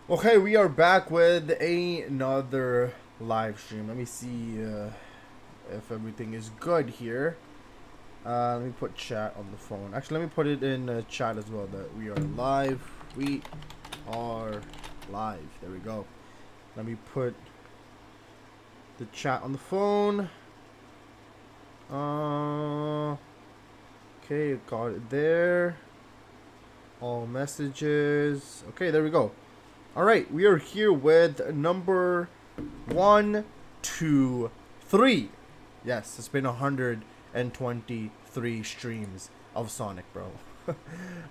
Okay, we are back with another live stream. Let me see if everything is good here. Let me put chat on the phone. Actually, let me put it in chat as well that we are live. We are live. There we go. Let me put the chat on the phone. Okay, got it there. All messages. Okay, there we go. Alright, we are here with number 1, 2, 3. Yes, it's been 123 streams of Sonic, bro.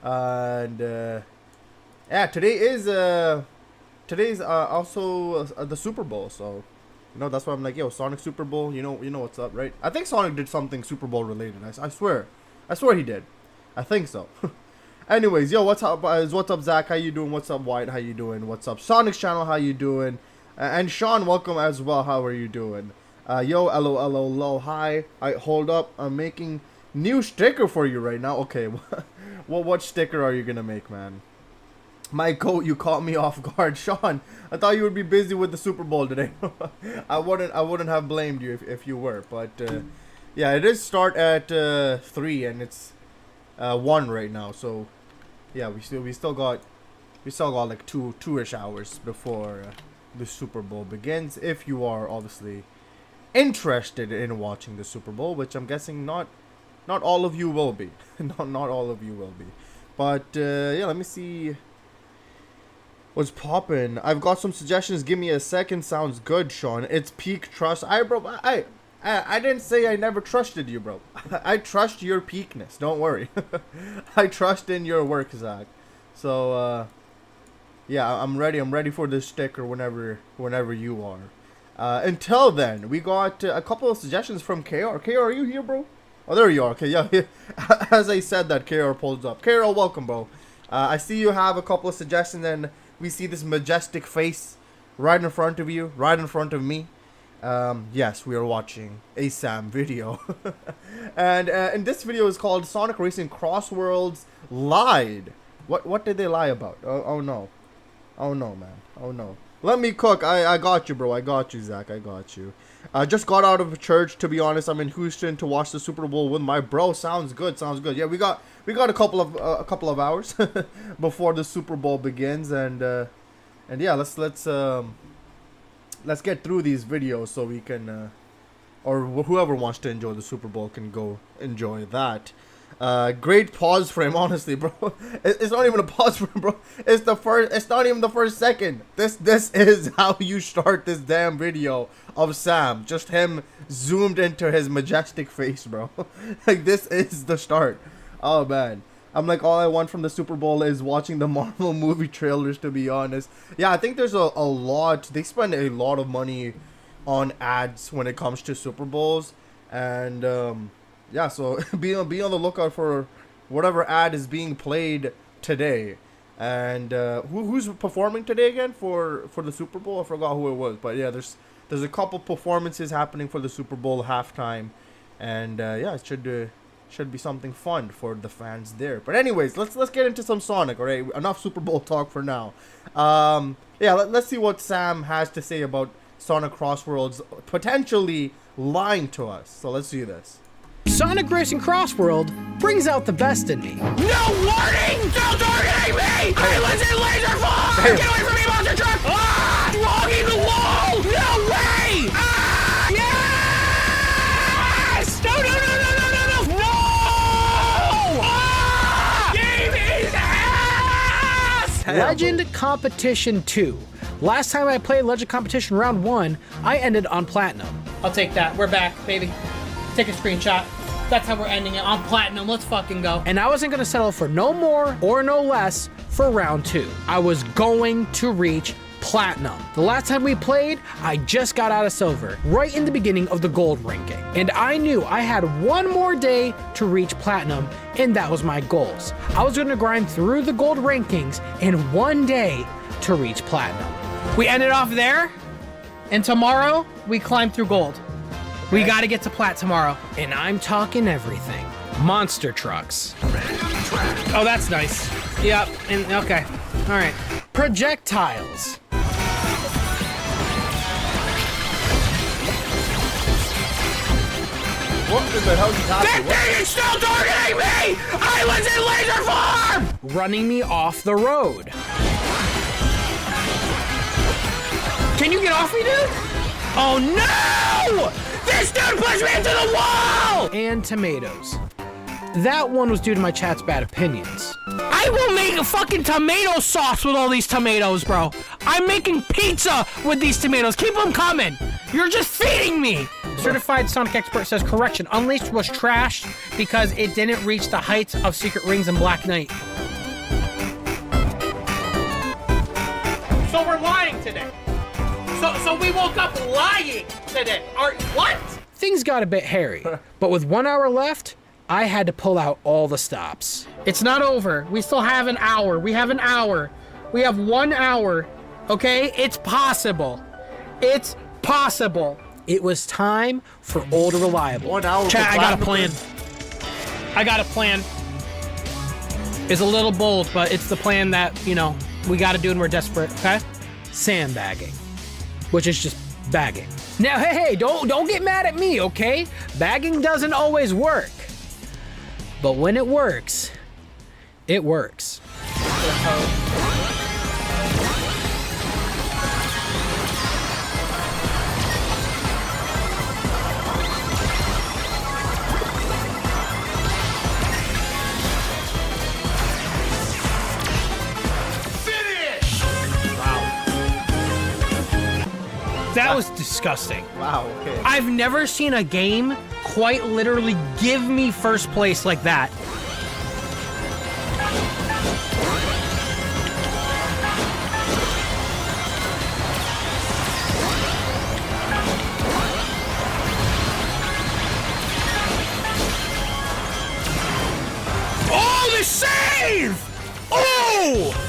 And yeah, today's also the Super Bowl, so that's why I'm like, yo, Sonic Super Bowl, you know what's up, right? I think Sonic did something Super Bowl related. I swear he did. I think so. Anyways, yo, what's up, what's up, Zach? How you doing? What's up, White? How you doing? What's up, Sonic's channel? How you doing? And Sean, welcome as well. How are you doing? Yo, lol, hi. Hold up. I'm making new sticker for you right now. Okay, what sticker are you gonna make, man? My goat, you caught me off guard, Sean. I thought you would be busy with the Super Bowl today. I wouldn't have blamed you if you were, but yeah, it is start at 3 and it's 1 right now, so yeah, we still got like two-ish hours before the Super Bowl begins. If you are obviously interested in watching the Super Bowl, which I'm guessing not all of you will be. not all of you will be, but yeah, let me see what's poppin'. I've got some suggestions. Give me a second. Sounds good, Sean. It's peak trust. I didn't say I never trusted you, bro. I trust your peakness. Don't worry. I trust in your work, Zach. So, yeah, I'm ready. I'm ready for this sticker whenever you are. Until then, we got a couple of suggestions from KR. KR, are you here, bro? Oh, there you are. Okay, yeah. As I said that, KR pulls up. KR, welcome, bro. I see you have a couple of suggestions, and we see this majestic face right in front of you, right in front of me. Yes, we are watching a Sam video. And this video is called Sonic Racing Cross Worlds Lied. What did they lie about? Oh no. Oh no, man. Oh no. Let me cook. I got you, bro. I got you, Zach. I got you. I just got out of church, to be honest. I'm in Houston to watch the Super Bowl with my bro. Sounds good. Sounds good. Yeah, we got a couple of hours before the Super Bowl begins, and yeah, let's get through these videos so we can, or whoever wants to enjoy the Super Bowl can go enjoy that. Great pause frame, honestly, bro. It's not even a pause frame, bro. It's not even the first second. This is how you start this damn video of Sam. Just him zoomed into his majestic face, bro. Like, this is the start. Oh, man. I'm like, all I want from the Super Bowl is watching the Marvel movie trailers, to be honest. Yeah, I think there's a lot. They spend a lot of money on ads when it comes to Super Bowls. And, yeah, so be on the lookout for whatever ad is being played today. And who's performing today again for the Super Bowl? I forgot who it was. But, yeah, there's a couple performances happening for the Super Bowl halftime. And, yeah, it should be something fun for the fans there. But anyways, let's get into some Sonic. All right, enough Super Bowl talk for now. Yeah, let's see what Sam has to say about Sonic Cross Worlds potentially lying to us. So let's do this. Sonic Racing Cross World brings out the best in me. No warning! Still targeting me! I legit laser fire! Get away from me, monster truck! Ah! Logging the wall! No way! Ah! Yes! No! No! Ah! Game is ass! Legend Competition 2. Last time I played Legend Competition Round 1, I ended on Platinum. I'll take that. We're back, baby. Take a screenshot. That's how we're ending it, on Platinum. Let's fucking go. And I wasn't gonna settle for no more or no less for Round 2. I was going to reach Platinum. The last time we played, I just got out of Silver, right in the beginning of the Gold ranking. And I knew I had one more day to reach Platinum, and that was my goals. I was gonna grind through the Gold rankings in one day to reach Platinum. We ended off there, and tomorrow, we climb through Gold. We gotta get to Plat tomorrow. And I'm talking everything. Monster trucks. Oh, that's nice. Yep, and okay. All right. projectiles. What in the hell is That happening? What? thing is still targeting me! I was in laser form! Running me off the road. Can you get off me, dude? Oh no! This dude pushed me into the wall! And tomatoes. That one was due to my chat's bad opinions. I will make a fucking tomato sauce with all these tomatoes, bro. I'm making pizza with these tomatoes. Keep them coming. You're just feeding me. Certified Sonic expert says, correction, Unleashed was trashed because it didn't reach the heights of Secret Rings and Black Knight. So we're lying today. So we woke up lying today. What? Things got a bit hairy, but with 1 hour left, I had to pull out all the stops. It's not over. We still have an hour. We have an hour. We have 1 hour. Okay? It's possible. It's possible. It was time for Old Reliable. 1 hour. Chat, for I got a platinum? plan. I got a plan. It's a little bold, but it's the plan that, you know, we got to do and we're desperate, okay? Sandbagging, which is just bagging. Now, hey, don't get mad at me, okay? Bagging doesn't always work. But when it works, it works. That was disgusting. Wow, okay. I've never seen a game quite literally give me first place like that. Oh, the save! Oh!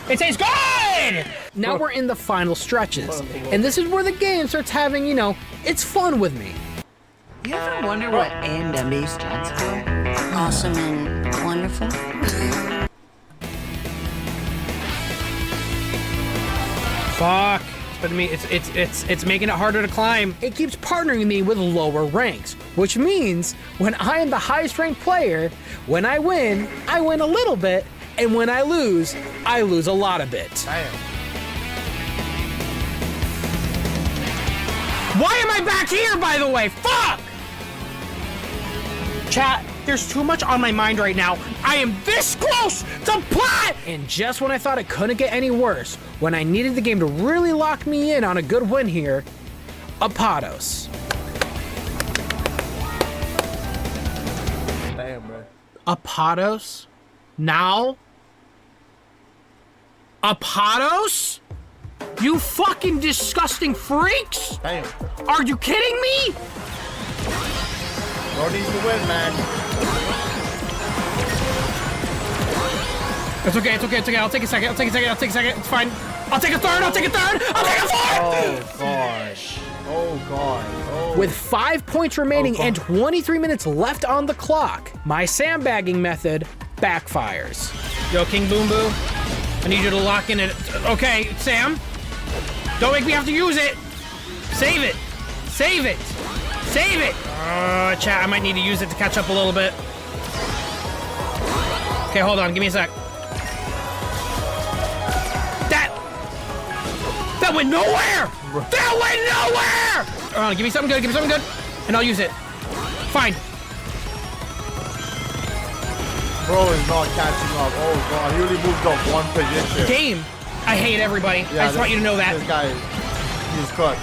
It tastes good! Now we're in the final stretches, and this is where the game starts having, you know, it's fun with me. You ever wonder what A&W stands for? Awesome and wonderful? Fuck. But me, it's making it harder to climb. It keeps partnering me with lower ranks, which means when I am the highest ranked player, when I win a little bit, and when I lose a lot of it. Damn. Why am I back here, by the way? Fuck! Chat, there's too much on my mind right now. I am this close to plat! And just when I thought it couldn't get any worse, when I needed the game to really lock me in on a good win here, Apados. Damn, bro. Apados? Now? Apados? You fucking disgusting freaks! Damn. Are you kidding me? Bro needs to win, man. It's okay, it's okay, it's okay. I'll take a second, It's fine. I'll take a third, I'll take a fourth! Oh, gosh. Oh, God. Oh. With 5 points remaining and 23 minutes left on the clock, my sandbagging method backfires. Yo, King Boom Boo, I need you to lock in it. Okay, Sam, don't make me have to use it. Save it, save it, save it. Chat, I might need to use it to catch up a little bit. Okay, hold on, give me a sec. That went nowhere! That went nowhere! Hold on, give me something good, and I'll use it. Fine. Bro is not catching up. Oh, God. He only moved up one position. Game, I hate everybody. Yeah, I just want you to know that. This guy, he's cooked.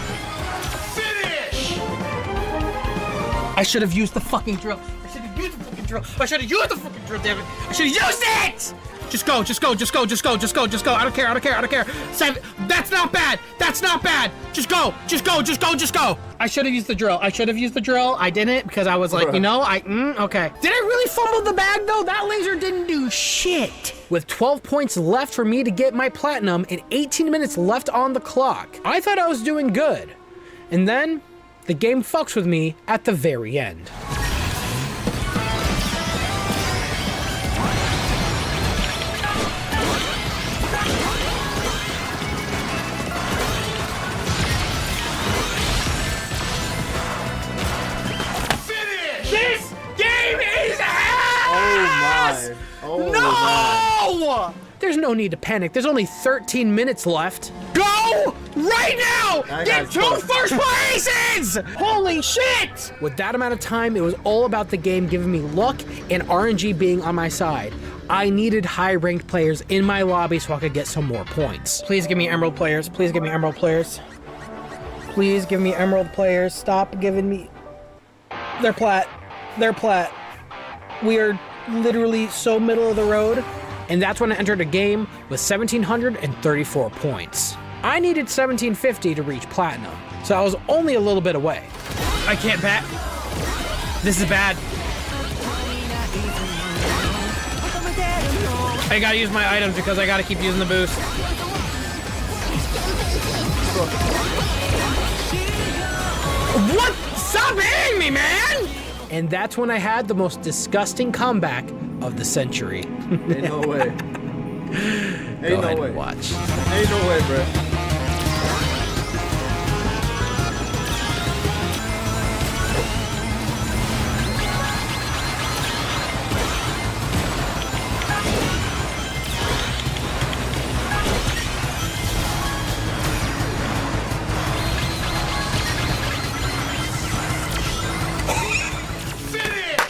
I should have used the fucking drill. I should have used the fucking drill, damn it. I should have used it! Just go. I don't care. 7. That's not bad. Just go. I should have used the drill. I didn't because I was like, you know, okay. Did I really fumble the bag though? That laser didn't do shit. With 12 points left for me to get my platinum and 18 minutes left on the clock, I thought I was doing good. And then the game fucks with me at the very end. This game is ass! Oh my. No! There's no need to panic. There's only 13 minutes left. Go right now! That Get guy's 2 close. first places! Holy shit! With that amount of time, it was all about the game giving me luck and RNG being on my side. I needed high-ranked players in my lobby so I could get some more points. Please give me emerald players. Please give me emerald players. Stop giving me. They're plat. We are literally so middle of the road. And that's when I entered a game with 1,734 points. I needed 1,750 to reach platinum, so I was only a little bit away. I can't bat. This is bad. I gotta use my items because I gotta keep using the boost. What? Stop hitting me, man! And that's when I had the most disgusting comeback of the century. Ain't no way. Go Ain't ahead no way. and watch. Ain't no way, bro.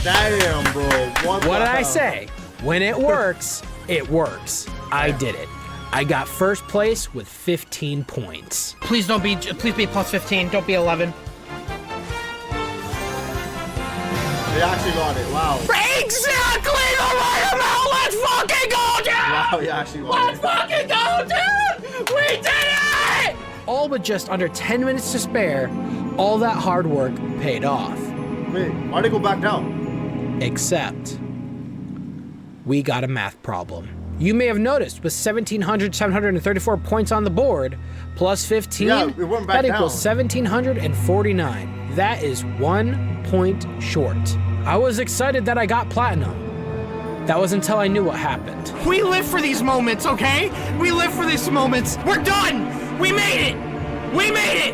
Damn, bro. What did I say? When it works, it works. I did it. I got first place with 15 points. Please be plus 15. Don't be 11. They actually got it. Wow. Exactly the right amount! Let's fucking go, dude! Wow, he actually got Let's it. fucking go, dude! We did it! All with just under 10 minutes to spare, all that hard work paid off. Wait, why'd they go back down? Except, we got a math problem. You may have noticed with 1,734 points on the board, plus 15, Yeah, it went back that equals down. 1,749. That is 1 point short. I was excited that I got platinum. That was until I knew what happened. We live for these moments, okay? We live for these moments. We're done. We made it.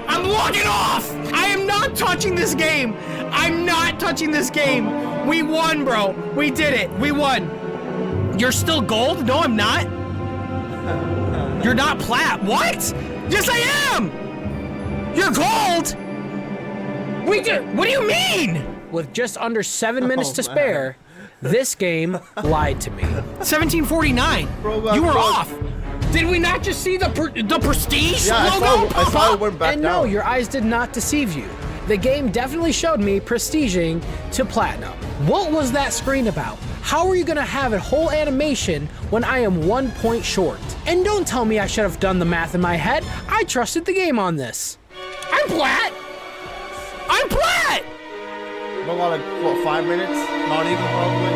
I'm logging off. I am not touching this game. We won, bro. We did it. We won. You're still gold? No, I'm not. You're not plat. What? Yes, I am. You're gold. What do you mean? With just under 7 minutes to man. spare, this game lied to me. 1749. Bro, You were bro. off. Did we not just see the prestige Yeah, logo I pop saw up? it went back And down. no, your eyes did not deceive you. The game definitely showed me prestiging to platinum. What was that screen about? How are you gonna have a whole animation when I am 1 point short? And don't tell me I should have done the math in my head. I trusted the game on this. I'm plat. No, like, what, 5 minutes? Not even, probably.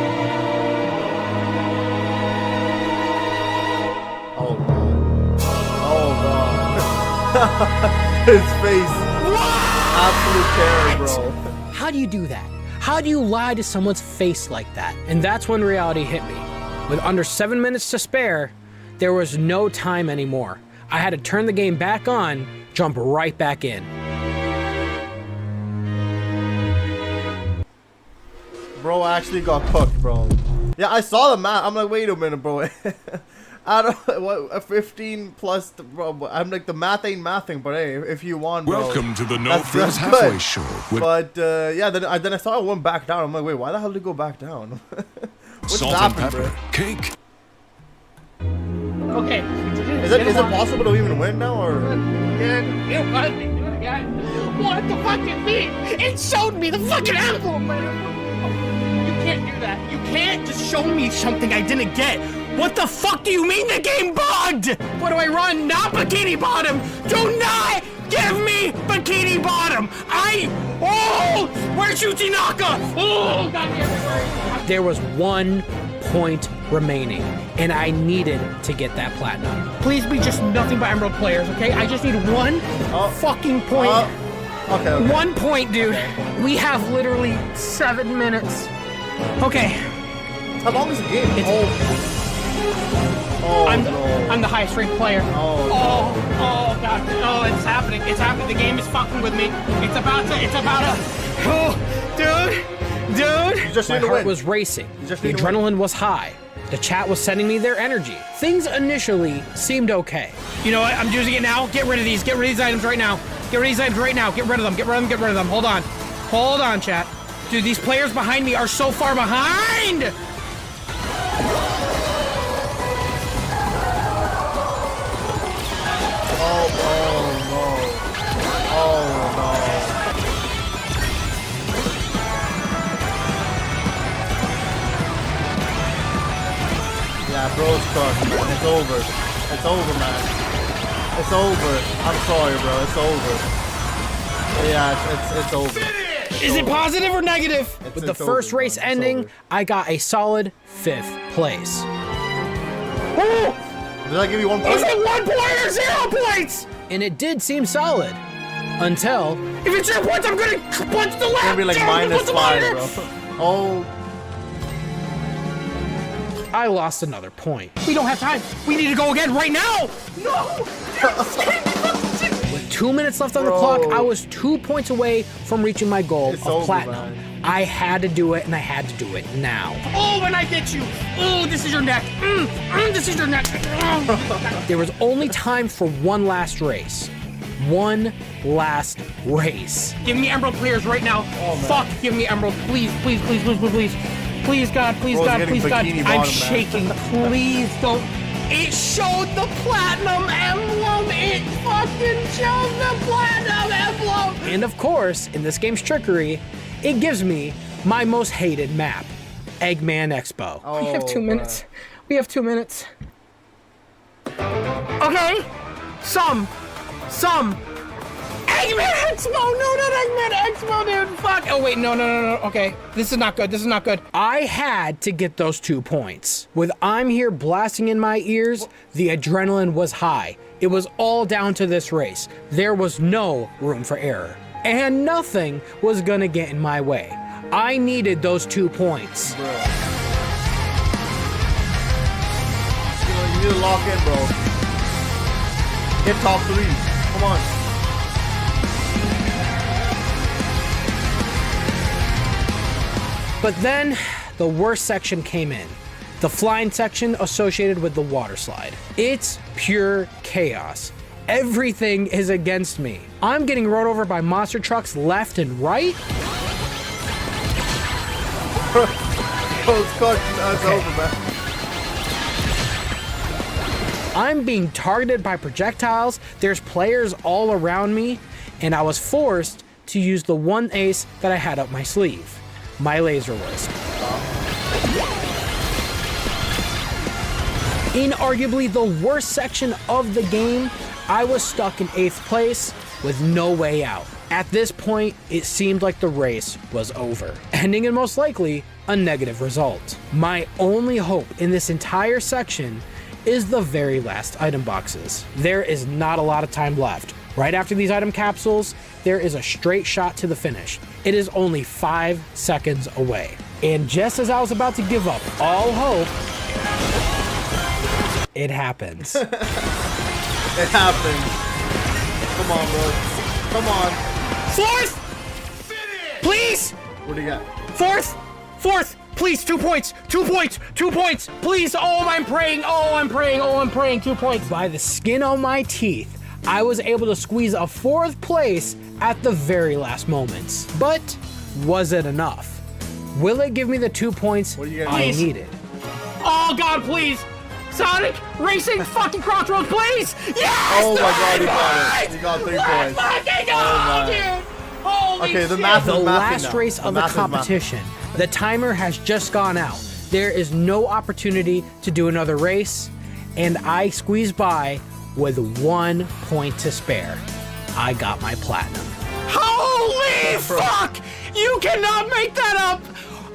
Oh, God. Oh, God. His face. Absolute terror, bro. How do you do that? How do you lie to someone's face like that? And that's when reality hit me. With under 7 minutes to spare, there was no time anymore. I had to turn the game back on, jump right back in. Bro actually got cooked, bro. Yeah, I saw the math. I'm like, wait a minute, bro. I don't what a 15 plus, bro. I'm like, the math ain't mathing, but hey, if you won, bro. Welcome to the No that's Frills good. Halfway Show. With But yeah, then I saw it went back down. I'm like, wait, why the hell did it go back down? What's salt and happened, pepper, bro? cake. Okay. Is it possible to even win now, or? What the fucking mean? It showed me the fucking envelope, man. You can't do that. You can't just show me something I didn't get. What the fuck do you mean the game bugged? What do I run? Not Bikini Bottom. Do not give me Bikini Bottom. Oh, where's Yutinaka? Oh, got me everywhere. There was 1 point remaining, and I needed to get that platinum. Please be just nothing but Emerald players, okay? I just need 1 fucking point. Okay. 1 point, dude. We have literally 7 minutes. Okay. How long is the game? I'm the highest ranked player. Oh, oh god. Oh, it's happening. It's happening. The game is fucking with me. It's about to. Oh, dude. You just My need to heart win. was racing. just The need to win. adrenaline was high. The chat was sending me their energy. Things initially seemed okay. You know what? I'm using it now. Get rid of these. Get rid of these items right now. Get rid of these items right now. Get rid of them. Get rid of them. Get rid of them. Hold on. Hold on, chat. Dude, these players behind me are so far behind. Yeah, bro, it's cooked, man. It's over. It's over, man. It's over. I'm sorry, bro. It's over. Yeah, it's over. Is it positive or negative? With the first race ending, I got a solid 5th place. Did I give you 1 point? Is it 1 point or 0 points? And it did seem solid. Until If it's 0 points, I'm gonna punch the left. It's gonna be like -5, bro. Oh, I lost another point. We don't have time. We need to go again right now. No. With 2 minutes left on the Bro. clock, I was 2 points away from reaching my goal It's of over, platinum. man. I had to do it, and I had to do it now. Oh, when I get you. Oh, this is your neck. This is your neck. There was only time for one last race. One last race. Give me Emerald players right now. Fuck, give me Emerald. Please, please, please, please, please, please. Please, God, please, Bro's God, getting please, God. bikini I'm bottom, man. shaking. Please don't. It showed the platinum emblem. It fucking showed the platinum emblem. And of course, in this game's trickery, it gives me my most hated map, Eggman Expo. We have 2 minutes. We have 2 minutes. Okay. Some. Eggman Expo! No, not Eggman Expo, dude. Fuck. Oh, wait. No. Okay. This is not good. This is not good. I had to get those 2 points. With I'm Here blasting in my ears, the adrenaline was high. It was all down to this race. There was no room for error. And nothing was gonna get in my way. I needed those 2 points. bro. You need to lock in, bro. Hit top 3. Come on. But then, the worst section came in. The flying section associated with the water slide. It's pure chaos. Everything is against me. I'm getting run over by monster trucks left and right. Oh, it's cooked. That's over, man. I'm being targeted by projectiles. There's players all around me, and I was forced to use the one ace that I had up my sleeve, my laser wisp. In arguably the worst section of the game, I was stuck in 8th place with no way out. At this point, it seemed like the race was over, ending in most likely a negative result. My only hope in this entire section is the very last item boxes. There is not a lot of time left. Right after these item capsules, there is a straight shot to the finish. It is only 5 seconds away. And just as I was about to give up all hope, it happens. It happens. Come on, bro. Come on. 4th! Please! What do you got? 4th! Please, 2 points! 2 points! 2 points! Please! Oh, I'm praying! 2 points! By the skin on my teeth, I was able to squeeze a 4th place at the very last moments. But was it enough? Will it give me the 2 points What are you gonna I do? needed? Oh, God, please! Sonic Racing fucking Crossroads, please! Yes! Oh my God, he got Let's it. He got 3 Let's points. fucking go, Oh, dude! Holy Okay, the shit. math The is mathing last now. race of the math is mathing. competition. The timer has just gone out. There is no opportunity to do another race, and I squeezed by with 1 point to spare. I got my platinum. Holy fuck! You cannot make that up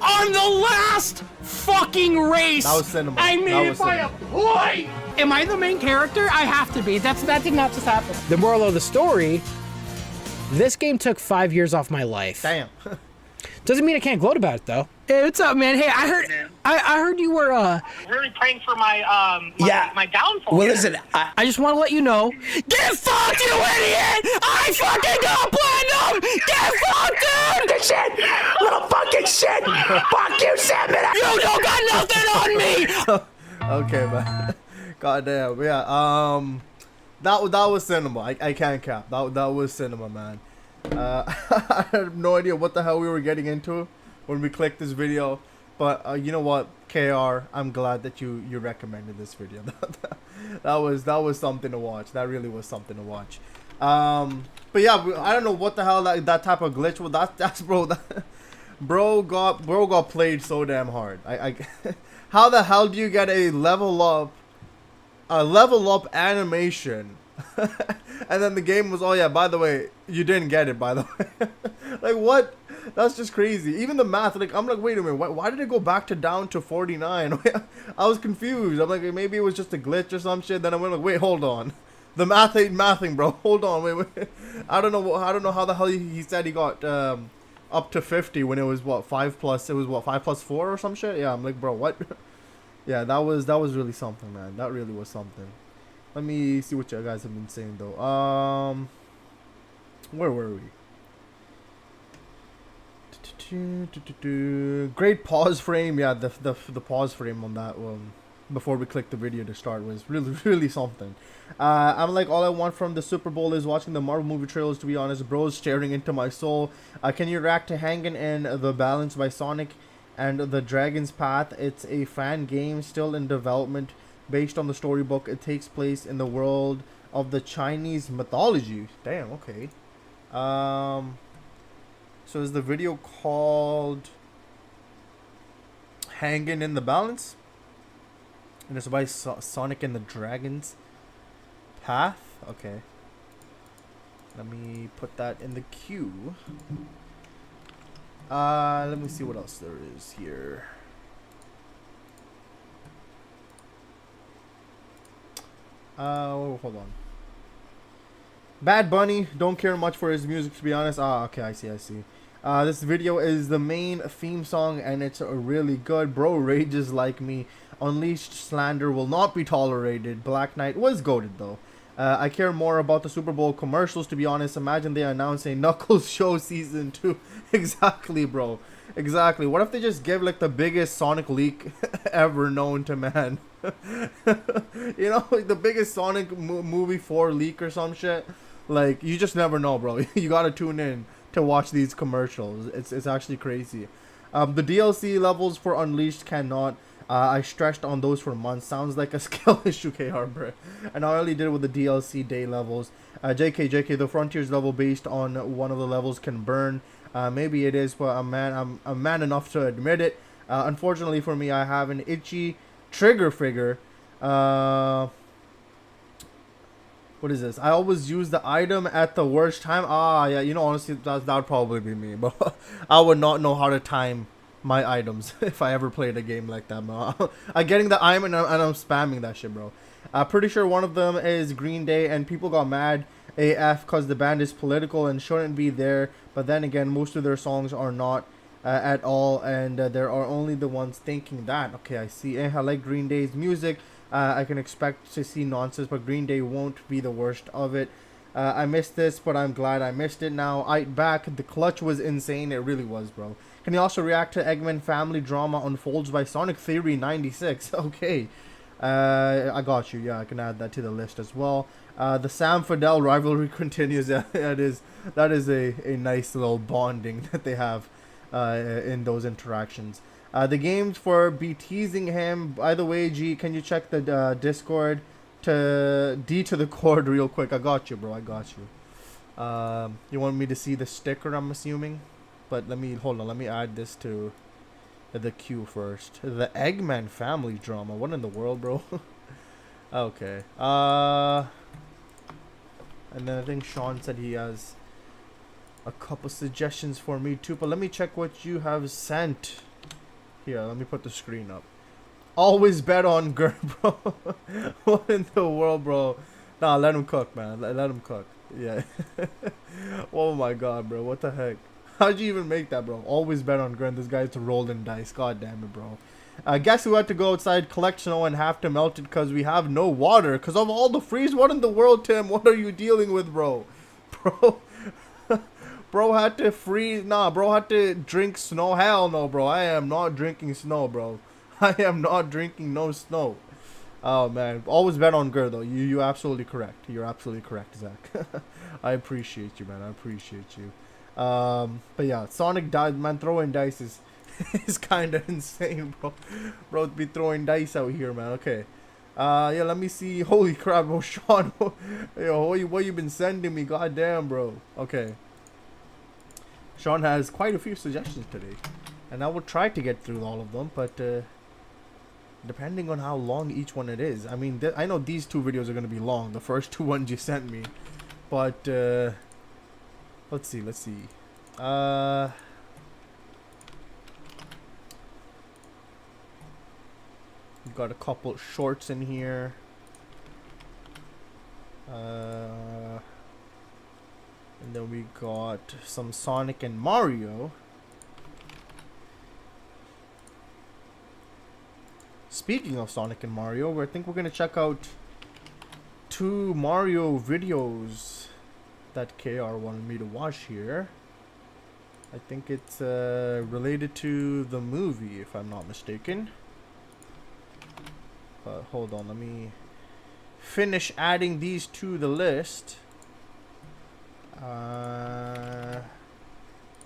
on the last fucking race. That was cinema. I That made was it by a point. Am I the main character? I have to be. That did not just happen. The moral of the story, this game took 5 years off my life. Damn. Doesn't mean I can't gloat about it though. Hey, what's up, man? Hey, I heard you were Really praying for my Yeah. my downfall. Well, listen, I just want to let you know. Get fucked, you idiot! I fucking got platinum! Get fucked, dude! fucking shit! Little fucking shit! Fuck you, Sam! You don't got nothing on me! Okay, man. Goddamn. Yeah. That was cinema. I can't cap. That was cinema, man. I have no idea what the hell we were getting into when we clicked this video, but you know what, KR, I'm glad that you recommended this video. that was something to watch. That really was something to watch. But yeah, I don't know what the hell that type of glitch was. That's bro. Bro got played so damn hard. How the hell do you get a level up animation? And then the game was, oh yeah, by the way, you didn't get it, by the way. Like, what? That's just crazy. Even the math, like, I'm like, wait a minute, why did it go back to down to 49? I was confused. I'm like, maybe it was just a glitch or some shit. Then I went like, wait, hold on. The math ain't mathing, bro. Hold on, wait. I don't know how the hell he said he got up to 50 when it was what 5 plus 4 or some shit. Yeah, I'm like, bro, what? Yeah, that was really something, man. That really was something. Let me see what you guys have been saying though. Where were we? Great pause frame. Yeah, the pause frame on that one before we clicked the video to start was really something. I'm like, all I want from the Super Bowl is watching the Marvel movie trailers, to be honest. Bros staring into my soul. Can you react to Hangin' in the Balance by Sonic and the Dragon's Path? It's a fan game still in development. Based on the storybook, it takes place in the world of the Chinese mythology. Damn, okay. So is the video called Hangin' in the Balance? And it's by Sonic and the Dragon's Path? Okay. Let me put that in the queue. Let me see what else there is here. Hold on. Bad Bunny, don't care much for his music, to be honest. Okay, I see. This video is the main theme song and it's really good. Bro rages like me. Unleashed slander will not be tolerated. Black Knight was goated though. I care more about the Super Bowl commercials, to be honest. Imagine they announce a Knuckles show season 2. Exactly, bro. Exactly. What if they just give like the biggest Sonic leak ever known to man? You know, like the biggest Sonic movie 4 leak or some shit. Like, you just never know, bro. You gotta tune in to watch these commercials. It's actually crazy. The DLC levels for Unleashed cannot. I stretched on those for months. Sounds like a skill issue, KR, bro. And I only did it with the DLC day levels. JK, the Frontiers level based on one of the levels can burn. Maybe it is, but I'm man enough to admit it. Unfortunately for me, I have an itchy trigger figure. What is this? I always use the item at the worst time. Yeah, you know, honestly, that would probably be me. But I would not know how to time my items if I ever played a game like that, man. I'm getting the item and I'm spamming that shit, bro. Pretty sure one of them is Green Day, and people got mad AF because the band is political and shouldn't be there. But then again, most of their songs are not at all, and there are only the ones thinking that. Okay, I see. I like Green Day's music. I can expect to see nonsense, but Green Day won't be the worst of it. I missed this, but I'm glad I missed it now. Back, the clutch was insane. It really was, bro. Can you also react to Eggman family drama unfolds by Sonic Theory 96? Okay. I got you. Yeah, I can add that to the list as well. The Sam Fidel rivalry continues. Yeah, that is a nice little bonding that they have in those interactions. The games for be teasing him. By the way, G, can you check the Discord to D to the cord real quick? I got you, bro. I got you. You want me to see the sticker, I'm assuming? But hold on. Let me add this to the queue first. The Eggman family drama. What in the world, bro? Okay. And then I think Sean said he has a couple suggestions for me too. But let me check what you have sent. Here, let me put the screen up. Always bet on Gur, bro. What in the world, bro? Nah, let him cook, man. Let him cook. Yeah. Oh my god, bro. What the heck? How'd you even make that, bro? Always bet on Gur. This guy's rolling dice. God damn it, bro. Guess who had to go outside, collect snow, and have to melt it because we have no water because of all the freeze? What in the world, Tim? What are you dealing with, bro? Bro. Bro had to freeze. Nah, bro had to drink snow. Hell no, bro. I am not drinking snow, bro. I am not drinking no snow. Oh, man. Always bet on Gur, though. You're absolutely correct. You're absolutely correct, Zach. I appreciate you, man. I appreciate you. But yeah, Sonic died, man. Throwing dice is kind of insane, bro. Bro, be throwing dice out here, man. Okay. Yeah, let me see. Holy crap, bro. Sean. Yo, what you been sending me? God damn, bro. Okay. Sean has quite a few suggestions today. And I will try to get through all of them, but depending on how long each one it is. I mean, I know these two videos are going to be long. The first two ones you sent me. But, let's see. We've got a couple shorts in here. And then we got some Sonic and Mario. Speaking of Sonic and Mario, I think we're gonna check out 2 Mario videos that KR wanted me to watch here. I think it's related to the movie, if I'm not mistaken. But hold on, let me finish adding these to the list.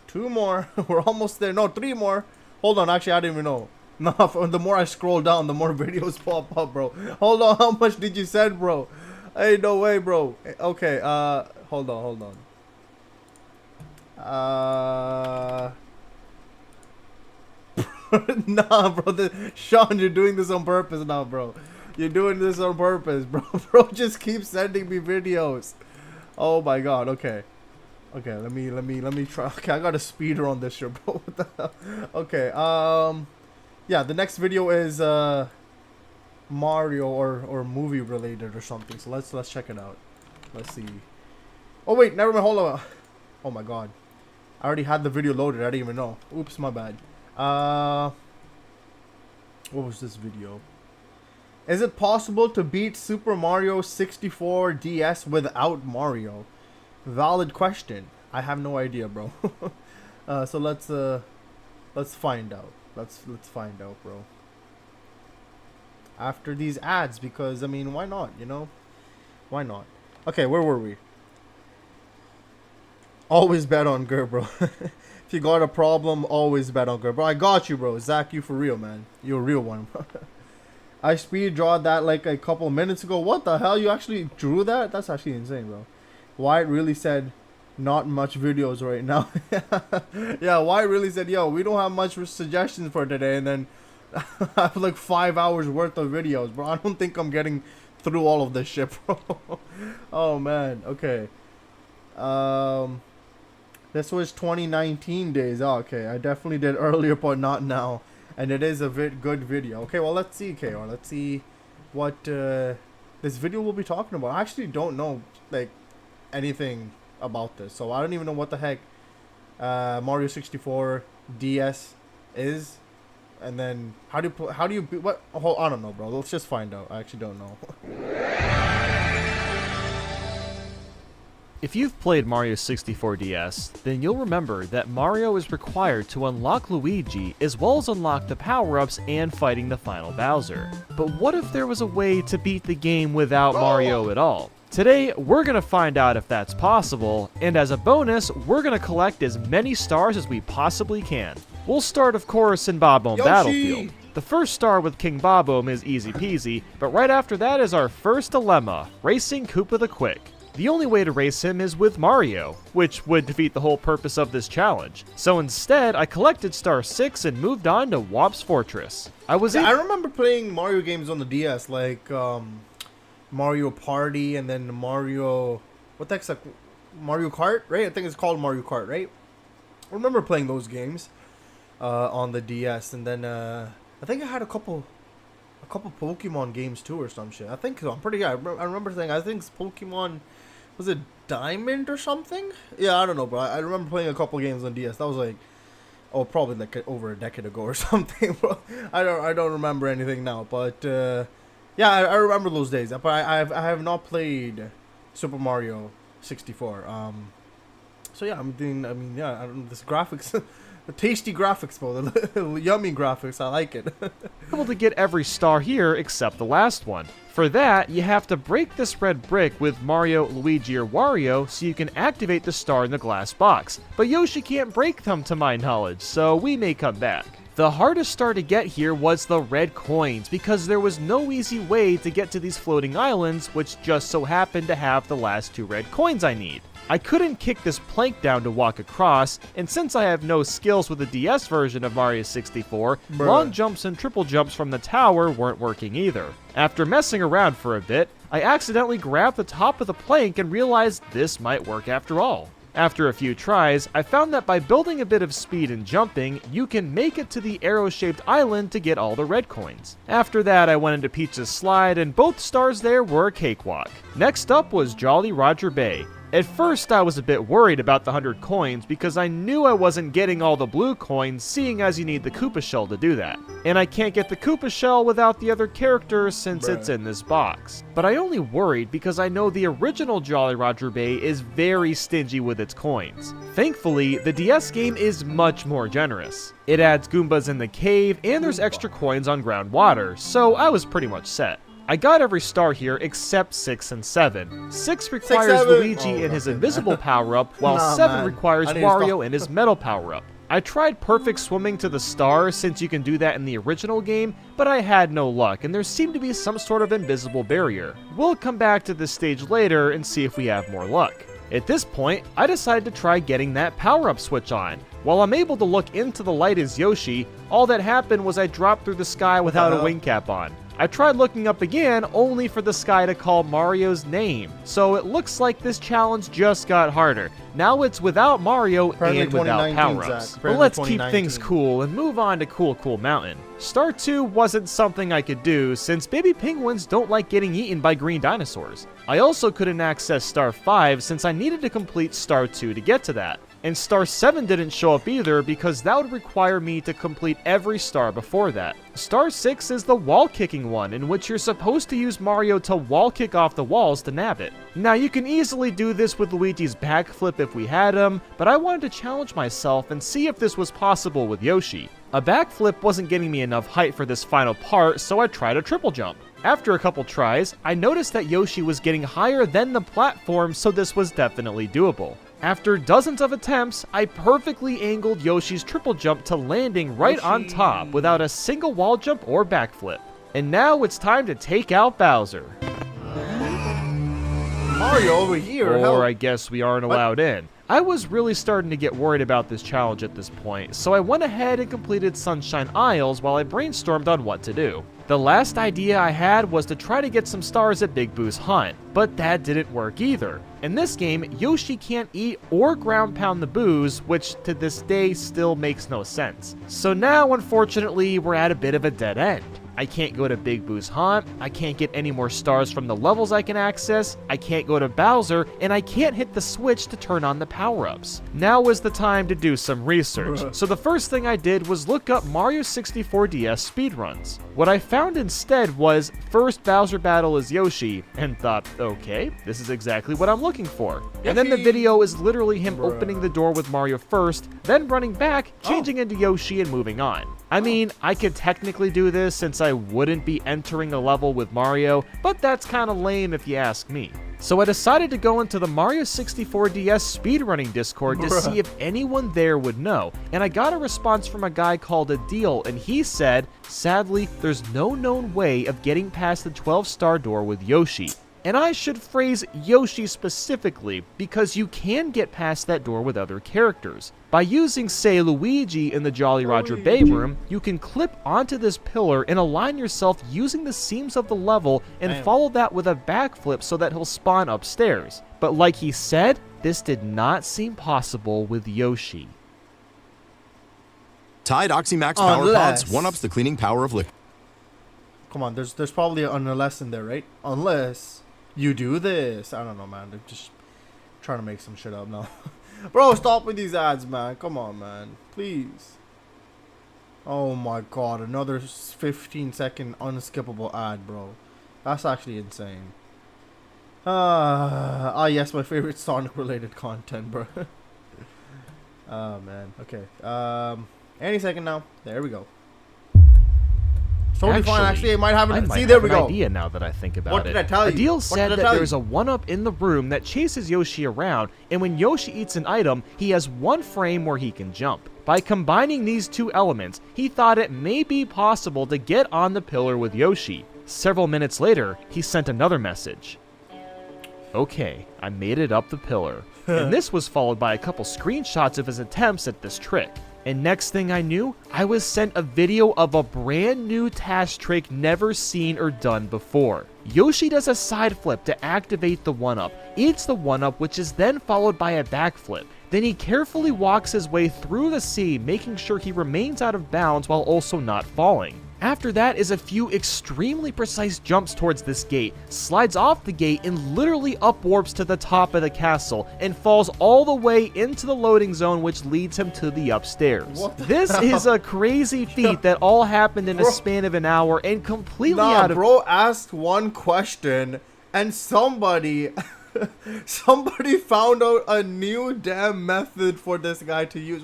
2 more. We're almost there. No, 3 more. Hold on, actually I didn't even know. No, the more I scroll down, the more videos pop up, bro. Hold on, how much did you send, bro? Hey, no way, bro. Okay, hold on. Nah, bro. Sean, you're doing this on purpose now, bro. You're doing this on purpose, bro. Bro, just keep sending me videos. Oh my god. Okay. Okay, let me try. Okay, I got a speeder on this shit, bro. What the hell? Okay. Yeah, the next video is Mario or movie related or something. So let's check it out. Let's see. Oh wait, never mind. Hold on. Oh my god. I already had the video loaded. I didn't even know. Oops, my bad. What was this video? Is it possible to beat Super Mario 64 DS without Mario? Valid question. I have no idea, bro. So let's find out. Let's find out, bro. After these ads, because I mean, why not? You know, why not? Okay, where were we? Always bet on Gur, bro. If you got a problem, always bet on Gur, bro. I got you, bro. Zach, you for real, man. You're a real one. I speed draw that like a couple minutes ago. What the hell? You actually drew that? That's actually insane, bro. Wyatt really said not much videos right now. Yeah, Wyatt really said, yo, we don't have much suggestions for today, and then I have like 5 hours worth of videos, bro. I don't think I'm getting through all of this shit, bro. Oh man. Okay. This was 2019 days. Oh, okay, I definitely did earlier, but not now. And it is a good video. Okay, well, let's see, KR. Let's see what this video will be talking about. I actually don't know like anything about this, so I don't even know what the heck Mario 64 DS is. And then how do you what? Oh, I don't know, bro. Let's just find out. I actually don't know. If you've played Mario 64 DS, then you'll remember that Mario is required to unlock Luigi as well as unlock the power-ups and fighting the final Bowser. But what if there was a way to beat the game without Mario at all? Today, we're gonna find out if that's possible, and as a bonus, we're gonna collect as many stars as we possibly can. We'll start, of course, in Bob-omb Battlefield. The first star with King Bob-omb is easy peasy, but right after that is our first dilemma, racing Koopa the Quick. The only way to race him is with Mario, which would defeat the whole purpose of this challenge. So instead, I collected Star 6 and moved on to Womp's Fortress. I remember playing Mario games on the DS, like Mario Party, and then Mario, what the heck's like, Mario Kart, right? I think it's called Mario Kart, right? I remember playing those games on the DS, and then I think I had a couple Pokemon games too, or some shit. I think so. I'm pretty good. I remember saying, I think it's Pokemon, was it Diamond or something? Yeah, I don't know, but I remember playing a couple games on DS. That was like, oh, probably like over a decade ago or something. I don't remember anything now, but yeah, I remember those days. But I have not played Super Mario 64. So yeah, I mean, yeah, I don't know, this graphics. The tasty graphics, bro. The yummy graphics. I like it. able to get every star here except the last one. For that, you have to break this red brick with Mario, Luigi, or Wario so you can activate the star in the glass box. But Yoshi can't break them to my knowledge, so we may come back. The hardest star to get here was the red coins, because there was no easy way to get to these floating islands, which just so happened to have the last 2 red coins I need. I couldn't kick this plank down to walk across, and since I have no skills with the DS version of Mario 64, long jumps and triple jumps from the tower weren't working either. After messing around for a bit, I accidentally grabbed the top of the plank and realized this might work after all. After a few tries, I found that by building a bit of speed and jumping, you can make it to the arrow-shaped island to get all the red coins. After that, I went into Peach's Slide, and both stars there were a cakewalk. Next up was Jolly Roger Bay. At first, I was a bit worried about the 100 coins because I knew I wasn't getting all the blue coins, seeing as you need the Koopa Shell to do that. And I can't get the Koopa Shell without the other characters since it's in this box. But I only worried because I know the original Jolly Roger Bay is very stingy with its coins. Thankfully, the DS game is much more generous. It adds Goombas in the cave, and there's extra coins on groundwater, so I was pretty much set. I got every star here except 6 and 7. 6 requires Luigi and his invisible power-up, while 7 requires Wario and his metal power-up. I tried perfect swimming to the star since you can do that in the original game, but I had no luck and there seemed to be some sort of invisible barrier. We'll come back to this stage later and see if we have more luck. At this point, I decided to try getting that power-up switch on. While I'm able to look into the light as Yoshi, all that happened was I dropped through the sky without a wing cap on. I tried looking up again, only for the sky to call Mario's name. So it looks like this challenge just got harder. Now it's without Mario and without power-ups. But let's keep things cool and move on to Cool Cool Mountain. Star 2 wasn't something I could do, since baby penguins don't like getting eaten by green dinosaurs. I also couldn't access Star 5 since I needed to complete Star 2 to get to that. And Star 7 didn't show up either because that would require me to complete every star before that. Star 6 is the wall kicking one, in which you're supposed to use Mario to wall kick off the walls to nab it. Now you can easily do this with Luigi's backflip if we had him, but I wanted to challenge myself and see if this was possible with Yoshi. A backflip wasn't getting me enough height for this final part, so I tried a triple jump. After a couple tries, I noticed that Yoshi was getting higher than the platform, so this was definitely doable. After dozens of attempts, I perfectly angled Yoshi's triple jump to landing right on top without a single wall jump or backflip. And now it's time to take out Bowser. Mario over here. Or I guess we aren't allowed in. I was really starting to get worried about this challenge at this point, so I went ahead and completed Sunshine Isles while I brainstormed on what to do. The last idea I had was to try to get some stars at Big Boo's Hunt, but that didn't work either. In this game, Yoshi can't eat or ground pound the boos, which to this day still makes no sense. So now, unfortunately, we're at a bit of a dead end. I can't go to Big Boo's Hunt, I can't get any more stars from the levels I can access, I can't go to Bowser, and I can't hit the switch to turn on the power-ups. Now is the time to do some research. So the first thing I did was look up Mario 64 DS speedruns. What I found instead was first Bowser battle as Yoshi, and thought, okay, this is exactly what I'm looking for. And then the video is literally him opening the door with Mario first, then running back, changing into Yoshi and moving on. I mean, I could technically do this since I wouldn't be entering a level with Mario, but that's kinda lame if you ask me. So I decided to go into the Mario 64 DS speedrunning Discord to see if anyone there would know, and I got a response from a guy called Adil, and he said, sadly, there's no known way of getting past the 12-star door with Yoshi. And I should phrase Yoshi specifically, because you can get past that door with other characters. By using, say, Luigi in the Jolly Roger Bay room, you can clip onto this pillar and align yourself using the seams of the level and follow that with a backflip so that he'll spawn upstairs. But like he said, this did not seem possible with Yoshi. Tide Oxymax Power Unless- Pods one-ups the cleaning power of liquid. Come on, there's probably an unless in there, right? Unless you do this. I don't know, man. They're just trying to make some shit up now. Bro, stop with these ads, man. Come on, man. Please. Oh my god, another 15-second unskippable ad, bro. That's actually insane. Yes, my favorite Sonic-related content, bro. Oh, man. Okay. Any second now. There we go. Totally fine. Actually, it might have an... See, there we go. Idea now that I think about What it. did I tell you? Adil What said did I that tell there's you? a one-up in the room that chases Yoshi around, and when Yoshi eats an item, he has one frame where he can jump. By combining these two elements, he thought it may be possible to get on the pillar with Yoshi. Several minutes later, he sent another message. Okay, I made it up the pillar. And this was followed by a couple screenshots of his attempts at this trick. And next thing I knew, I was sent a video of a brand new task trick never seen or done before. Yoshi does a side flip to activate the one-up, eats the one-up, which is then followed by a backflip. Then he carefully walks his way through the sea, making sure he remains out of bounds while also not falling. After that is a few extremely precise jumps towards this gate, slides off the gate and literally upwarps to the top of the castle, and falls all the way into the loading zone, which leads him to the upstairs. This is a crazy feat that all happened in a span of an hour and completely out of... Bro asked one question and somebody found out a new damn method for this guy to use.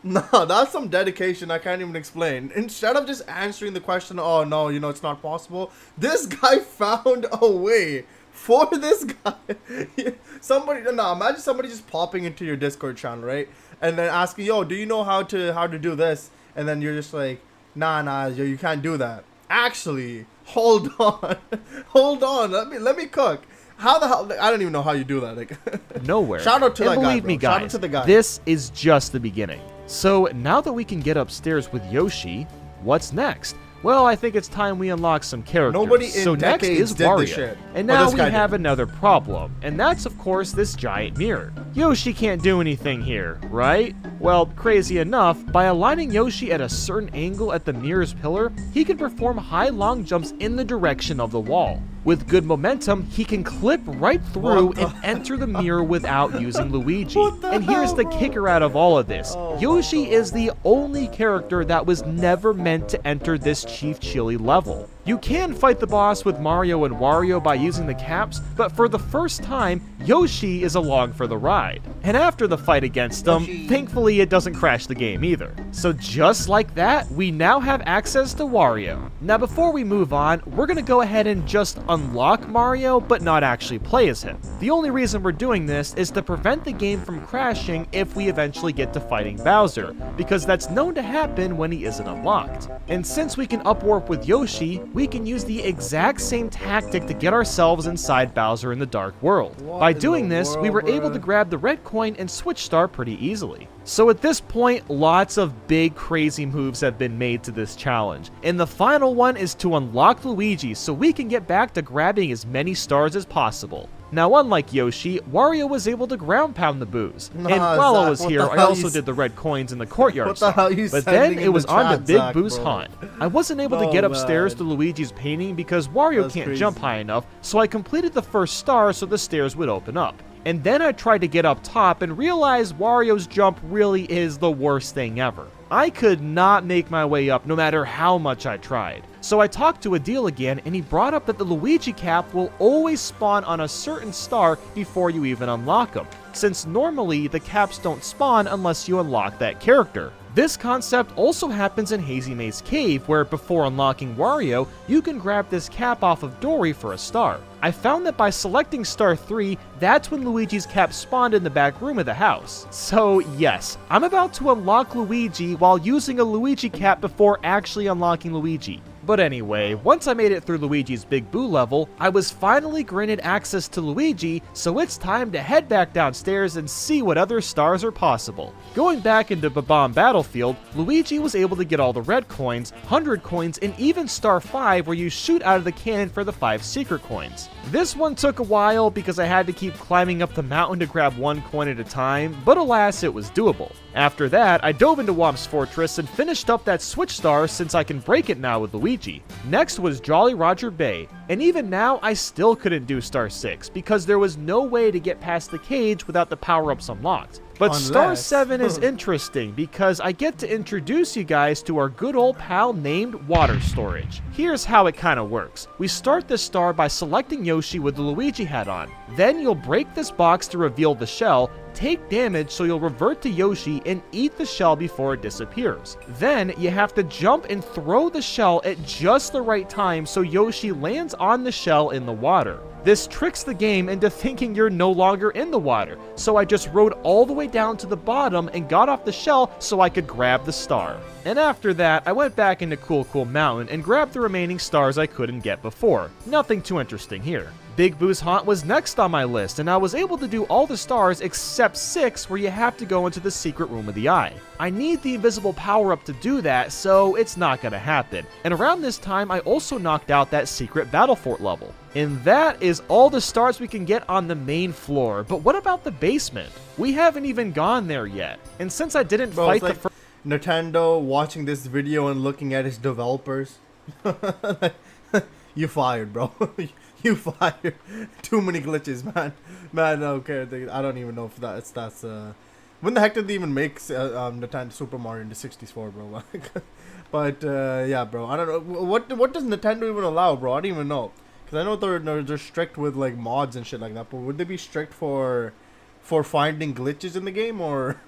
No, that's some dedication I can't even explain. Instead of just answering the question, oh no, you know, it's not possible, this guy found a way for this guy. Imagine somebody just popping into your Discord channel, right? And then asking, yo, do you know how to do this? And then you're just like, nah, yo, you can't do that. Actually, hold on. Hold on. Let me cook. How the hell? I don't even know how you do that. Like, nowhere. Shout out to and that guy, believe bro. me, Shout out guys, to the guy. this is just the beginning. So now that we can get upstairs with Yoshi, what's next? Well, I think it's time we unlock some characters. Nobody in so next decades is did this Wario. shit. And Well, now this we guy have did. another problem, and that's of course this giant mirror. Yoshi can't do anything here, right? Well, crazy enough, by aligning Yoshi at a certain angle at the mirror's pillar, he can perform high long jumps in the direction of the wall. With good momentum, he can clip right through and enter the mirror without using Luigi. And here's the kicker out of all of this. Yoshi is the only character that was never meant to enter this Chief Chili level. You can fight the boss with Mario and Wario by using the caps, but for the first time, Yoshi is along for the ride. And after the fight against them, thankfully it doesn't crash the game either. So just like that, we now have access to Wario. Now before we move on, we're gonna go ahead and just unlock Mario, but not actually play as him. The only reason we're doing this is to prevent the game from crashing if we eventually get to fighting Bowser, because that's known to happen when he isn't unlocked. And since we can upwarp with Yoshi, we can use the exact same tactic to get ourselves inside Bowser in the Dark World. By doing this, we were able to grab the red coin and switch star pretty easily. So at this point, lots of big crazy moves have been made to this challenge, and the final one is to unlock Luigi so we can get back to grabbing as many stars as possible. Now unlike Yoshi, Wario was able to ground pound the booze, and while I was Zach, here, I also did the red coins in the courtyard. What the hell you But sending then in it was the on to chat, Big Zach, Boo's bro? haunt. I wasn't able to Oh, get upstairs man. to Luigi's painting because Wario That's can't crazy. jump high enough, so I completed the first star so the stairs would open up. And then I tried to get up top and realized Wario's jump really is the worst thing ever. I could not make my way up no matter how much I tried. So I talked to Adil again, and he brought up that the Luigi cap will always spawn on a certain star before you even unlock them, since normally the caps don't spawn unless you unlock that character. This concept also happens in Hazy Maze Cave, where before unlocking Wario, you can grab this cap off of Dory for a star. I found that by selecting star 3, that's when Luigi's cap spawned in the back room of the house. So yes, I'm about to unlock Luigi while using a Luigi cap before actually unlocking Luigi. But anyway, once I made it through Luigi's Big Boo level, I was finally granted access to Luigi, so it's time to head back downstairs and see what other stars are possible. Going back into Bob-omb Battlefield, Luigi was able to get all the red coins, 100 coins, and even Star 5 where you shoot out of the cannon for the 5 secret coins. This one took a while because I had to keep climbing up the mountain to grab 1 coin at a time, but alas, it was doable. After that, I dove into Whomp's Fortress and finished up that Switch Star since I can break it now with Luigi. Next was Jolly Roger Bay, and even now I still couldn't do Star 6 because there was no way to get past the cage without the power-ups unlocked. But Star 7 is interesting because I get to introduce you guys to our good old pal named Water Storage. Here's how it kind of works. We start this star by selecting Yoshi with the Luigi hat on. Then you'll break this box to reveal the shell, take damage so you'll revert to Yoshi and eat the shell before it disappears. Then you have to jump and throw the shell at just the right time so Yoshi lands on the shell in the water. This tricks the game into thinking you're no longer in the water, so I just rode all the way down to the bottom and got off the shell so I could grab the star. And after that, I went back into Cool Mountain and grabbed the remaining stars I couldn't get before. Nothing too interesting here. Big Boo's Haunt was next on my list, and I was able to do all the stars except 6 where you have to go into the secret room of the eye. I need the invisible power-up to do that, so it's not gonna happen. And around this time, I also knocked out that secret Battle Fort level. And that is all the stars we can get on the main floor, but what about the basement? We haven't even gone there yet. And since I didn't fight the first... Nintendo watching this video and looking at its developers. You fired, bro. You fired. Too many glitches, man. Man, okay. I don't even know if that's when the heck did they even make Nintendo Super Mario into 64, bro? But yeah, bro. I don't know. What does Nintendo even allow, bro? I don't even know. Cause I know they're strict with like mods and shit like that. But would they be strict for finding glitches in the game, or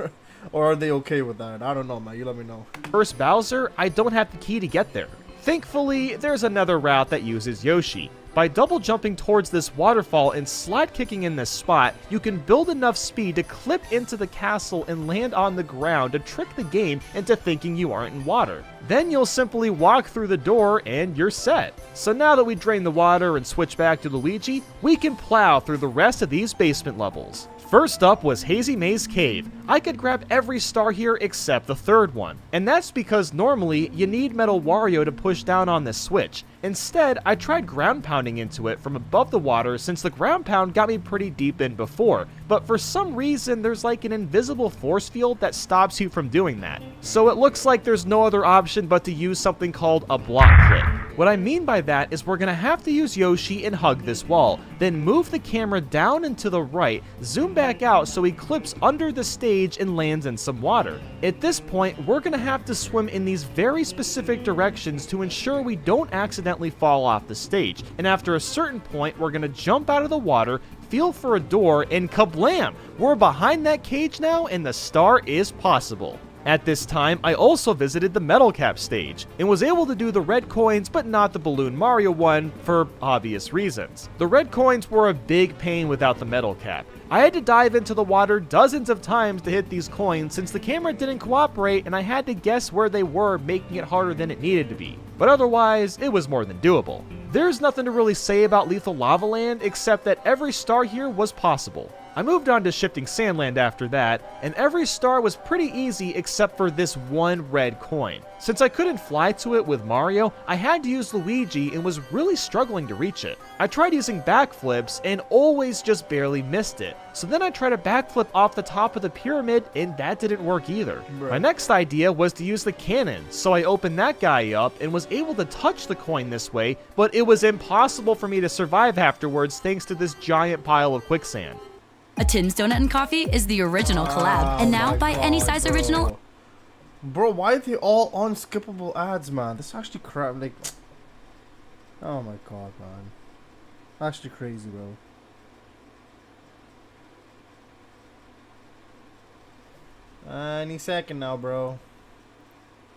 are they okay with that? I don't know, man. You let me know. First Bowser, I don't have the key to get there. Thankfully, there's another route that uses Yoshi. By double jumping towards this waterfall and slide kicking in this spot, you can build enough speed to clip into the castle and land on the ground to trick the game into thinking you aren't in water. Then you'll simply walk through the door and you're set. So now that we drain the water and switch back to Luigi, we can plow through the rest of these basement levels. First up was Hazy Maze Cave. I could grab every star here except the third one. And that's because normally you need Metal Wario to push down on this switch. Instead, I tried ground pounding into it from above the water since the ground pound got me pretty deep in before, but for some reason there's like an invisible force field that stops you from doing that. So it looks like there's no other option but to use something called a block clip. What I mean by that is we're gonna have to use Yoshi and hug this wall, then move the camera down and to the right, zoom back out so he clips under the stage and lands in some water. At this point, we're gonna have to swim in these very specific directions to ensure we don't accidentally fall off the stage, and after a certain point, we're gonna jump out of the water, feel for a door, and kablam! We're behind that cage now, and the star is possible. At this time, I also visited the Metal Cap stage, and was able to do the red coins but not the Balloon Mario one for obvious reasons. The red coins were a big pain without the Metal Cap. I had to dive into the water dozens of times to hit these coins since the camera didn't cooperate and I had to guess where they were, making it harder than it needed to be. But otherwise, it was more than doable. There's nothing to really say about Lethal Lava Land except that every star here was possible. I moved on to Shifting Sandland after that, and every star was pretty easy except for this one red coin. Since I couldn't fly to it with Mario, I had to use Luigi and was really struggling to reach it. I tried using backflips and always just barely missed it. So then I tried a backflip off the top of the pyramid and that didn't work either. Right. My next idea was to use the cannon, so I opened that guy up and was able to touch the coin this way, but it was impossible for me to survive afterwards thanks to this giant pile of quicksand. A Tim's Donut and Coffee is the original collab, and now buy any size original. Bro, why are they all unskippable ads, man? This is actually crap. Like, oh my god, man. Actually crazy, bro. Any second now, bro.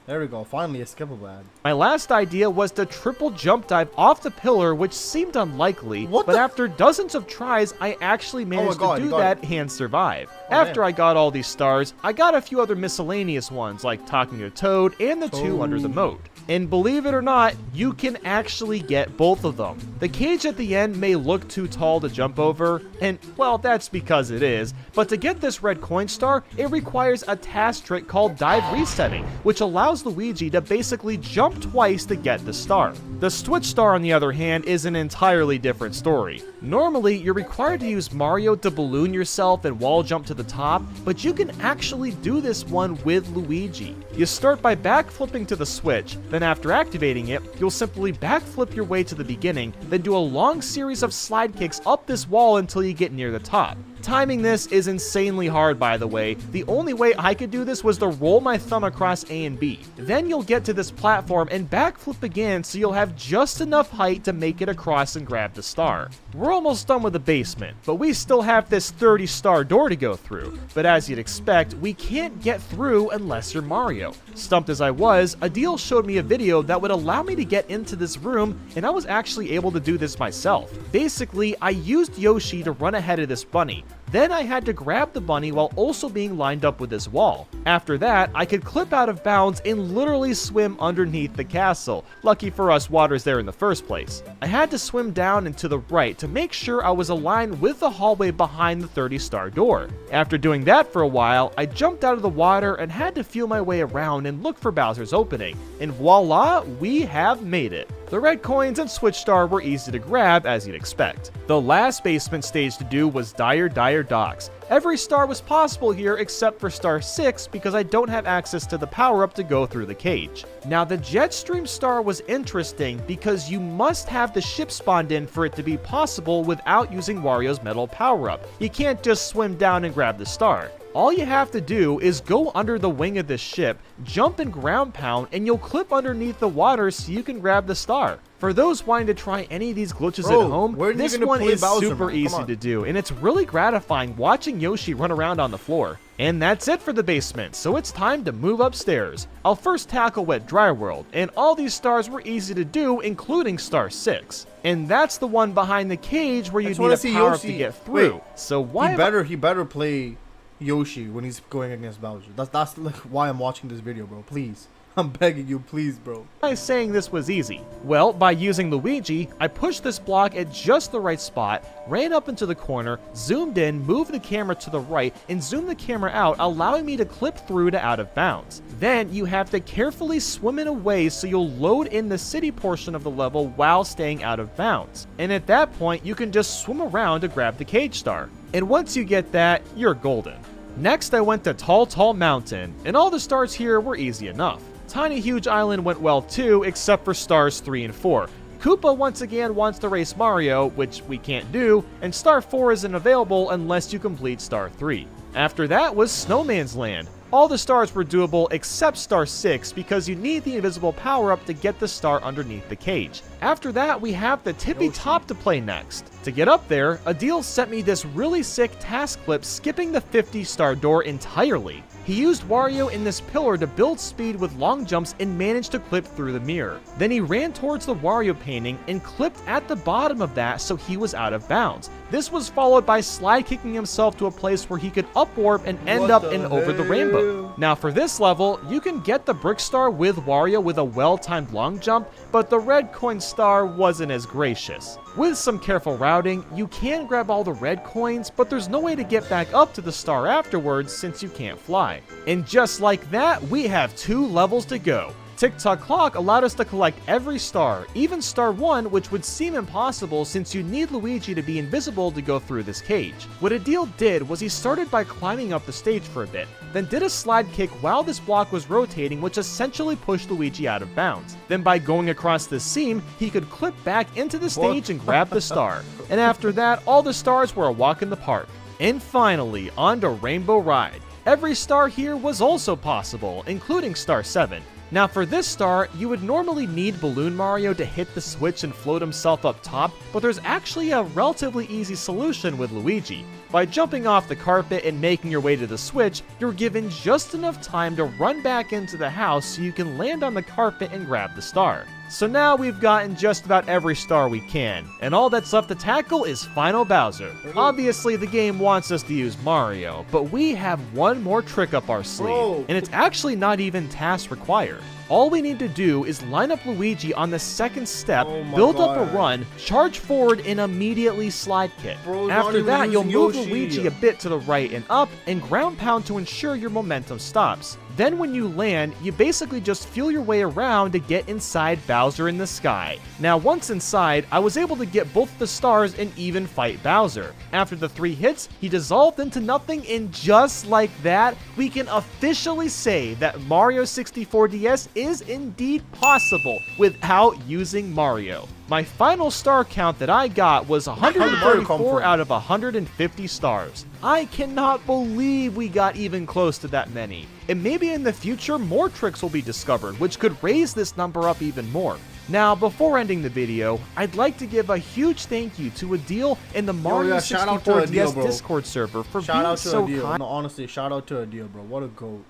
There we go, finally a skippable ad. My last idea was to triple jump dive off the pillar, which seemed unlikely, but after dozens of tries, I actually managed to do that and survive. After I got all these stars, I got a few other miscellaneous ones like talking to Toad and the two under the moat. And believe it or not, you can actually get both of them. The cage at the end may look too tall to jump over, and well, that's because it is, but to get this red coin star, it requires a task trick called dive resetting, which allows Luigi to basically jump twice to get the star. The switch star, on the other hand, is an entirely different story. Normally, you're required to use Mario to balloon yourself and wall jump to the top, but you can actually do this one with Luigi. You start by backflipping to the switch, then after activating it, you'll simply backflip your way to the beginning, then do a long series of slide kicks up this wall until you get near the top. Timing this is insanely hard, by the way. The only way I could do this was to roll my thumb across A and B. Then you'll get to this platform and backflip again, so you'll have just enough height to make it across and grab the star. We're almost done with the basement, but we still have this 30-star door to go through. But as you'd expect, we can't get through unless you're Mario. Stumped as I was, Adil showed me a video that would allow me to get into this room, and I was actually able to do this myself. Basically, I used Yoshi to run ahead of this bunny. Then I had to grab the bunny while also being lined up with this wall. After that, I could clip out of bounds and literally swim underneath the castle. Lucky for us, water's there in the first place. I had to swim down and to the right to make sure I was aligned with the hallway behind the 30-star door. After doing that for a while, I jumped out of the water and had to feel my way around and look for Bowser's opening. And voila, we have made it. The red coins and switch star were easy to grab, as you'd expect. The last basement stage to do was Dire Docks. Every star was possible here except for star 6 because I don't have access to the power-up to go through the cage. Now the Jetstream star was interesting because you must have the ship spawned in for it to be possible without using Wario's metal power-up. You can't just swim down and grab the star. All you have to do is go under the wing of this ship, jump and ground pound, and you'll clip underneath the water so you can grab the star. For those wanting to try any of these glitches at home, this one is super easy to do, and it's really gratifying watching Yoshi run around on the floor. And that's it for the basement, so it's time to move upstairs. I'll first tackle Wet Dry World, and all these stars were easy to do, including star 6. And that's the one behind the cage where you need a power up to get through. Wait, so why he better play Yoshi when he's going against Bowser. That's like why I'm watching this video, bro. Please. I'm begging you, please, bro. Why saying this was easy? Well, by using Luigi, I pushed this block at just the right spot, ran up into the corner, zoomed in, moved the camera to the right, and zoomed the camera out, allowing me to clip through to out of bounds. Then you have to carefully swim in a way so you'll load in the city portion of the level while staying out of bounds. And at that point, you can just swim around to grab the cage star. And once you get that, you're golden. Next, I went to Tall Mountain, and all the stars here were easy enough. Tiny Huge Island went well too, except for stars 3 and 4. Koopa once again wants to race Mario, which we can't do, and star 4 isn't available unless you complete star 3. After that was Snowman's Land. All the stars were doable except star 6 because you need the invisible power-up to get the star underneath the cage. After that, we have the Tippy Top to play next. To get up there, Adil sent me this really sick task clip skipping the 50-star door entirely. He used Wario in this pillar to build speed with long jumps and managed to clip through the mirror. Then he ran towards the Wario painting and clipped at the bottom of that so he was out of bounds. This was followed by slide kicking himself to a place where he could up warp and end up and over the rainbow. Now for this level, you can get the Brick Star with Wario with a well-timed long jump, but the red coin star wasn't as gracious. With some careful routing, you can grab all the red coins, but there's no way to get back up to the star afterwards since you can't fly. And just like that, we have 2 levels to go. Tick-Tock Clock allowed us to collect every star, even star 1, which would seem impossible since you need Luigi to be invisible to go through this cage. What Adil did was he started by climbing up the stage for a bit, then did a slide kick while this block was rotating, which essentially pushed Luigi out of bounds. Then by going across this seam, he could clip back into the stage and grab the star. And after that, all the stars were a walk in the park. And finally, on to Rainbow Ride. Every star here was also possible, including star 7. Now for this star, you would normally need Balloon Mario to hit the switch and float himself up top, but there's actually a relatively easy solution with Luigi. By jumping off the carpet and making your way to the switch, you're given just enough time to run back into the house so you can land on the carpet and grab the star. So now we've gotten just about every star we can, and all that's left to tackle is Final Bowser. Obviously the game wants us to use Mario, but we have one more trick up our sleeve, and it's actually not even task required. All we need to do is line up Luigi on the second step, build up a run, charge forward, and immediately slide kick. After that, you'll move Luigi a bit to the right and up, and ground pound to ensure your momentum stops. Then when you land, you basically just feel your way around to get inside Bowser in the sky. Now once inside, I was able to get both the stars and even fight Bowser. After the 3 hits, he dissolved into nothing, and just like that, we can officially say that Mario 64 DS is indeed possible without using Mario. My final star count that I got was 134 out of 150 stars. I cannot believe we got even close to that many. And maybe in the future more tricks will be discovered, which could raise this number up even more. Now, before ending the video, I'd like to give a huge thank you to Adil in the Mario 64 DS Discord server for being so kind. No, honestly, shout out to Adil, bro. What a goat.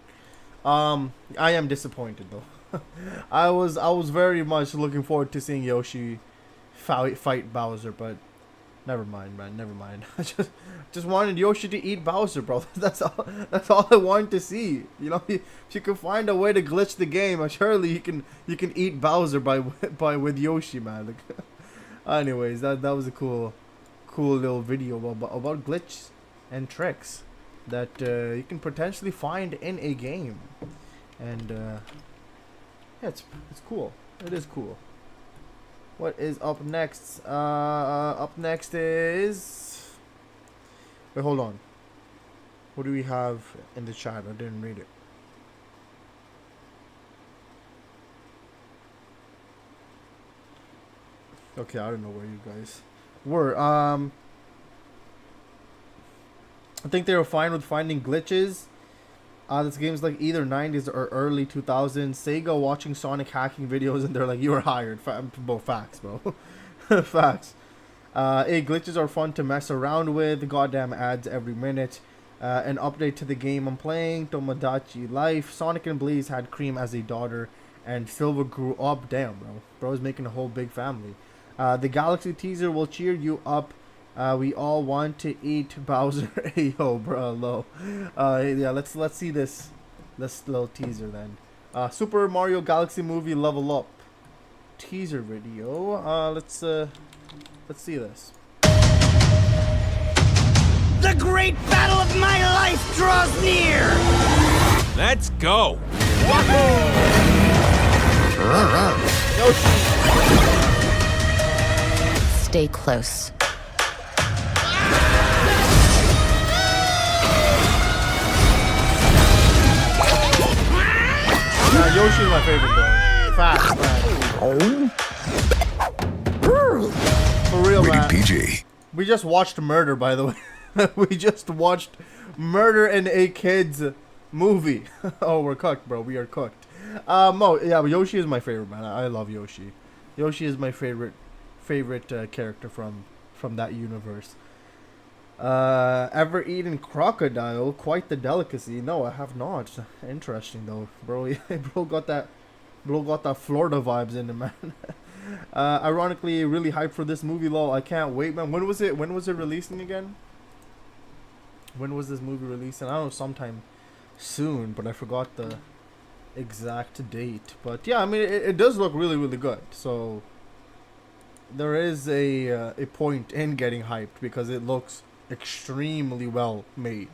I am disappointed though. I was very much looking forward to seeing Yoshi fight Bowser, but never mind, man. Never mind. I just wanted Yoshi to eat Bowser, bro. That's all I wanted to see. You know, if you can find a way to glitch the game, surely you can eat Bowser with Yoshi, man. Like, anyways, that was a cool little video about glitches and tricks that you can potentially find in a game, and yeah, it's cool. It is cool. What is up next? Up next is... Wait, hold on. What do we have in the chat? I didn't read it. Okay, I don't know where you guys were. I think they were fine with finding glitches. This game's like either 90s or early 2000s. Sega watching Sonic hacking videos and they're like, you were hired. Facts, bro. Facts. Glitches are fun to mess around with. Goddamn ads every minute. An update to the game I'm playing. Tomodachi Life. Sonic and Blaze had Cream as a daughter. And Silver grew up. Damn, bro. Bro's making a whole big family. The Galaxy teaser will cheer you up. We all want to eat Bowser. Hey, yo, bro, low. Yeah, let's see this little teaser then. Super Mario Galaxy movie Level Up teaser video. Let's see this. The great battle of my life draws near. Let's go. Stay close. Yoshi's my favorite, bro. Fast, man. For real, man. PG. We just watched Murder, by the way. We just watched Murder in a Kids movie. Oh, we're cooked, bro. We are cooked. No, yeah, but Yoshi is my favorite, man. I love Yoshi. Yoshi is my favorite character from that universe. Ever eaten crocodile? Quite the delicacy. No, I have not. Interesting though, bro. Bro got that Florida vibes in it, man. Ironically, really hyped for this movie, lol. I can't wait, man. When was it releasing again? When was this movie releasing? I don't know, sometime soon, but I forgot the exact date. But yeah, I mean, it does look really, really good. So there is a point in getting hyped because it looks extremely well made.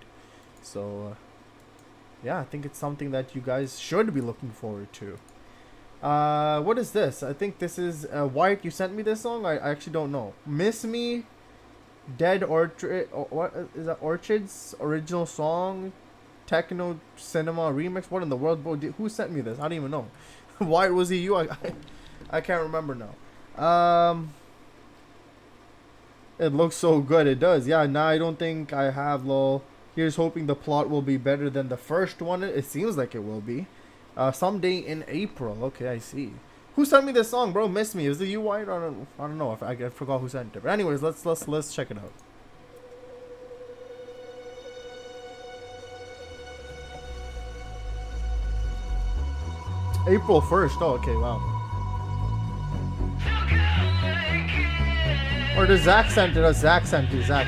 So yeah, I think it's something that you guys should be looking forward to. What is this? I think this is Wyatt, you sent me this song. I actually don't know. Miss Me, Dead Orchid, what is that? Orchid's original song, Techno Cinema remix. What in the world, bro? Who sent me this? I don't even know. Wyatt, was it you? I can't remember now. It looks so good. It does. Yeah, nah, I don't think I have, lol. Here's hoping the plot will be better than the first one. It seems like it will be. Someday in April. Okay, I see. Who sent me this song, bro? Miss Me. Is it you, White? I don't know. I forgot who sent it. But anyways, let's check it out. April 1st. Oh, okay, wow. Or does Zach sent it? Zach sent it. Zach.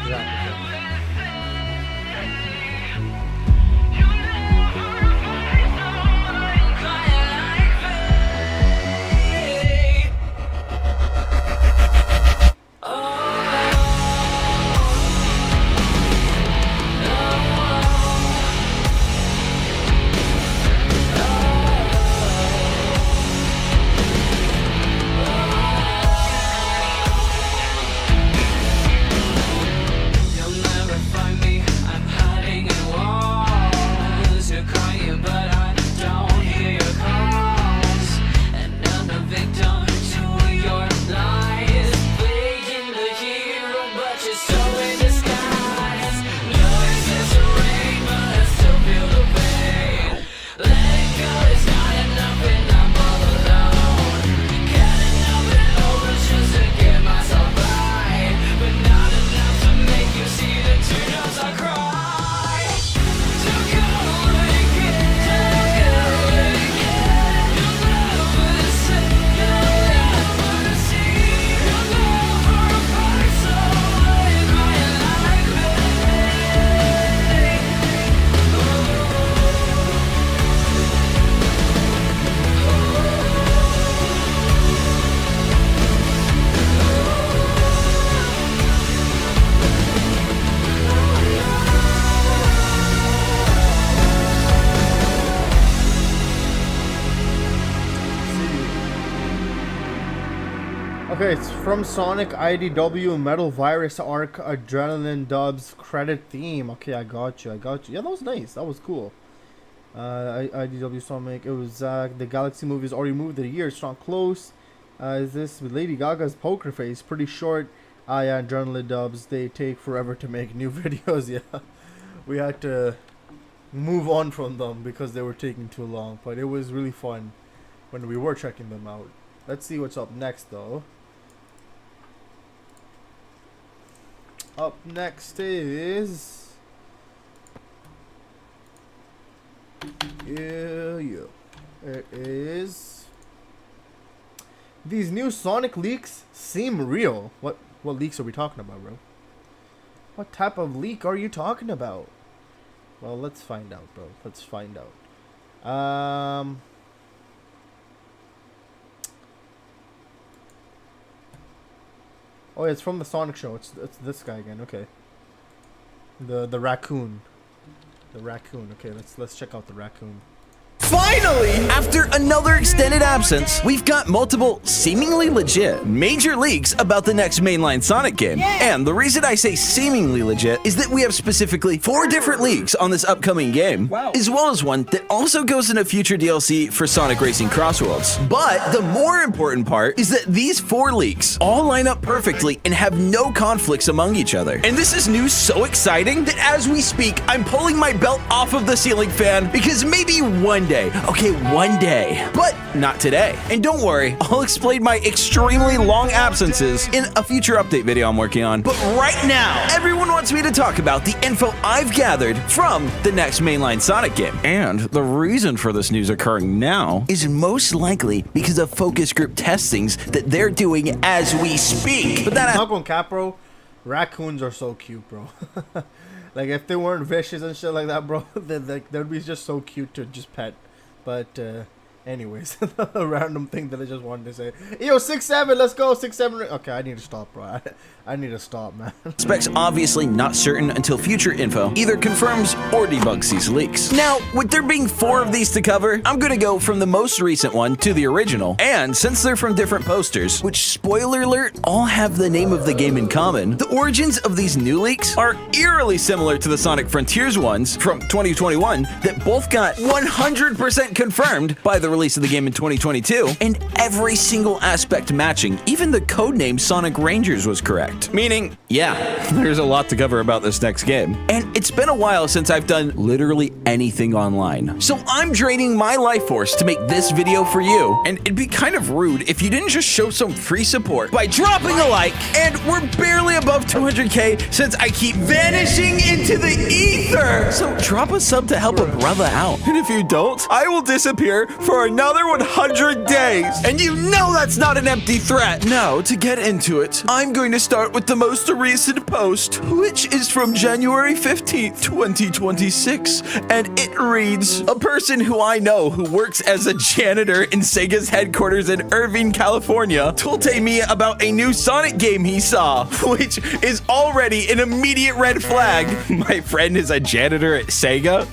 Okay, it's from Sonic IDW Metal Virus Arc Adrenaline Dubs credit theme. Okay, I got you. Yeah, that was nice. That was cool. IDW Sonic. It was the Galaxy movie is already moved a year. It's not close. Is this with Lady Gaga's poker face? Pretty short. Yeah, Adrenaline Dubs. They take forever to make new videos. Yeah, we had to move on from them because they were taking too long. But it was really fun when we were checking them out. Let's see what's up next, though. Up next is it is these new Sonic leaks seem real. What leaks are we talking about, bro? What type of leak are you talking about? Well, let's find out, bro. Let's find out. Oh, it's from the Sonic show. It's this guy again. Okay. The raccoon. The raccoon. Okay, let's check out the raccoon. Finally! After another extended absence, we've got multiple, seemingly legit, major leaks about the next mainline Sonic game. And the reason I say seemingly legit is that we have specifically 4 different leaks on this upcoming game, as well as one that also goes in a future DLC for Sonic Racing Crossworlds. But the more important part is that these 4 leaks all line up perfectly and have no conflicts among each other. And this is news so exciting that as we speak, I'm pulling my belt off of the ceiling fan because maybe one day, okay, one day, but not today. And don't worry, I'll explain my extremely long absences in a future update video I'm working on. But right now, everyone wants me to talk about the info I've gathered from the next mainline Sonic game. And the reason for this news occurring now is most likely because of focus group testings that they're doing as we speak. But that Not going cap, bro. Raccoons are so cute, bro. Like if they weren't vicious and shit like that, bro, they'd be just so cute to just pet. But anyways, a random thing that I just wanted to say. Yo, 6-7, let's go, 6-7. Okay, I need to stop, bro. I need to stop, man. Specs obviously not certain until future info either confirms or debunks these leaks. Now, with there being 4 of these to cover, I'm gonna go from the most recent one to the original. And since they're from different posters, which, spoiler alert, all have the name of the game in common, the origins of these new leaks are eerily similar to the Sonic Frontiers ones from 2021 that both got 100% confirmed by the release of the game in 2022, and every single aspect matching, even the codename Sonic Rangers was correct. Meaning, yeah, there's a lot to cover about this next game. And it's been a while since I've done literally anything online. So I'm draining my life force to make this video for you. And it'd be kind of rude if you didn't just show some free support by dropping a like. And we're barely above 200k since I keep vanishing into the ether. So drop a sub to help a brother out. And if you don't, I will disappear for another 100 days. And you know that's not an empty threat. Now, to get into it, I'm going to start with the most recent post, which is from January 15th, 2026. And it reads, a person who I know who works as a janitor in Sega's headquarters in Irvine, California, told me about a new Sonic game he saw, which is already an immediate red flag. My friend is a janitor at Sega?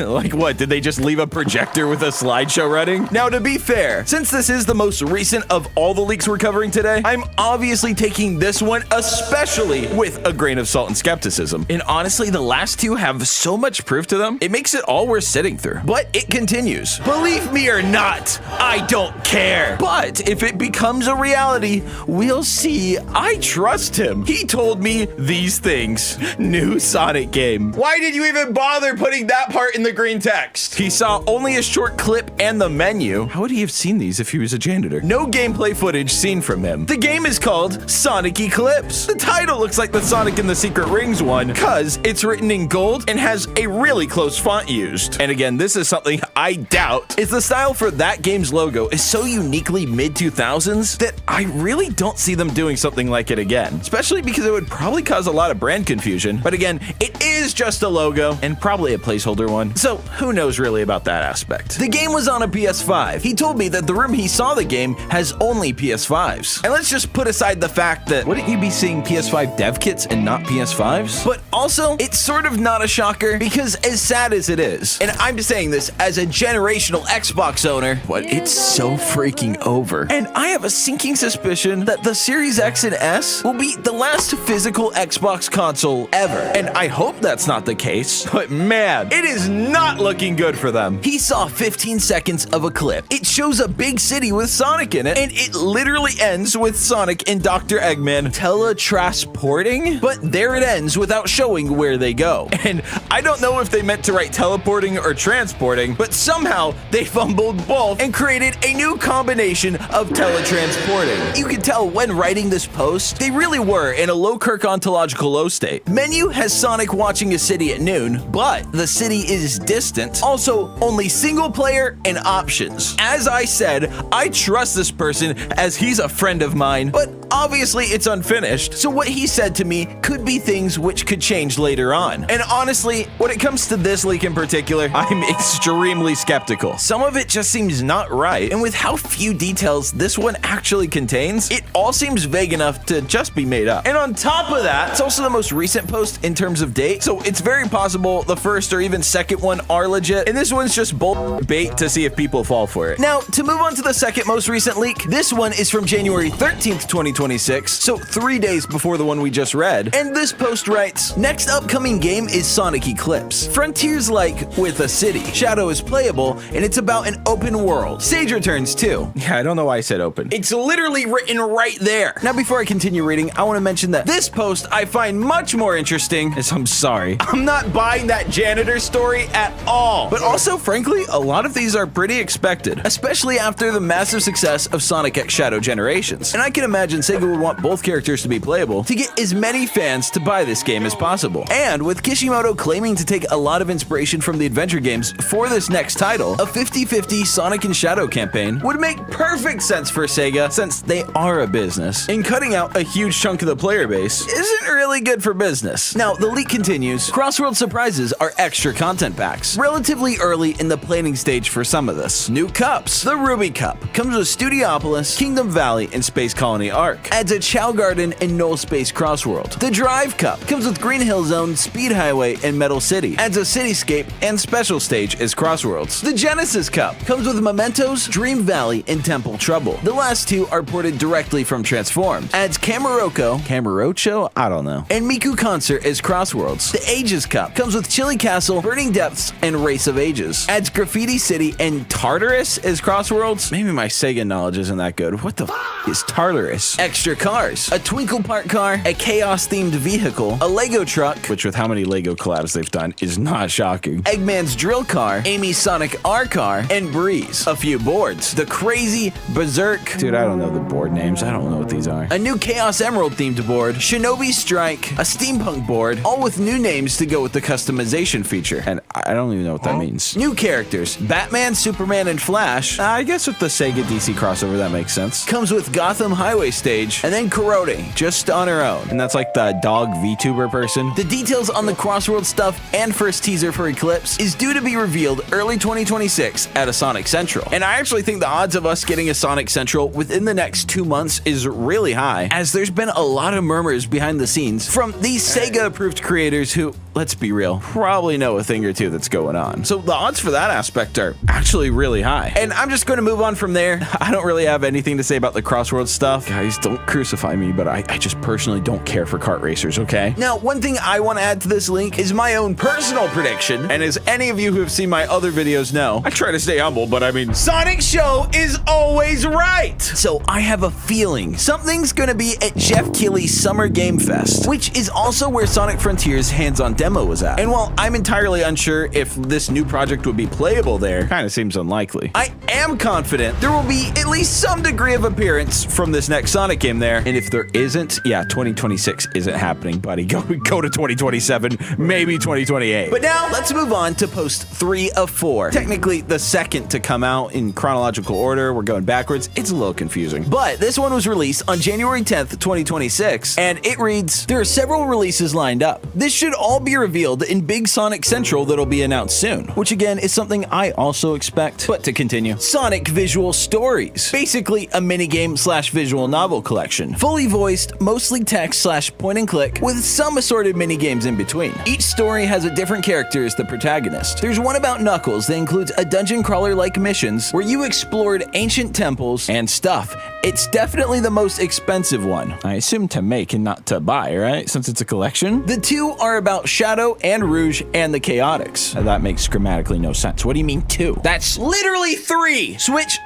Like what, did they just leave a projector with a slideshow running? Now, to be fair, since this is the most recent of all the leaks we're covering today, I'm obviously taking this one especially with a grain of salt and skepticism. And honestly, the last two have so much proof to them, it makes it all worth sitting through. But it continues. Believe me or not, I don't care. But if it becomes a reality, we'll see. I trust him. He told me these things. New Sonic game. Why did you even bother putting that part in the green text? He saw only a short clip and the menu. How would he have seen these if he was a janitor? No gameplay footage seen from him. The game is called Sonic Eclipse. The title looks like the Sonic and the Secret Rings one because it's written in gold and has a really close font used. And again, this is something I doubt, is the style for that game's logo is so uniquely mid-2000s that I really don't see them doing something like it again, especially because it would probably cause a lot of brand confusion. But again, it is just a logo and probably a placeholder one, so who knows really about that aspect. The game was on a PS5. He told me that the room he saw the game has only PS5s. And let's just put aside the fact that wouldn't you be seeing PS5 dev kits and not PS5s? But also, it's sort of not a shocker because as sad as it is, and I'm just saying this as a generational Xbox owner, but it's so freaking over. And I have a sinking suspicion that the Series X and S will be the last physical Xbox console ever. And I hope that's not the case, but man, it is not looking good for them. He saw 15 seconds of a clip. It shows a big city with Sonic in it, and it literally ends with Sonic and Dr. Eggman teletransporting, but there it ends without showing where they go. And I don't know if they meant to write teleporting or transporting, but somehow they fumbled both and created a new combination of teletransporting. You can tell when writing this post, they really were in a low Kirk ontological low state. Menu has Sonic watching a city at noon, but the city is distant. Also, only single player and options. As I said, I trust this person as he's a friend of mine, but obviously it's unfinished, so what he said to me could be things which could change later on. And honestly, when it comes to this leak in particular, I'm extremely skeptical. Some of it just seems not right, and with how few details this one actually contains, it all seems vague enough to just be made up. And on top of that, it's also the most recent post in terms of date, so it's very possible the first or even second one are legit, and this one's just bull bait to see if people fall for it. Now, to move on to the second most recent leak, this one is from January 13th, 2026, so 3 days before the one we just read, and this post writes, next upcoming game is Sonic Eclipse. Frontiers like with a city. Shadow is playable, and it's about an open world. Sage returns too. Yeah, I don't know why I said open. It's literally written right there. Now, before I continue reading, I want to mention that this post I find much more interesting, as I'm sorry, I'm not buying that janitor story at all. But also, frankly, a lot of these are pretty expected, especially after the massive success of Sonic X Shadow Generations. And I can imagine Sega would want both characters to be playable to get as many fans to buy this game as possible. And with Kishimoto claiming to take a lot of inspiration from the adventure games for this next title, a 50-50 Sonic and Shadow campaign would make perfect sense for Sega since they are a business. And cutting out a huge chunk of the player base isn't really good for business. Now, the leak continues. Crossworld surprises are extra content packs, relatively early in the planning stage for some of this. New cups. The Ruby Cup comes with Studiopolis, Kingdom Valley, and Space Colony Arc. Adds a Chow Garden and Null Space Crossworld. The Drive Cup comes with Green Hill Zone, Speed Highway, and Metal City. Adds a Cityscape and Special Stage as Crossworlds. The Genesis Cup comes with Mementos, Dream Valley, and Temple Trouble. The last two are ported directly from Transform. Adds Kamurocho? I don't know. And Miku Concert as Crossworlds. The Ages Cup comes with Chili Castle, Burning Depths, and Race of Ages. Adds Graffiti City and Tartarus as Crossworlds. Maybe my Sega knowledge isn't that good. What the is Tartarus? extra cars, a Twinkle Park car, a Chaos-themed vehicle, a Lego truck, which with how many Lego collabs they've done is not shocking, Eggman's drill car, Amy's Sonic R car, and Breeze. A few boards, the Crazy Berserk, dude, I don't know the board names, I don't know what these are, a new Chaos Emerald themed board, Shinobi Strike, a steampunk board, all with new names to go with the customization feature, and I don't even know what that means. New characters, Batman, Superman, and Flash. I guess with the Sega DC crossover that makes sense. Comes with Gotham Highway Stage, and then Korode, just on her own, and that's like the dog VTuber person. The details on the Crossworld stuff and first teaser for Eclipse is due to be revealed early 2026 at a Sonic Central, and I actually think the odds of us getting a Sonic Central within the next 2 months is really high, as there's been a lot of murmurs behind the scenes from these Sega-approved creators who, let's be real, probably know a thing or two that's going on. So the odds for that aspect are actually really high. And I'm just going to move on from there. I don't really have anything to say about the Crossworld stuff. Guys, don't crucify me, but I just personally don't care for kart racers, okay? Now, one thing I want to add to this link is my own personal prediction, and as any of you who have seen my other videos know, I try to stay humble, but I mean, Sonic Show is always right! So I have a feeling something's gonna be at Jeff Keighley's Summer Game Fest, which is also where Sonic Frontiers hands-on demo was at. And while I'm entirely unsure if this new project would be playable there, kind of seems unlikely, I am confident there will be at least some degree of appearance from this next Sonic game there. And if there isn't, yeah, 2026 isn't happening, buddy. Go to 2027, maybe 2028. But now let's move on to post 3 of 4. Technically the second to come out in chronological order. We're going backwards. It's a little confusing. But this one was released on January 10th, 2026, and it reads, there are several releases lined up. This should all be revealed in Big Sonic Central that'll be announced soon, which again is something I also expect. But to continue, Sonic Visual Stories, basically a minigame / visual novel collection, fully voiced, mostly text / point and click, with some assorted minigames in between. Each story has a different character as the protagonist. There's one about Knuckles that includes a dungeon crawler-like missions where you explored ancient temples and stuff. It's definitely the most expensive one. I assume to make and not to buy, right? Since it's a collection. The 2 are about Shadow and Rouge and the Chaotix. Now, that makes grammatically no sense. What do you mean 2? That's literally 3! Switch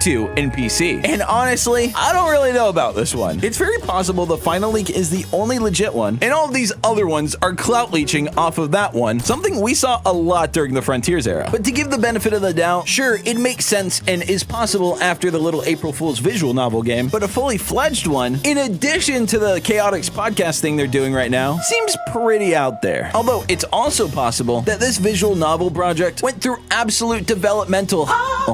2, and PC. And honestly, I don't really know about this one. It's very possible the final leak is the only legit one, and all of these other ones are clout leeching off of that one, something we saw a lot during the Frontiers era. But to give the benefit of the doubt, sure, it makes sense and is possible after the little April Fool's visual novel game, but a fully fledged one, in addition to the Chaotix podcast thing they're doing right now, seems pretty out there. Although it's also possible that this visual novel project went through absolute developmental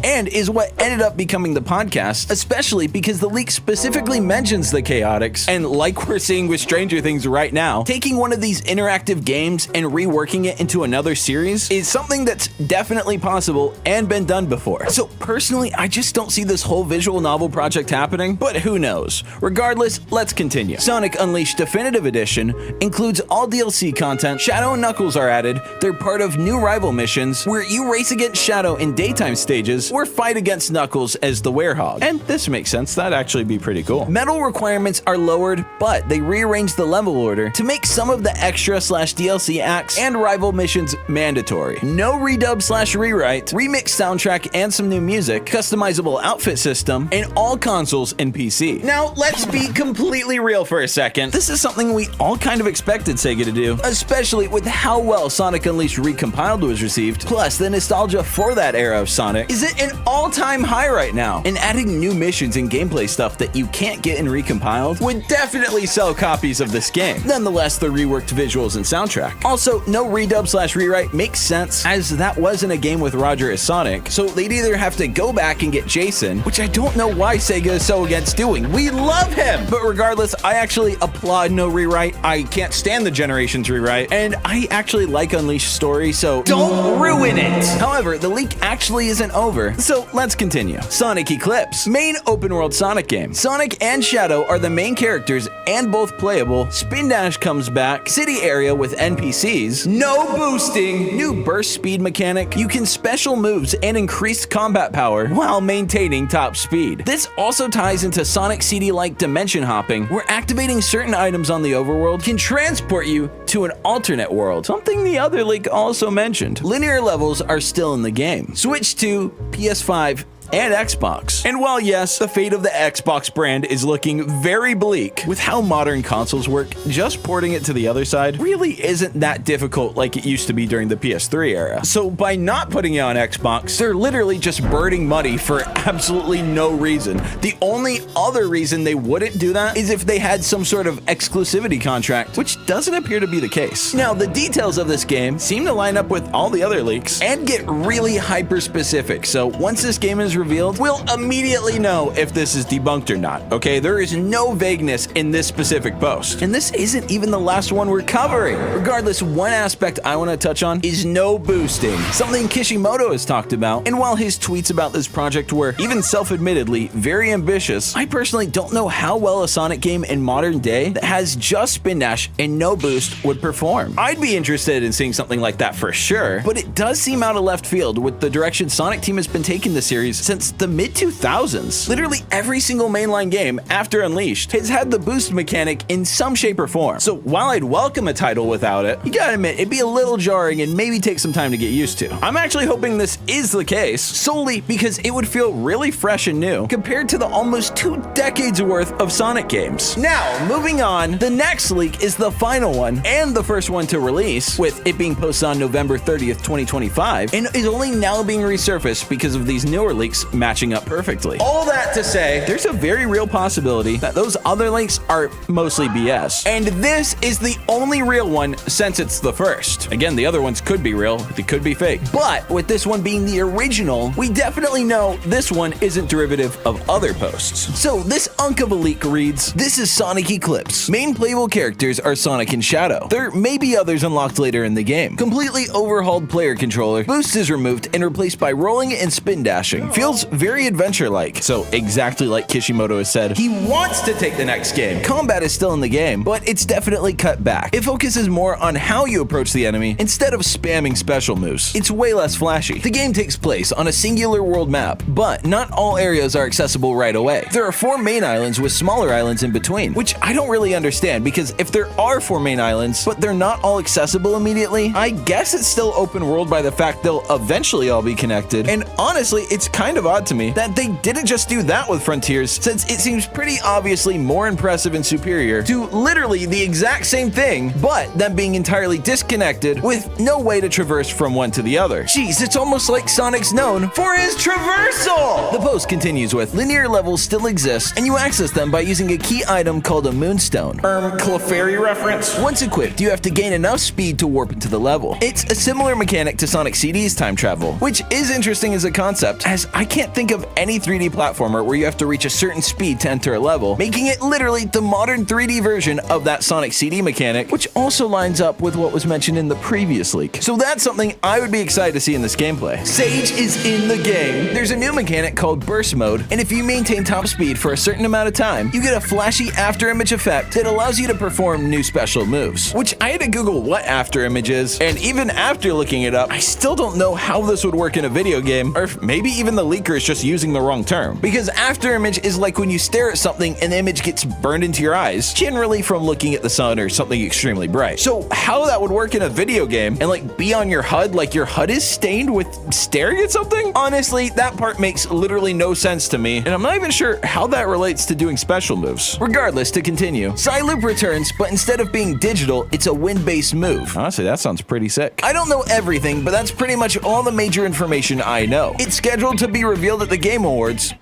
and is what ended up becoming the podcast, especially because the leak specifically mentions the Chaotix, and like we're seeing with Stranger Things right now, taking one of these interactive games and reworking it into another series is something that's definitely possible and been done before. So personally, I just don't see this whole visual novel project happening, but who knows? Regardless, let's continue. Sonic Unleashed Definitive Edition includes all DLC content. Shadow and Knuckles are added. They're part of new rival missions where you race against Shadow in daytime stages or fight against Knuckles as the Werehog. And this makes sense. That'd actually be pretty cool. Medal requirements are lowered, but they rearranged the level order to make some of the extra / DLC acts and rival missions mandatory. No redub / rewrite, remix soundtrack and some new music, customizable outfit system, and all consoles and PC. Now, let's be completely real for a second. This is something we all kind of expected Sega to do, especially with how well Sonic Unleashed Recompiled was received. Plus, the nostalgia for that era of Sonic is at an all-time high right now, and adding new missions and gameplay stuff that you can't get in Recompiled would definitely sell copies of this game. Nonetheless, the reworked visuals and soundtrack. Also, no redub / rewrite makes sense, as that wasn't a game with Roger as Sonic, so they'd either have to go back and get Jason, which I don't know why Sega is so against doing. We love him! But regardless, I actually applaud no rewrite. I can't stand the Generations rewrite, and I actually like Unleashed story, so don't ruin it! However, the leak actually isn't over, so let's continue. Sonic Eclipse, main open world Sonic game. Sonic and Shadow are the main characters and both playable. Spin Dash comes back, city area with NPCs, no boosting, new burst speed mechanic, you can special moves and increased combat power while maintaining top speed. This also ties into Sonic CD-like dimension hopping, where activating certain items on the overworld can transport you to an alternate world, something the other leak also mentioned. Linear levels are still in the game. Switch 2, PS5, and Xbox. And while yes, the fate of the Xbox brand is looking very bleak, with how modern consoles work, just porting it to the other side really isn't that difficult like it used to be during the PS3 era. So by not putting it on Xbox, they're literally just burning money for absolutely no reason. The only other reason they wouldn't do that is if they had some sort of exclusivity contract, which doesn't appear to be the case. Now, the details of this game seem to line up with all the other leaks and get really hyper specific. So once this game is revealed, we'll immediately know if this is debunked or not. Okay, there is no vagueness in this specific post. And this isn't even the last one we're covering. Regardless, one aspect I want to touch on is no boosting, something Kishimoto has talked about. And while his tweets about this project were, even self-admittedly, very ambitious, I personally don't know how well a Sonic game in modern day that has just spin dash and no boost would perform. I'd be interested in seeing something like that for sure, but it does seem out of left field with the direction Sonic Team has been taking the series since the mid-2000s. Literally every single mainline game after Unleashed has had the boost mechanic in some shape or form. So while I'd welcome a title without it, you gotta admit, it'd be a little jarring and maybe take some time to get used to. I'm actually hoping this is the case, solely because it would feel really fresh and new compared to the almost 2 decades worth of Sonic games. Now, moving on, the next leak is the final one and the first one to release, with it being posted on November 30th, 2025, and is only now being resurfaced because of these newer leaks matching up perfectly. All that to say, there's a very real possibility that those other leaks are mostly BS, and this is the only real one since it's the first. Again, the other ones could be real, they could be fake, but with this one being the original, we definitely know this one isn't derivative of other posts. So this unk of a leak reads, "This is Sonic Eclipse. Main playable characters are Sonic and Shadow. There may be others unlocked later in the game. Completely overhauled player controller. Boost is removed and replaced by rolling and spin dashing. Feels very adventure-like." So exactly like Kishimoto has said, he wants to take the next game. Combat is still in the game, but it's definitely cut back. It focuses more on how you approach the enemy instead of spamming special moves. It's way less flashy. The game takes place on a singular world map, but not all areas are accessible right away. There are 4 main islands with smaller islands in between, which I don't really understand, because if there are 4 main islands, but they're not all accessible immediately, I guess it's still open world by the fact they'll eventually all be connected. And honestly, it's kind of odd to me that they didn't just do that with Frontiers, since it seems pretty obviously more impressive and superior to literally the exact same thing, but them being entirely disconnected with no way to traverse from one to the other. Jeez, it's almost like Sonic's known for his traversal! The post continues with, "Linear levels still exist, and you access them by using a key item called a Moonstone." Clefairy reference? Once equipped, you have to gain enough speed to warp into the level. It's a similar mechanic to Sonic CD's time travel, which is interesting as a concept, as I can't think of any 3D platformer where you have to reach a certain speed to enter a level, making it literally the modern 3D version of that Sonic CD mechanic, which also lines up with what was mentioned in the previous leak. So that's something I would be excited to see in this gameplay. Sage is in the game. There's a new mechanic called Burst Mode, and if you maintain top speed for a certain amount of time, you get a flashy after image effect that allows you to perform new special moves, which I had to Google what after image is, and even after looking it up, I still don't know how this would work in a video game, or if maybe even the leaker is just using the wrong term, because after image is like when you stare at something and the image gets burned into your eyes, generally from looking at the sun or something extremely bright. So how that would work in a video game and like be on your HUD like your HUD is stained with staring at something? Honestly, that part makes literally no sense to me, and I'm not even sure how that relates to doing special moves. Regardless, to continue, Psyloop returns, but instead of being digital, it's a wind-based move. Honestly, that sounds pretty sick. I don't know everything, but that's pretty much all the major information I know. It's scheduled to be revealed at the Game Awards.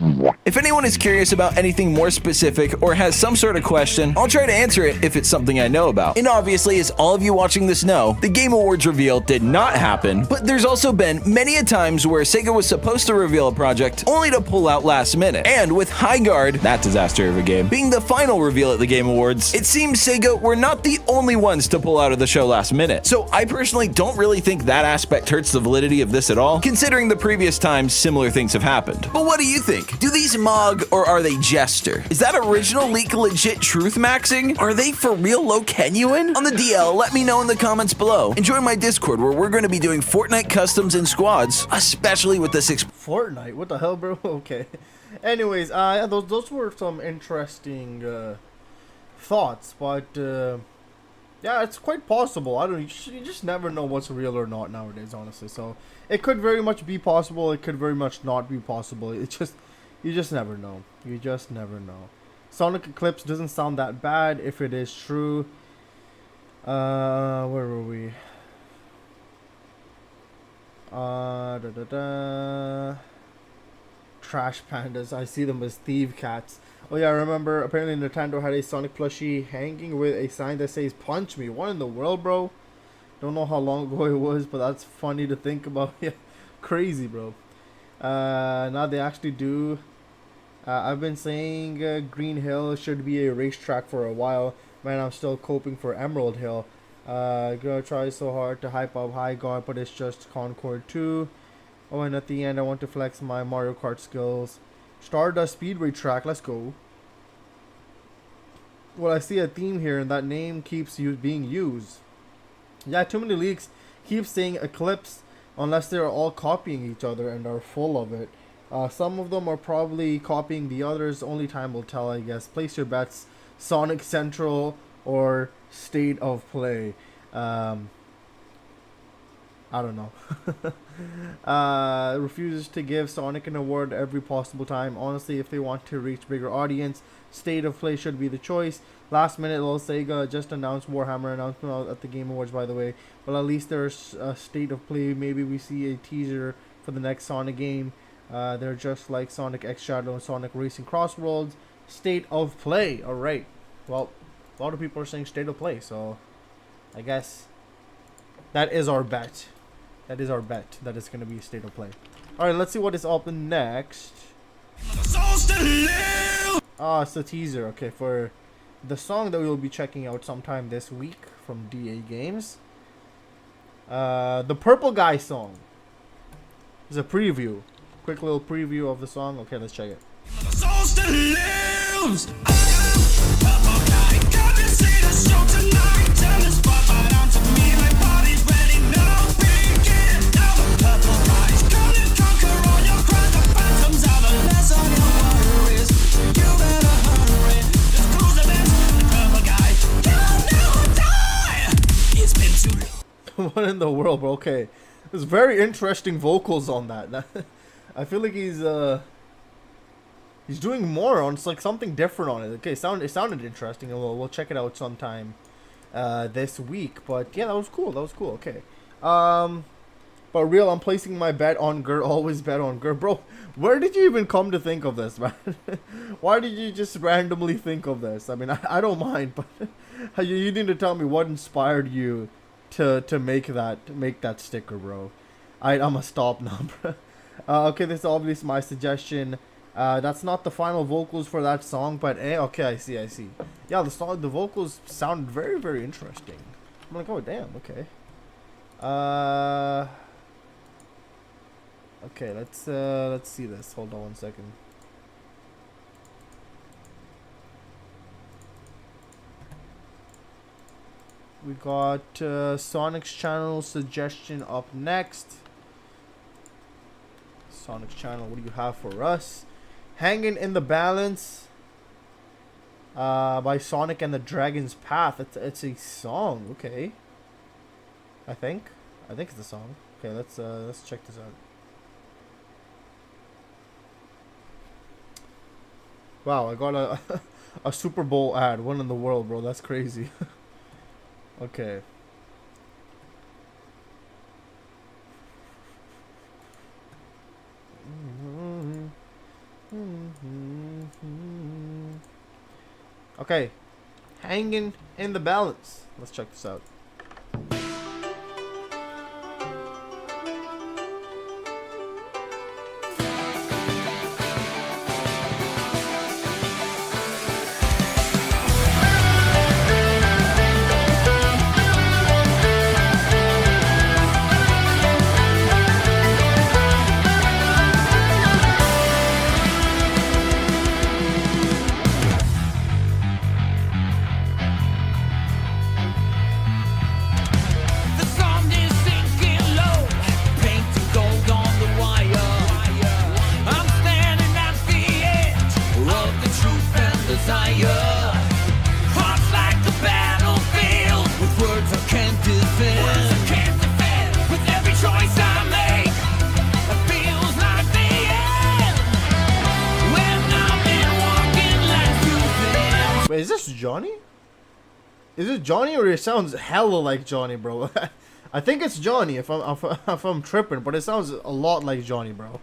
If anyone is curious about anything more specific or has some sort of question, I'll try to answer it if it's something I know about. And obviously, as all of you watching this know, the Game Awards reveal did not happen, but there's also been many a times where Sega was supposed to reveal a project only to pull out last minute. And with High Guard, that disaster of a game, being the final reveal at the Game Awards, it seems Sega were not the only ones to pull out of the show last minute. So I personally don't really think that aspect hurts the validity of this at all, considering the previous times similar things have happened. But what do you think? Do these mog or are they jester? Is that original leak legit truth maxing? Are they for real low genuine? On the DL, let me know in the comments below. And join my Discord where we're going to be doing Fortnite customs and squads, especially with the 6 Fortnite? What the hell, bro? Okay. Anyways, yeah, those were some interesting thoughts, but Yeah, it's quite possible. I don't. You just never know what's real or not nowadays, honestly. So it could very much be possible. It could very much not be possible. It just, you just never know. You just never know. Sonic Eclipse doesn't sound that bad if it is true. Where were we? Trash pandas. I see them as thief cats. Oh yeah, I remember. Apparently Nintendo had a Sonic plushie hanging with a sign that says "Punch me." What in the world, bro? Don't know how long ago it was, but that's funny to think about. Yeah, crazy, bro. Now they actually do. I've been saying Green Hill should be a racetrack for a while. Man, I'm still coping for Emerald Hill. Gonna try so hard to hype up High God, but it's just Concord 2. Oh, and at the end, I want to flex my Mario Kart skills. Stardust Speedway track, let's go. Well, I see a theme here, and that name keeps being used. Yeah, too many leaks keep saying Eclipse, unless they're all copying each other and are full of it. Some of them are probably copying the others. Only time will tell, I guess. Place your bets. Sonic Central or State of Play. I don't know. Refuses to give Sonic an award every possible time. Honestly, if they want to reach bigger audience, State of Play should be the choice. Last minute, little Sega just announced Warhammer announcement at the Game Awards, by the way. Well, at least there's a State of Play. Maybe we see a teaser for the next Sonic game. They're just like Sonic X Shadow and Sonic Racing Crossroads. State of Play. Alright. Well, a lot of people are saying State of Play, so I guess that is our bet. That is our bet that it's going to be State of Play. Alright, let's see what is up next. Ah, it's a teaser. Okay, for the song that we will be checking out sometime this week from DA Games. The Purple Guy song. It's a preview. Quick little preview of the song. Okay, let's check it. What in the world, bro? Okay, there's very interesting vocals on that. I feel like he's doing more on. It's like something different on it. Okay, it sounded interesting, and we'll check it out sometime this week. But yeah, that was cool. That was cool. Okay, but real, I'm placing my bet on Gur. Always bet on Gur, bro. Where did you even come to think of this, man? Why did you just randomly think of this? I mean, I don't mind, but you need to tell me what inspired you to make that sticker, bro. I'm a stop now, bro. Okay, this is obviously my suggestion. That's not the final vocals for that song, but okay, I see. Yeah, the vocals sound very, very interesting. I'm like, oh damn, okay. Okay, let's see this. Hold on one second. We got Sonic's channel suggestion up next. Sonic's channel, what do you have for us? Hanging in the Balance by Sonic and the Dragon's Path. It's a song, okay. I think it's a song. Okay, let's check this out. Wow, I got a Super Bowl ad. One in the world, bro. That's crazy. Okay. Okay. Hanging in the Balance. Let's check this out. Is this Johnny? Is it Johnny or it sounds hella like Johnny, bro? I think it's Johnny if I'm tripping, but it sounds a lot like Johnny, bro.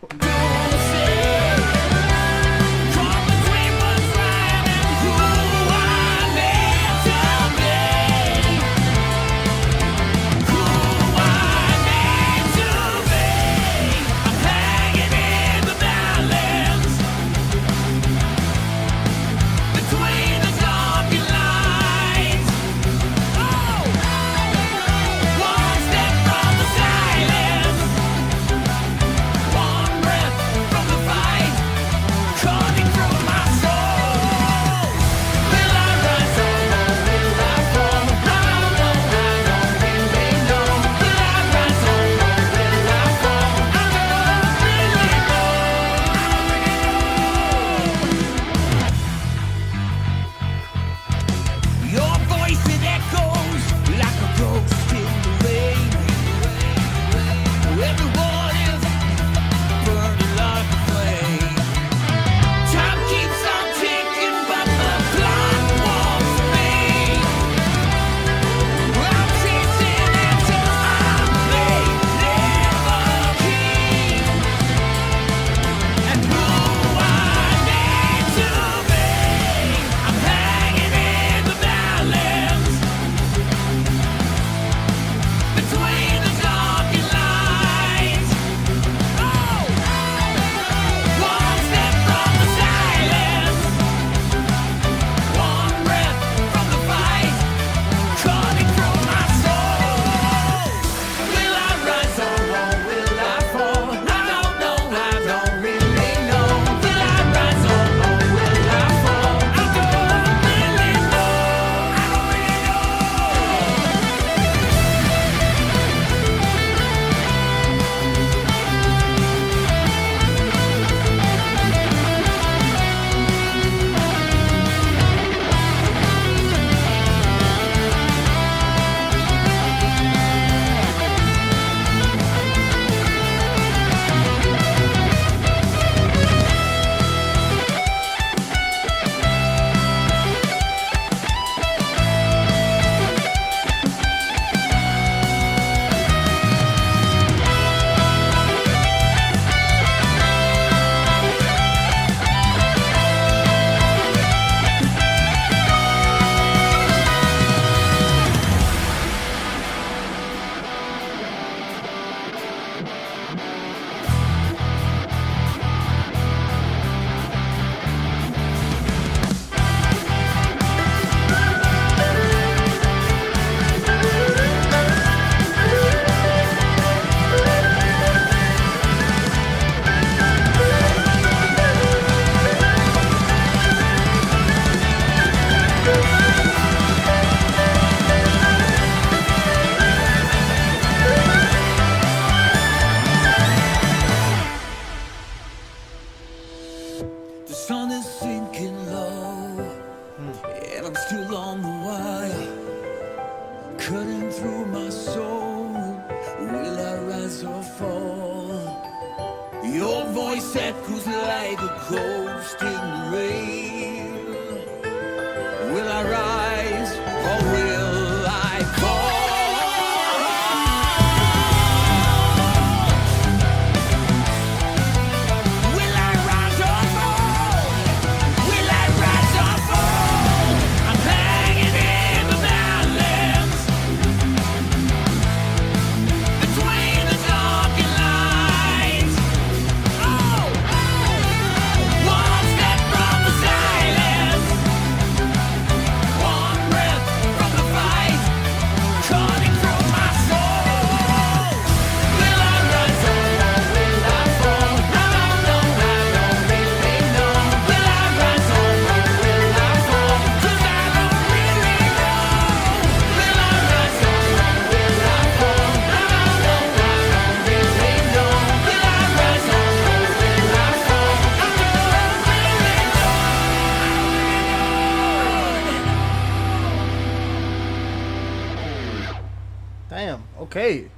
Okay.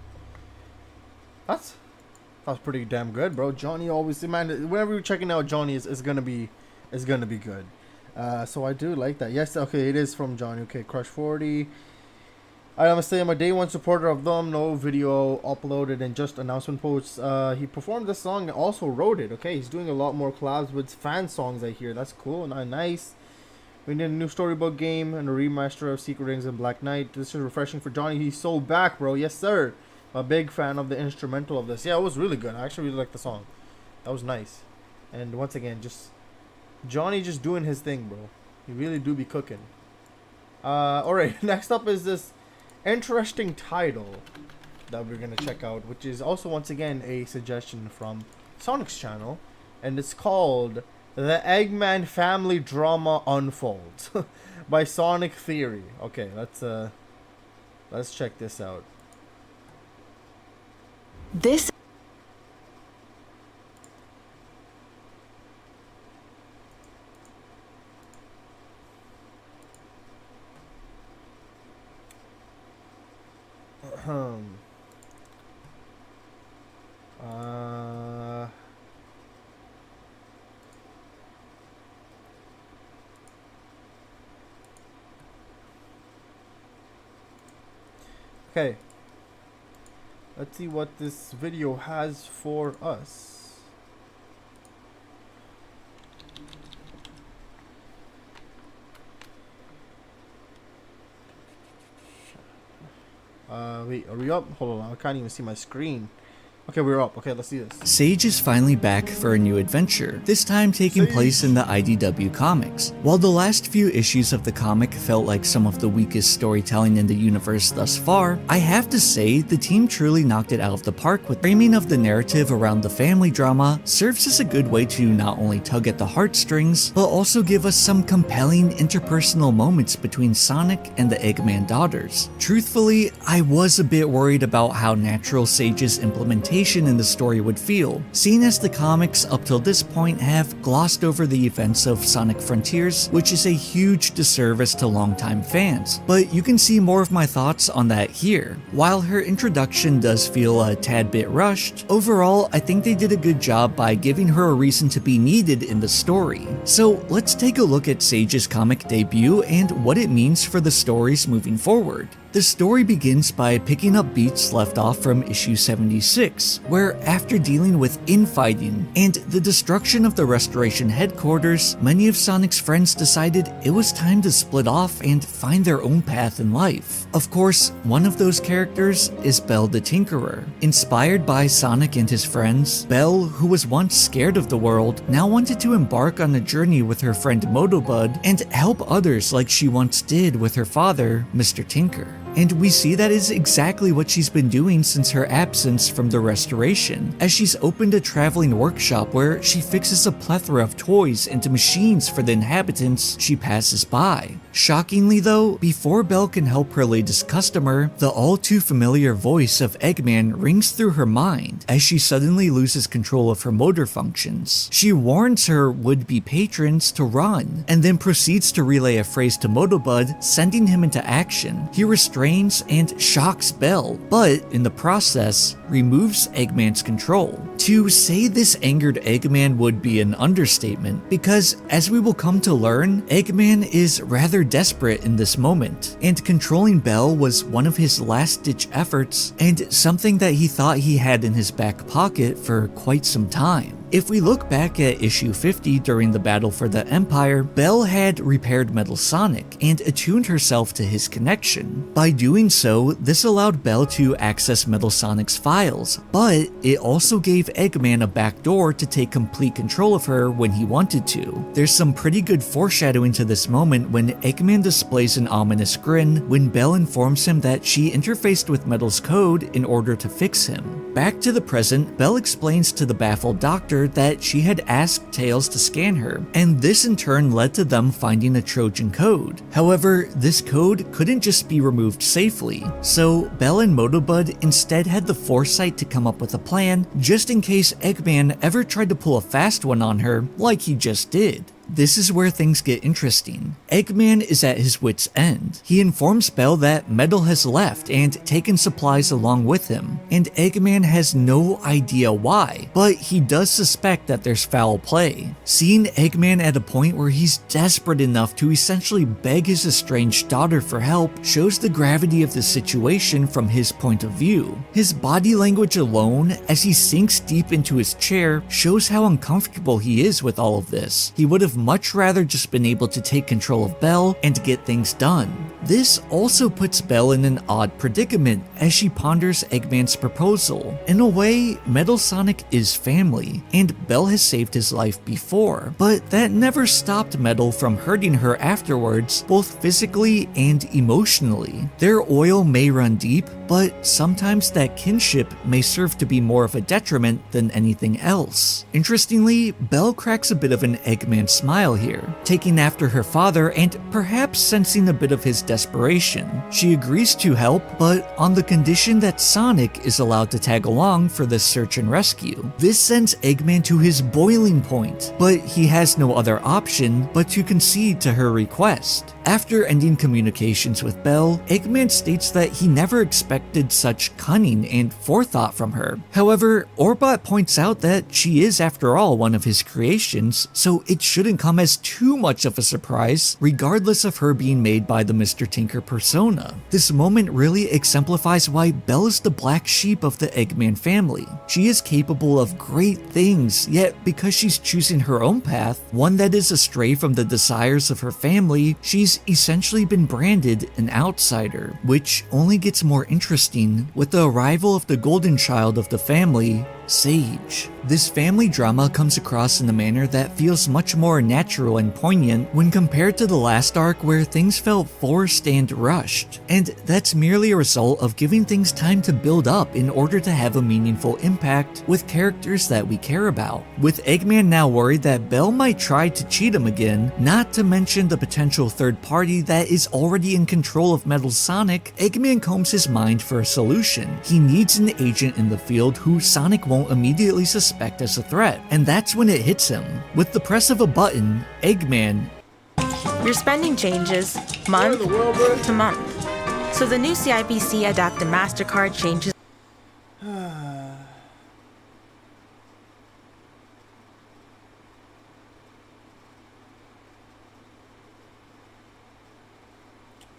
That's pretty damn good, bro. Johnny always, man, whenever you're checking out Johnny is gonna be good. So I do like that. Yes, okay, it is from Johnny. Okay, Crush 40. I'm gonna say I'm a day one supporter of them. No video uploaded and just announcement posts. He performed this song and also wrote it. Okay, he's doing a lot more collabs with fan songs. I hear that's cool and nice. We need a new storybook game and a remaster of Secret Rings and Black Knight. This is refreshing for Johnny. He's so back, bro. Yes, sir. A big fan of the instrumental of this. Yeah, it was really good. I actually really liked the song. That was nice. And once again, just Johnny just doing his thing, bro. He really do be cooking. Alright, next up is this interesting title that we're gonna check out, which is also once again a suggestion from Sonic's channel, and it's called The Eggman Family Drama Unfolds by Sonic Theory. Okay, let's check this out. This Okay, let's see what this video has for us. Wait, are we up? Hold on, I can't even see my screen. Okay, we're up. Okay, let's see this. Sage is finally back for a new adventure, this time taking place in the IDW comics. While the last few issues of the comic felt like some of the weakest storytelling in the universe thus far, I have to say the team truly knocked it out of the park with framing of the narrative around the family drama. Serves as a good way to not only tug at the heartstrings, but also give us some compelling interpersonal moments between Sonic and the Eggman daughters. Truthfully, I was a bit worried about how natural Sage's implementation in the story would feel, seeing as the comics up till this point have glossed over the events of Sonic Frontiers, which is a huge disservice to longtime fans. But you can see more of my thoughts on that here. While her introduction does feel a tad bit rushed, overall I think they did a good job by giving her a reason to be needed in the story. So let's take a look at Sage's comic debut and what it means for the stories moving forward. The story begins by picking up beats left off from issue 76, where after dealing with infighting and the destruction of the Restoration headquarters, many of Sonic's friends decided it was time to split off and find their own path in life. Of course, one of those characters is Belle the Tinkerer. Inspired by Sonic and his friends, Belle, who was once scared of the world, now wanted to embark on a journey with her friend Motobud and help others like she once did with her father, Mr. Tinker. And we see that is exactly what she's been doing since her absence from the Restoration, as she's opened a traveling workshop where she fixes a plethora of toys and machines for the inhabitants she passes by. Shockingly though, before Belle can help her latest customer, the all too familiar voice of Eggman rings through her mind as she suddenly loses control of her motor functions. She warns her would-be patrons to run, and then proceeds to relay a phrase to Motobud, sending him into action. He restrains and shocks Belle, but in the process, removes Eggman's control. To say this angered Eggman would be an understatement, because as we will come to learn, Eggman is rather desperate in this moment, and controlling Belle was one of his last-ditch efforts, and something that he thought he had in his back pocket for quite some time. If we look back at issue 50 during the battle for the Empire, Belle had repaired Metal Sonic and attuned herself to his connection. By doing so, this allowed Belle to access Metal Sonic's files, but it also gave Eggman a backdoor to take complete control of her when he wanted to. There's some pretty good foreshadowing to this moment when Eggman displays an ominous grin when Belle informs him that she interfaced with Metal's code in order to fix him. Back to the present, Belle explains to the baffled Doctor that she had asked Tails to scan her, and this in turn led to them finding a Trojan code. However, this code couldn't just be removed safely, so Belle and Motobud instead had the foresight to come up with a plan just in case Eggman ever tried to pull a fast one on her like he just did. this is where things get interesting. Eggman is at his wit's end. He informs Belle that Metal has left and taken supplies along with him, and Eggman has no idea why, but he does suspect that there's foul play. Seeing Eggman at a point where he's desperate enough to essentially beg his estranged daughter for help shows the gravity of the situation from his point of view. His body language alone, as he sinks deep into his chair, shows how uncomfortable he is with all of this. He would have much rather just been able to take control of Belle and get things done. This also puts Belle in an odd predicament as she ponders Eggman's proposal. In a way, Metal Sonic is family, and Belle has saved his life before, but that never stopped Metal from hurting her afterwards, both physically and emotionally. Their oil may run deep, but sometimes that kinship may serve to be more of a detriment than anything else. Interestingly, Belle cracks a bit of an Eggman smile here, taking after her father and perhaps sensing a bit of his desperation. She agrees to help, but on the condition that Sonic is allowed to tag along for the search and rescue. This sends Eggman to his boiling point, but he has no other option but to concede to her request. After ending communications with Belle, Eggman states that he never expected such cunning and forethought from her. However, Orbot points out that she is after all one of his creations, so it shouldn't come as too much of a surprise, regardless of her being made by the Mr. Tinker persona. This moment really exemplifies why Belle is the black sheep of the Eggman family. She is capable of great things, yet because she's choosing her own path, one that is astray from the desires of her family, she's essentially been branded an outsider, which only gets more interesting with the arrival of the golden child of the family, Sage. This family drama comes across in a manner that feels much more natural and poignant when compared to the last arc where things felt forced and rushed, and that's merely a result of giving things time to build up in order to have a meaningful impact with characters that we care about. With Eggman now worried that Belle might try to cheat him again, not to mention the potential third party that is already in control of Metal Sonic, Eggman combs his mind for a solution. He needs an agent in the field who Sonic won't immediately suspect as a threat, and that's when it hits him. With the press of a button, Eggman... Your spending changes month to month. So the new CIBC Adaptive MasterCard changes.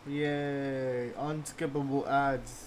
Yay, unskippable ads.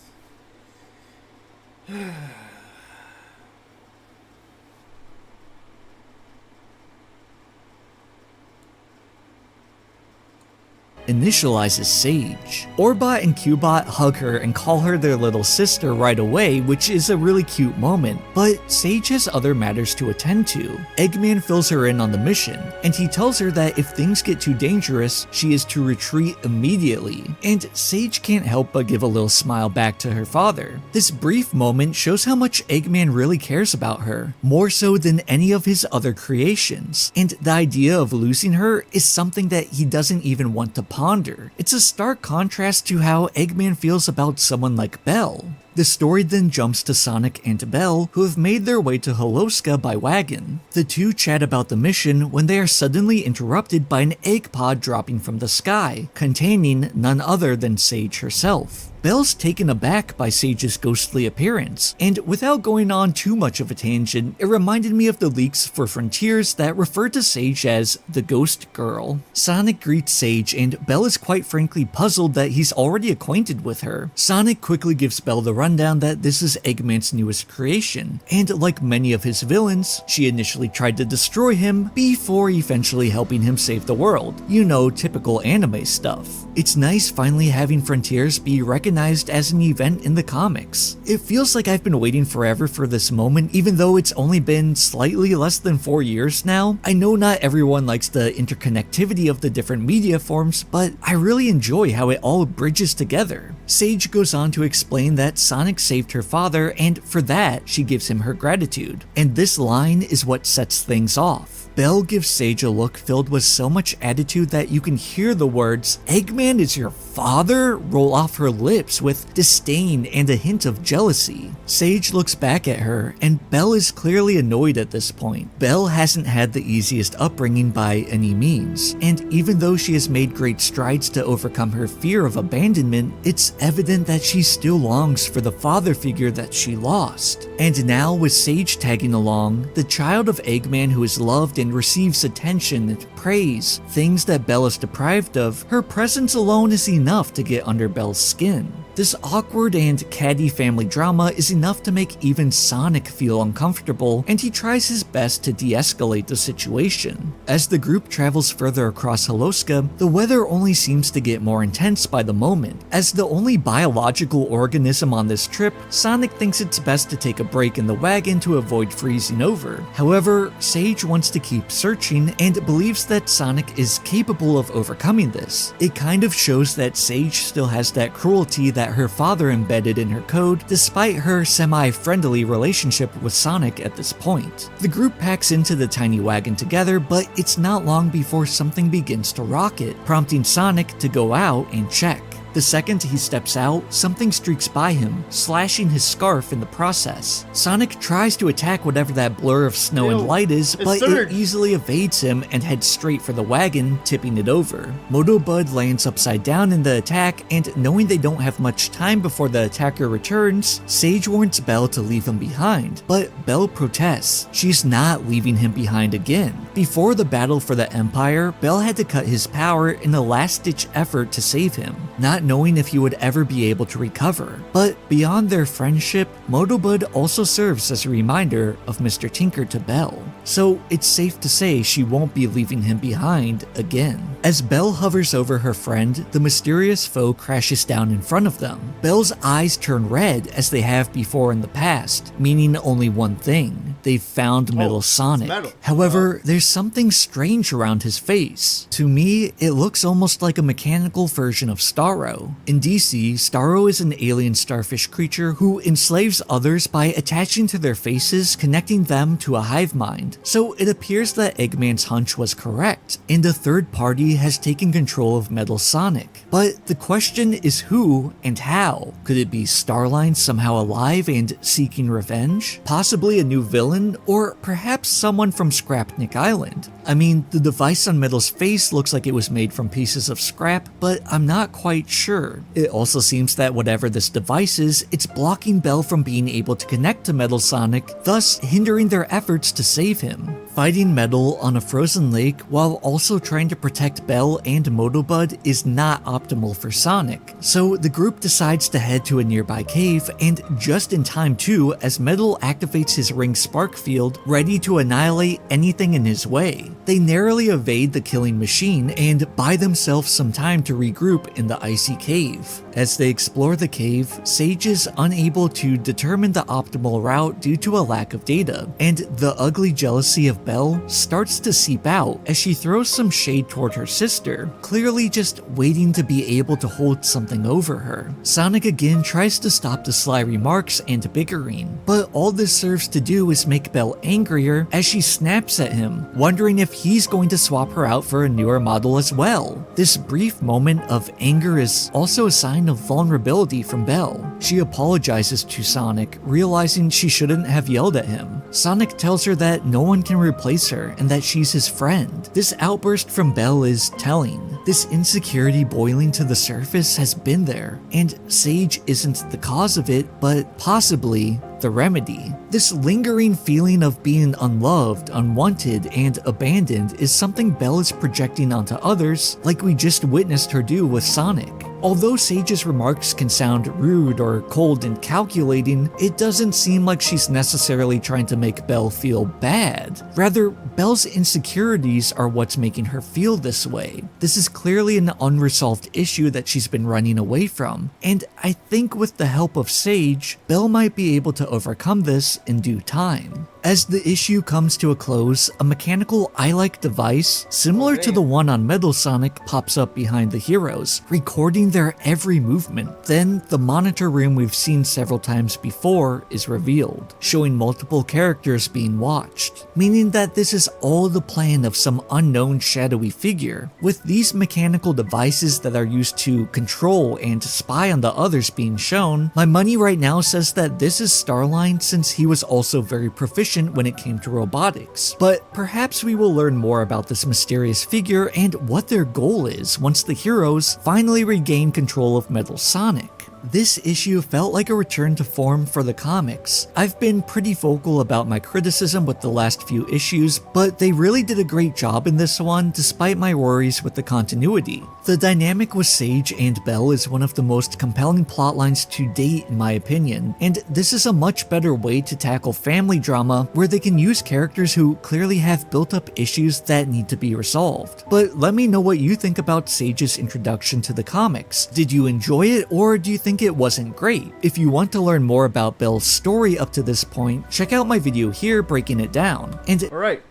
initializes Sage. Orbot and Cubot hug her and call her their little sister right away, which is a really cute moment, but Sage has other matters to attend to. Eggman fills her in on the mission, and he tells her that if things get too dangerous, she is to retreat immediately, and Sage can't help but give a little smile back to her father. This brief moment shows how much Eggman really cares about her, more so than any of his other creations, and the idea of losing her is something that he doesn't even want to ponder. It's a stark contrast to how Eggman feels about someone like Belle. The story then jumps to Sonic and Belle, who have made their way to Holoska by wagon. The two chat about the mission when they are suddenly interrupted by an egg pod dropping from the sky, containing none other than Sage herself. Belle's taken aback by Sage's ghostly appearance, and without going on too much of a tangent, it reminded me of the leaks for Frontiers that referred to Sage as the Ghost Girl. Sonic greets Sage, and Belle is quite frankly puzzled that he's already acquainted with her. Sonic quickly gives Belle the rundown that this is Eggman's newest creation, and like many of his villains, she initially tried to destroy him before eventually helping him save the world. You know, typical anime stuff. It's nice finally having Frontiers be recognized as an event in the comics. It feels like I've been waiting forever for this moment, even though it's only been slightly less than 4 years now. I know not everyone likes the interconnectivity of the different media forms, but I really enjoy how it all bridges together. Sage goes on to explain that Sonic saved her father, and for that, she gives him her gratitude. And this line is what sets things off. Belle gives Sage a look filled with so much attitude that you can hear the words, "Eggman is your father?" roll off her lips with disdain and a hint of jealousy. Sage looks back at her, and Belle is clearly annoyed at this point. Belle hasn't had the easiest upbringing by any means, and even though she has made great strides to overcome her fear of abandonment, it's evident that she still longs for the father figure that she lost. And now with Sage tagging along, the child of Eggman who is loved and receives attention and praise, things that Belle is deprived of, her presence alone is enough to get under Belle's skin. This awkward and catty family drama is enough to make even Sonic feel uncomfortable, and he tries his best to de-escalate the situation. As the group travels further across Holoska, the weather only seems to get more intense by the moment. As the only biological organism on this trip, Sonic thinks it's best to take a break in the wagon to avoid freezing over. However, Sage wants to keep searching and believes that Sonic is capable of overcoming this. It kind of shows that Sage still has that cruelty that her father embedded in her code, despite her semi-friendly relationship with Sonic at this point. The group packs into the tiny wagon together, but it's not long before something begins to rock it, prompting Sonic to go out and check. The second he steps out, something streaks by him, slashing his scarf in the process. Sonic tries to attack whatever that blur of snow and light is, but it easily evades him and heads straight for the wagon, tipping it over. Motobud lands upside down in the attack, and knowing they don't have much time before the attacker returns, Sage warns Belle to leave him behind, but Belle protests. She's not leaving him behind again. Before the battle for the Empire, Belle had to cut his power in a last-ditch effort to save him, not knowing if he would ever be able to recover. But beyond their friendship, Motobud also serves as a reminder of Mr. Tinker to Belle, so it's safe to say she won't be leaving him behind again. As Belle hovers over her friend, the mysterious foe crashes down in front of them. Belle's eyes turn red as they have before in the past, meaning only one thing: they've found Metal Sonic. However, there's something strange around his face. To me, it looks almost like a mechanical version of Starro. In DC, Starro is an alien starfish creature who enslaves others by attaching to their faces, connecting them to a hive mind. So it appears that Eggman's hunch was correct, and a third party has taken control of Metal Sonic. But the question is who and how? Could it be Starline somehow alive and seeking revenge? Possibly a new villain, or perhaps someone from Scrapnik Island? I mean, the device on Metal's face looks like it was made from pieces of scrap, but I'm not quite sure. It also seems that whatever this device is, it's blocking Belle from being able to connect to Metal Sonic, thus hindering their efforts to save him. Fighting Metal on a frozen lake while also trying to protect Belle and Motobud is not optimal for Sonic, so the group decides to head to a nearby cave, and just in time too, as Metal activates his ring spark field, ready to annihilate anything in his way. They narrowly evade the killing machine and buy themselves some time to regroup in the icy cave. As they explore the cave, Sage is unable to determine the optimal route due to a lack of data, and the ugly jealousy of Belle starts to seep out as she throws some shade toward her sister, clearly just waiting to be able to hold something over her. Sonic again tries to stop the sly remarks and bickering, but all this serves to do is make Belle angrier as she snaps at him, wondering if he's going to swap her out for a newer model as well. This brief moment of anger is also a sign of vulnerability from Belle. She apologizes to Sonic, realizing she shouldn't have yelled at him. Sonic tells her that no one can replace her and that she's his friend. This outburst from Belle is telling. This insecurity boiling to the surface has been there, and Sage isn't the cause of it, but possibly the remedy. This lingering feeling of being unloved, unwanted, and abandoned is something Belle is projecting onto others, like we just witnessed her do with Sonic. Although Sage's remarks can sound rude or cold and calculating, it doesn't seem like she's necessarily trying to make Belle feel bad. Rather, Belle's insecurities are what's making her feel this way. This is clearly an unresolved issue that she's been running away from, and I think with the help of Sage, Belle might be able to overcome this in due time. As the issue comes to a close, a mechanical eye-like device, similar to the one on Metal Sonic, pops up behind the heroes, recording their every movement. Then, the monitor room we've seen several times before is revealed, showing multiple characters being watched, meaning that this is all the plan of some unknown shadowy figure. With these mechanical devices that are used to control and spy on the others being shown, my money right now says that this is Starline, since he was also very proficient when it came to robotics. But perhaps we will learn more about this mysterious figure and what their goal is once the heroes finally regain control of Metal Sonic. This issue felt like a return to form for the comics. I've been pretty vocal about my criticism with the last few issues, but they really did a great job in this one despite my worries with the continuity. The dynamic with Sage and Belle is one of the most compelling plotlines to date in my opinion, and this is a much better way to tackle family drama where they can use characters who clearly have built up issues that need to be resolved. But let me know what you think about Sage's introduction to the comics. Did you enjoy it, or do you think it wasn't great? If you want to learn more about Belle's story up to this point, check out my video here breaking it down. And alright,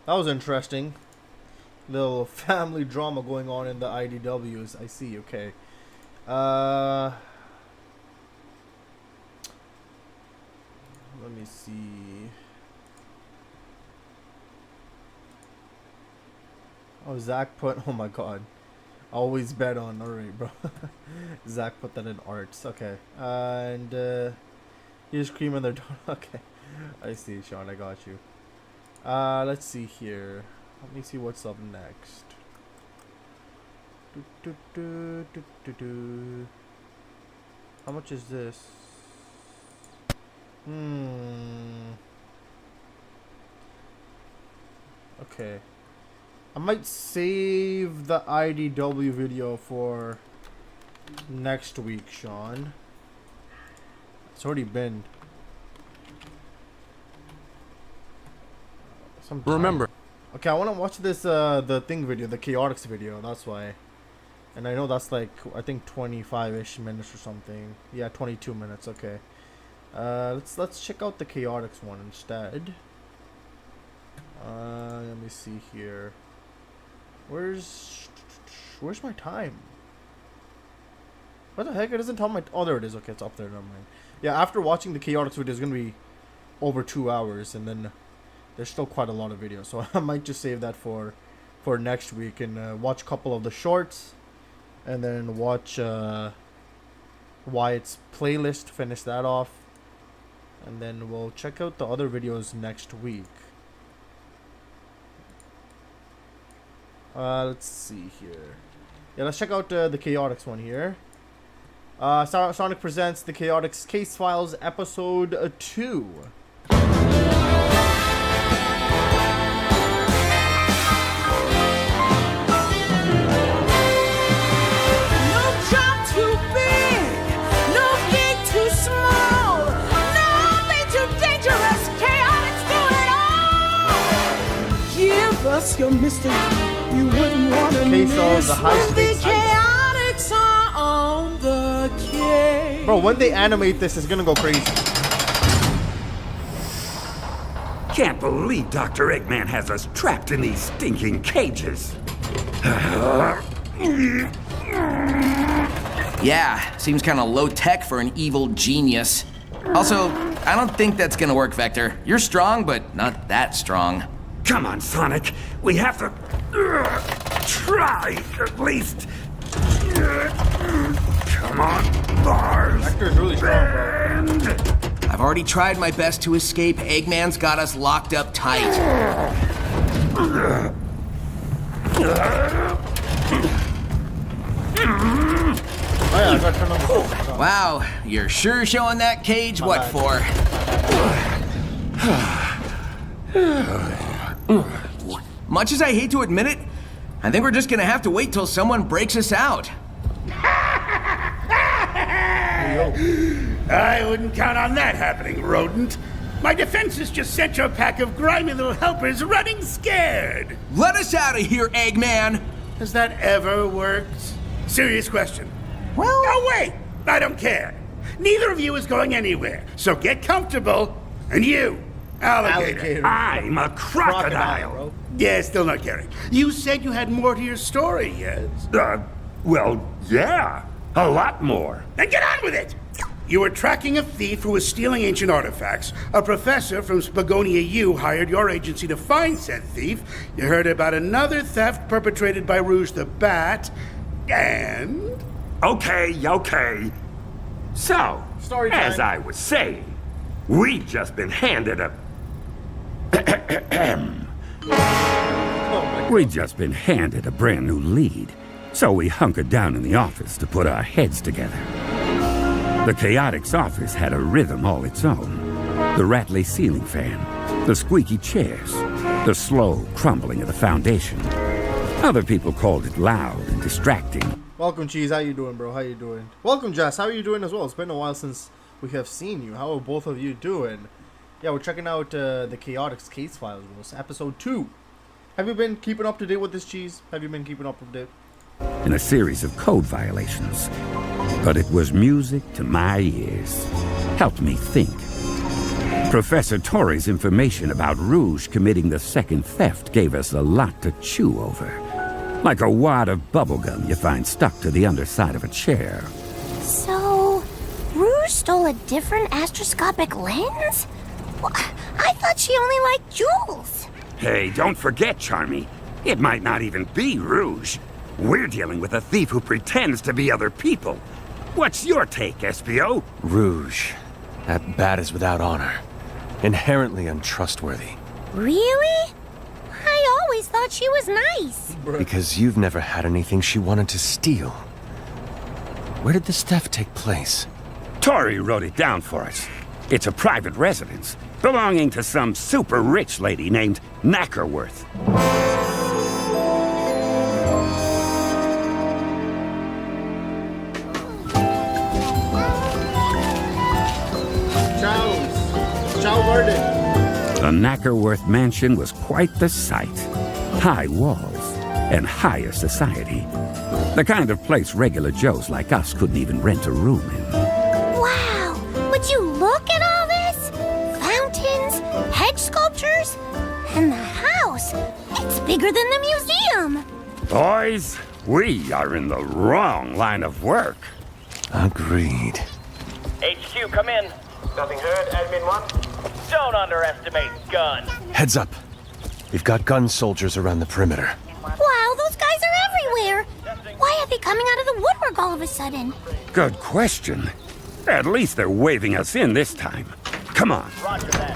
that was interesting. Little family drama going on in the IDWs. I see, okay. Let me see. Oh, Zach put, oh my god. Always bet on, alright bro. Zach put that in arts, okay. And here's cream in their donut, okay. I see, Sean, I got you. Let's see here. Let me see what's up next. How much is this? Okay. I might save the IDW video for next week, Sean. It's already been some time. Remember. Okay, I want to watch this the thing video, the Chaotix video. That's why. And I know that's like, I think 25-ish minutes or something. Yeah, 22 minutes. Okay. Let's check out the Chaotix one instead. Let me see here. Where's my time? What the heck? It doesn't tell my... Oh, there it is. Okay, it's up there. Never mind. Yeah, after watching the Chaotix video, it's going to be over 2 hours. And then there's still quite a lot of videos. So I might just save that for next week. And watch a couple of the shorts. And then watch Wyatt's playlist. Finish that off. And then we'll check out the other videos next week. Let's see here. Yeah, let's check out the Chaotix one here. Sonic presents the Chaotix Case Files Episode 2. Your mystery, you wouldn't want to miss the high stakes Chaotix are on the case. Bro, when they animate this, it's gonna go crazy. Can't believe Dr. Eggman has us trapped in these stinking cages. Yeah, seems kind of low tech for an evil genius. Also, I don't think that's gonna work, Vector. You're strong, but not that strong. Come on, Sonic. We have to try at least. Come on, bars. Vector's really strong, bro. I've already tried my best to escape. Eggman's got us locked up tight. Oh yeah, I gotta turn on the phone. Wow, you're sure showing that cage what for? Much as I hate to admit it, I think we're just gonna have to wait till someone breaks us out. I wouldn't count on that happening, rodent. My defenses just sent your pack of grimy little helpers running scared. Let us out of here, Eggman! Has that ever worked? Serious question. Well... No, wait! I don't care. Neither of you is going anywhere, so get comfortable. And you, Alligator. Alligator. I'm a crocodile. bro. Yeah, still not caring. You said you had more to your story, yes? Well, yeah. A lot more. Then get on with it! You were tracking a thief who was stealing ancient artifacts. A professor from Spagonia U hired your agency to find said thief. You heard about another theft perpetrated by Rouge the Bat. And... Okay. So, Story as time. I was saying, we've just been handed a... We've just been handed a brand new lead. So we hunkered down in the office to put our heads together. The Chaotix office had a rhythm all its own. The rattly ceiling fan, the squeaky chairs, the slow crumbling of the foundation. Other people called it loud and distracting. Welcome, Cheese. How you doing, bro? How you doing? Welcome, Jess. How are you doing as well? It's been a while since we have seen you. How are both of you doing? Yeah, we're checking out the Chaotix case files, bro. It's episode 2. Have you been keeping up to date with this, Cheese? Have you been keeping up to date? In a series of code violations. But it was music to my ears. Helped me think. Professor Torre's information about Rouge committing the second theft gave us a lot to chew over. Like a wad of bubblegum you find stuck to the underside of a chair. So, Rouge stole a different astroscopic lens? Well, I thought she only liked jewels. Hey, don't forget, Charmy. It might not even be Rouge. We're dealing with a thief who pretends to be other people. What's your take, SPO? Rouge. That bat is without honor. Inherently untrustworthy. Really? I always thought she was nice. Because you've never had anything she wanted to steal. Where did this theft take place? Torre wrote it down for us. It's a private residence, belonging to some super rich lady named Knackerworth. Chow Garden. The Knackerworth mansion was quite the sight. High walls and higher society. The kind of place regular Joes like us couldn't even rent a room in. Wow! Would you look at all this? Fountains, hedge sculptures, and the house. It's bigger than the museum. Boys, we are in the wrong line of work. Agreed. HQ, come in. Nothing heard, Admin 1? Don't underestimate Gun. Heads up. We've got gun soldiers around the perimeter. Wow, those guys are everywhere. Why are they coming out of the woodwork all of a sudden? Good question. At least they're waving us in this time. Come on. Roger that.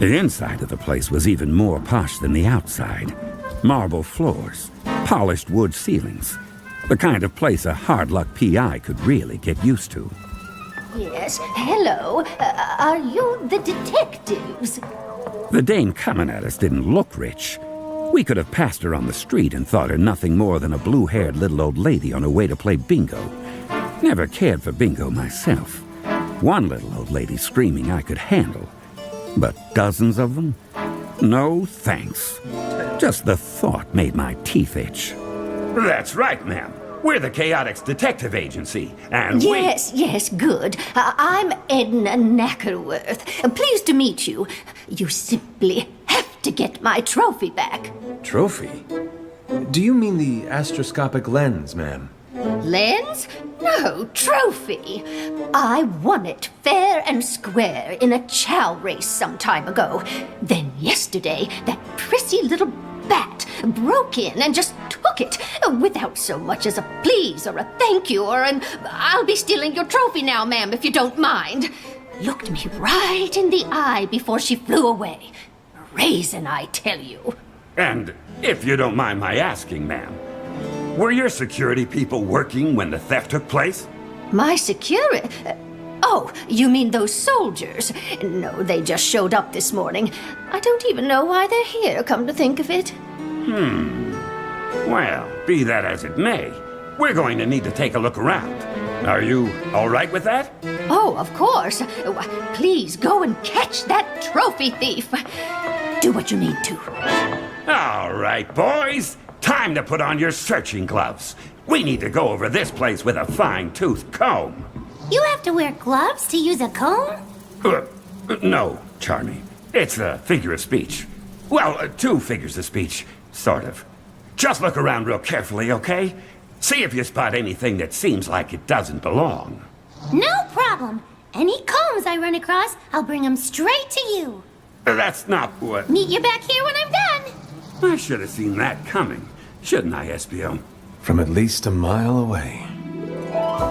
The inside of the place was even more posh than the outside. Marble floors, polished wood ceilings. The kind of place a hard-luck PI could really get used to. Yes, hello. Are you the detectives? The dame coming at us didn't look rich. We could have passed her on the street and thought her nothing more than a blue-haired little old lady on her way to play bingo. Never cared for bingo myself. One little old lady screaming I could handle. But dozens of them? No thanks. Just the thought made my teeth itch. That's right, ma'am. We're the Chaotix Detective Agency, and Yes, good. I'm Edna Knackerworth. Pleased to meet you. You simply have to get my trophy back. Trophy? Do you mean the astroscopic lens, ma'am? Lens? No, trophy. I won it fair and square in a chow race some time ago. Then yesterday, that prissy little bat broke in and just took it without so much as a please or a thank you or an I'll be stealing your trophy now, ma'am, if you don't mind. Looked me right in the eye before she flew away. Raisin, I tell you. And if you don't mind my asking, ma'am, were your security people working when the theft took place? My security? Oh, you mean those soldiers? No, they just showed up this morning. I don't even know why they're here, come to think of it. Well, be that as it may, we're going to need to take a look around. Are you all right with that? Oh, of course. Please go and catch that trophy thief. Do what you need to. All right, boys. Time to put on your searching gloves. We need to go over this place with a fine-tooth comb. You have to wear gloves to use a comb? No, Charmy. It's a figure of speech. Well, two figures of speech, sort of. Just look around real carefully, okay? See if you spot anything that seems like it doesn't belong. No problem. Any combs I run across, I'll bring them straight to you. That's not what... Meet you back here when I'm done. I should have seen that coming, shouldn't I, Espio? From at least a mile away.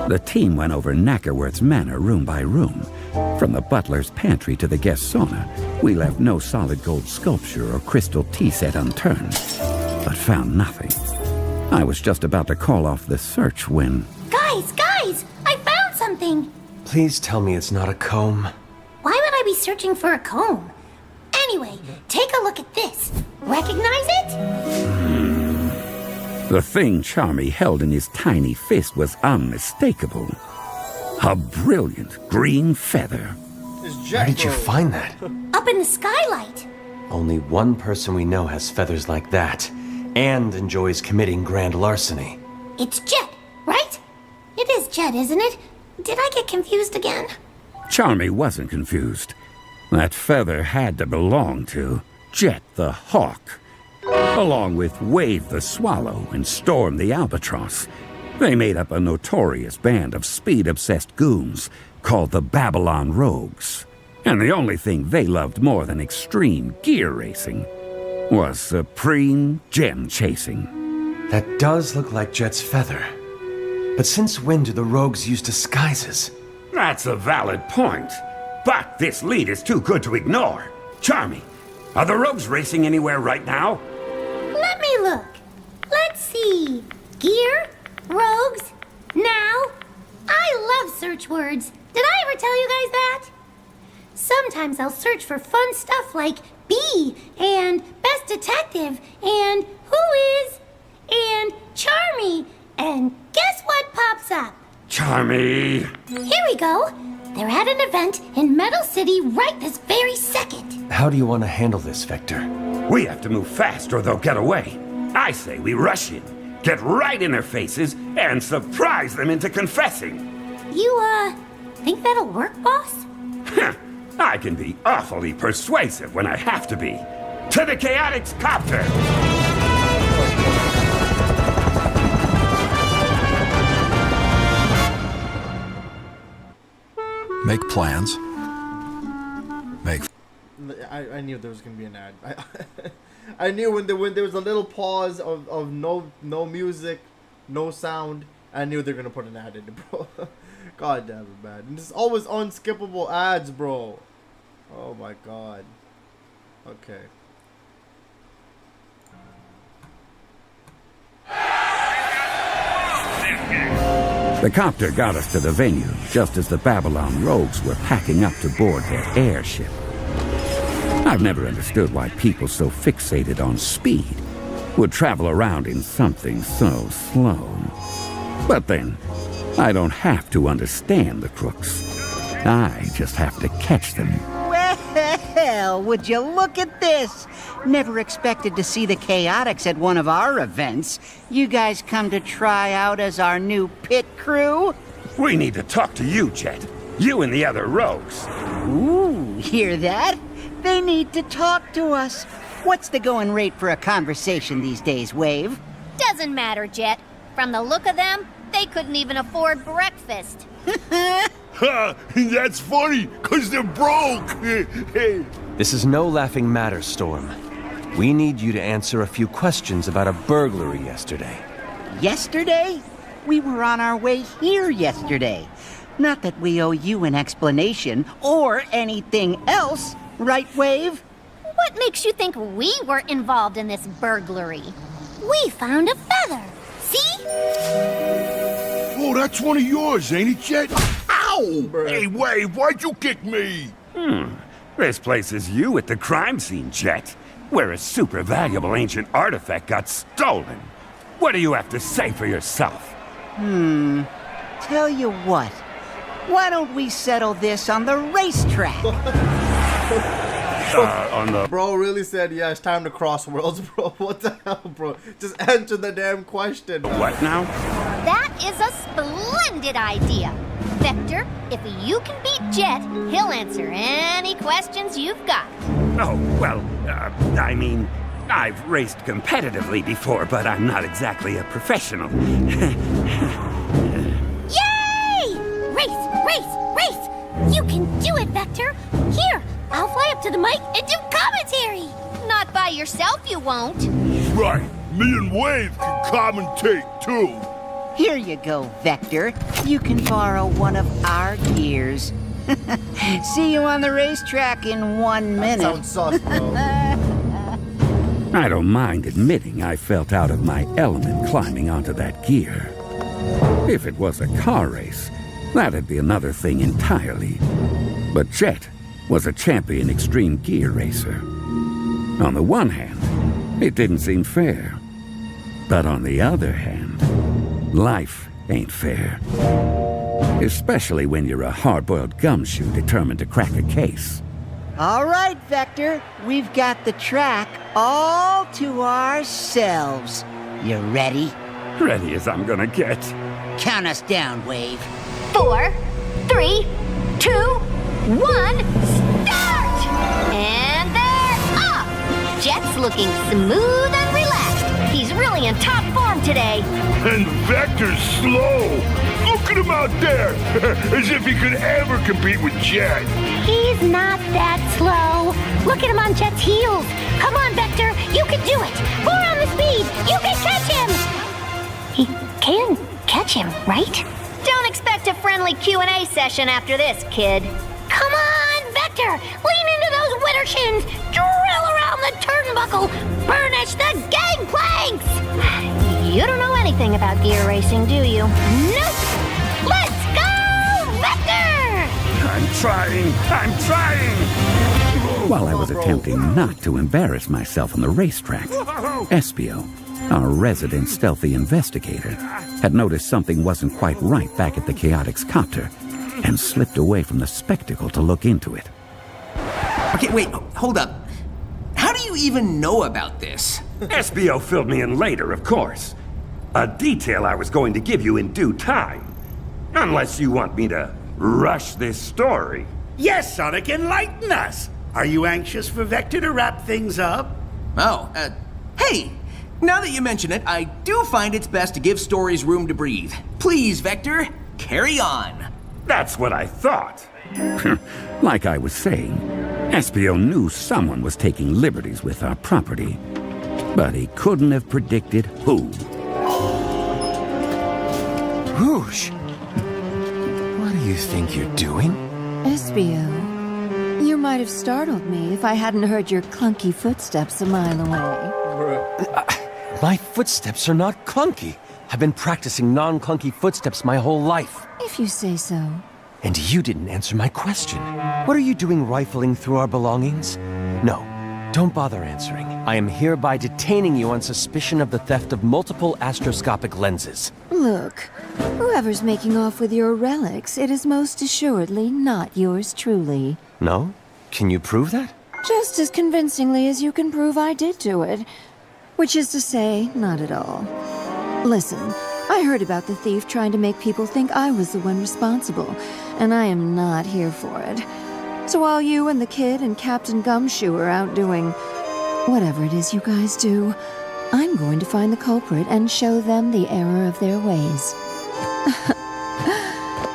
The team went over Knackerworth's manor room by room. From the butler's pantry to the guest sauna, we left no solid gold sculpture or crystal tea set unturned, but found nothing. I was just about to call off the search when... Guys, I found something. Please tell me it's not a comb. Why would I be searching for a comb? Anyway, take a look at this. Recognize it? The thing Charmy held in his tiny fist was unmistakable. A brilliant green feather. Where did you find that? Up in the skylight. Only one person we know has feathers like that, and enjoys committing grand larceny. It's Jet, right? It is Jet, isn't it? Did I get confused again? Charmy wasn't confused. That feather had to belong to Jet the Hawk, along with Wave the Swallow and Storm the Albatross. They made up a notorious band of speed-obsessed goons called the Babylon Rogues. And the only thing they loved more than extreme gear racing was supreme gem chasing. That does look like Jet's feather. But since when do the rogues use disguises? That's a valid point. But this lead is too good to ignore. Charmy, are the rogues racing anywhere right now? Let me look. Let's see. Gear, rogues, now. I love search words. Did I ever tell you guys that? Sometimes I'll search for fun stuff like B and Best Detective and Who Is and Charmy. And guess what pops up? Charmy! Here we go. They're at an event in Metal City right this very second. How do you want to handle this, Vector? We have to move fast or they'll get away. I say we rush in, get right in their faces, and surprise them into confessing. You, think that'll work, boss? I can be awfully persuasive when I have to be. To the Chaotix Copter! Make plans. I knew there was gonna be an ad. I knew when there was a little pause of no music, no sound. I knew they're gonna put an ad in it, bro. God damn it, man. And there's always unskippable ads, bro. Oh my god. Okay. The copter got us to the venue just as the Babylon Rogues were packing up to board their airship. I've never understood why people so fixated on speed would travel around in something so slow. But then, I don't have to understand the crooks. I just have to catch them. Well, would you look at this? Never expected to see the Chaotix at one of our events. You guys come to try out as our new pit crew? We need to talk to you, Jet. You and the other rogues. Ooh, hear that? They need to talk to us. What's the going rate for a conversation these days, Wave? Doesn't matter, Jet. From the look of them, they couldn't even afford breakfast. That's funny, 'cause they're broke. This is no laughing matter, Storm. We need you to answer a few questions about a burglary yesterday. Yesterday? We were on our way here yesterday. Not that we owe you an explanation or anything else, right, Wave? What makes you think we were involved in this burglary? We found a feather. See? Oh, that's one of yours, ain't it, Jet? Ow! Hey, Wave, why'd you kick me? This place is you at the crime scene, Jet, where a super valuable ancient artifact got stolen. What do you have to say for yourself? Tell you what. Why don't we settle this on the racetrack? Bro really said, yeah, it's time to cross worlds, bro. What the hell, bro? Just answer the damn question. What now? That is a splendid idea. Vector, if you can beat Jet, he'll answer any questions you've got. Oh, well, I mean, I've raced competitively before, but I'm not exactly a professional. Yay! Race! You can do it, Vector. Here, I'll fly up to the mic and do commentary. Not by yourself, you won't. Right. Me and Wave can commentate, too. Here you go, Vector. You can borrow one of our gears. See you on the racetrack in 1 minute. Sounds sus, bro. I don't mind admitting I felt out of my element climbing onto that gear. If it was a car race, that'd be another thing entirely. But Jet was a champion extreme gear racer. On the one hand, it didn't seem fair. But on the other hand, life ain't fair. Especially when you're a hard-boiled gumshoe determined to crack a case. All right, Vector. We've got the track all to ourselves. You ready? Ready as I'm gonna get. Count us down, Wave. 4, 3, 2, 1, start! And they're off! Jet's looking smooth and relaxed. He's really in top form today. And Vector's slow. Look at him out there. As if he could ever compete with Jet. He's not that slow. Look at him on Jet's heels. Come on, Vector. You can do it. 4 on the speed. You can catch him. He can catch him, right? Don't expect a friendly Q&A session after this, kid. Come on, Vector. Lean into those winter shins. Drill around the turnbuckle. Burnish the gangplanks. You don't know anything about gear racing, do you? Nope. Let's go, Vector! I'm trying! While I was attempting not to embarrass myself on the racetrack, Espio, our resident stealthy investigator, had noticed something wasn't quite right back at the Chaotix copter and slipped away from the spectacle to look into it. Okay, wait, hold up. How do you even know about this? Espio filled me in later, of course. A detail I was going to give you in due time. Unless you want me to rush this story. Yes, Sonic, enlighten us. Are you anxious for Vector to wrap things up? Oh, hey! Now that you mention it, I do find it's best to give stories room to breathe. Please, Vector, carry on. That's what I thought. Like I was saying, Espio knew someone was taking liberties with our property, but he couldn't have predicted who. Rouge! What do you think you're doing? Espio, you might have startled me if I hadn't heard your clunky footsteps a mile away. My footsteps are not clunky. I've been practicing non-clunky footsteps my whole life. If you say so. And you didn't answer my question. What are you doing rifling through our belongings? No, don't bother answering. I am hereby detaining you on suspicion of the theft of multiple astroscopic lenses. Look, whoever's making off with your relics, it is most assuredly not yours truly. No? Can you prove that? Just as convincingly as you can prove I did do it. Which is to say, not at all. Listen, I heard about the thief trying to make people think I was the one responsible, and I am not here for it. So while you and the kid and Captain Gumshoe are out doing whatever it is you guys do, I'm going to find the culprit and show them the error of their ways.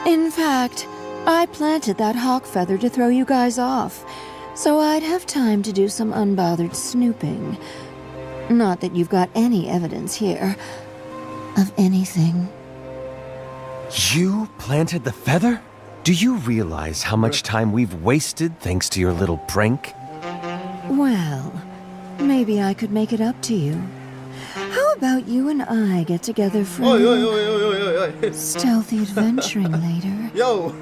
In fact, I planted that hawk feather to throw you guys off, so I'd have time to do some unbothered snooping. Not that you've got any evidence here of anything. You planted the feather? Do you realize how much time we've wasted thanks to your little prank? Well, maybe I could make it up to you. How about you and I get together for stealthy adventuring later? Yo,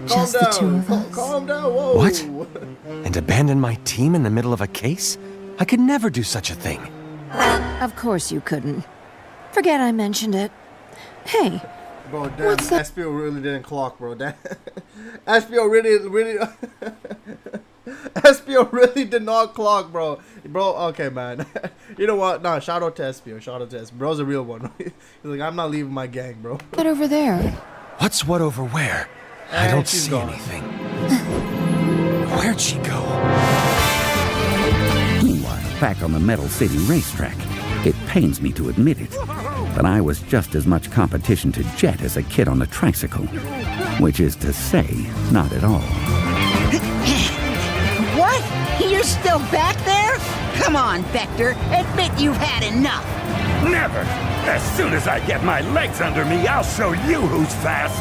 just the two of us. Calm down, whoa. What? And abandon my team in the middle of a case? I could never do such a thing. Of course you couldn't. Forget I mentioned it. Hey, bro, damn, what's that? Espio really didn't clock, bro. Damn. Espio really Espio really did not clock, bro. Bro, okay, man. You know what? Nah, shout out to Espio. Shout out to Espio. Bro's a real one. He's like, I'm not leaving my gang, bro. But over there. What's what over where? I And don't she's see gone. anything. Where'd she go? Meanwhile, back on the Metal City racetrack, it pains me to admit it, but I was just as much competition to Jet as a kid on a tricycle. Which is to say, not at all. What? You're still back there? Come on, Vector. Admit you've had enough. Never! As soon as I get my legs under me, I'll show you who's fast!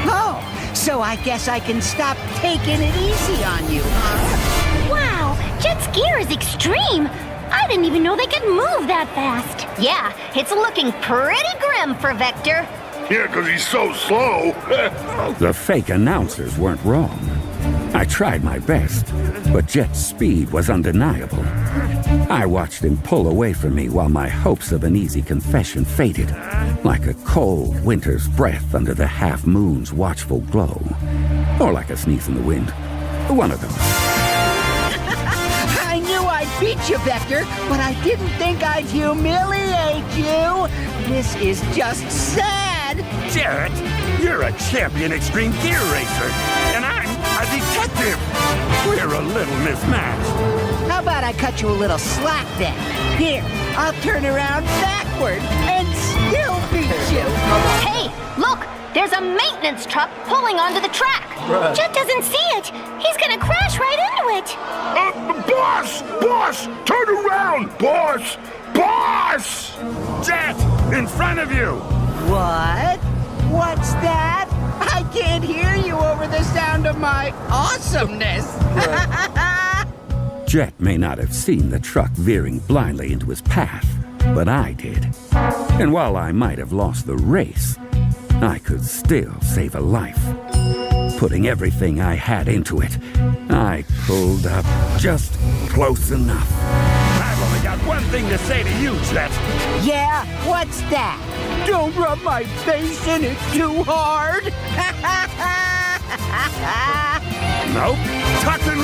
Oh, so I guess I can stop taking it easy on you, huh? Wow, Jet's gear is extreme. I didn't even know they could move that fast. Yeah, it's looking pretty grim for Vector. Yeah, 'cause he's so slow. The fake announcers weren't wrong. I tried my best, but Jet's speed was undeniable. I watched him pull away from me while my hopes of an easy confession faded, like a cold winter's breath under the half-moon's watchful glow. Or like a sneeze in the wind. One of those. I knew I'd beat you, Vector, but I didn't think I'd humiliate you. This is just sad. Jet, you're a champion extreme gear racer, and I'm a detective. We're a little mismatched. How about I cut you a little slack then? Here, I'll turn around backward and still beat you. Hey, look! There's a maintenance truck pulling onto the track. Jet doesn't see it. He's gonna crash right into it. Boss! Boss! Turn around! Boss! Boss! Jet, in front of you! What? What's that? I can't hear you over the sound of my awesomeness. Jet may not have seen the truck veering blindly into his path, but I did. And while I might have lost the race, I could still save a life. Putting everything I had into it, I pulled up just close enough. I've only got one thing to say to you, Jet. Yeah, what's that? Don't rub my face in it too hard. Nope. Tuck and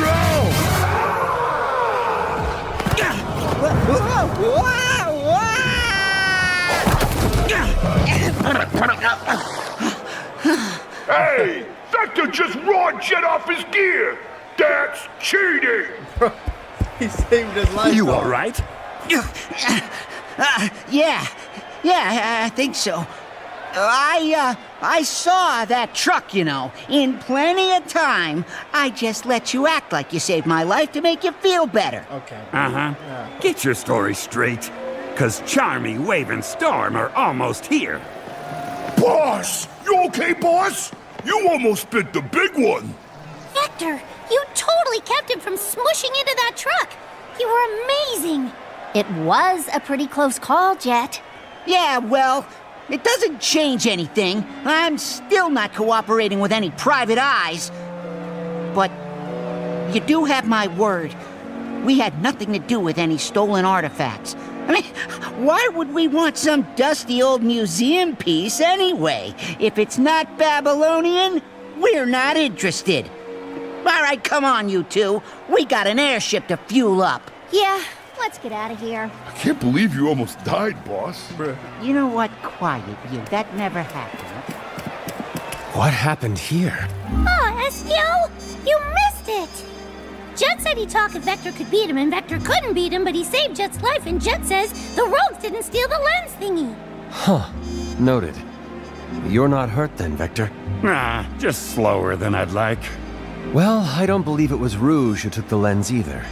Hey! Vector just rawed Jet off his gear! That's cheating! He saved his life. You though. all right? Yeah, I think so. I saw that truck, you know, in plenty of time. I just let you act like you saved my life to make you feel better. Okay. Uh-huh. Yeah. Get your story straight. 'Cause Charmy, Wave, and Storm are almost here. Boss! You okay, boss? You almost spit the big one! Vector, you totally kept him from smushing into that truck. You were amazing. It was a pretty close call, Jet. Yeah, well, it doesn't change anything. I'm still not cooperating with any private eyes. But you do have my word. We had nothing to do with any stolen artifacts. I mean, why would we want some dusty old museum piece anyway? If it's not Babylonian, we're not interested. All right, come on, you two. We got an airship to fuel up. Yeah, let's get out of here. I can't believe you almost died, boss. You know what? Quiet, you. That never happened. What happened here? Oh, Espio, you missed it. Jet said he talked if Vector could beat him, and Vector couldn't beat him, but he saved Jet's life, and Jet says the rogues didn't steal the lens thingy. Huh. Noted. You're not hurt then, Vector? Nah, just slower than I'd like. Well, I don't believe it was Rouge who took the lens either.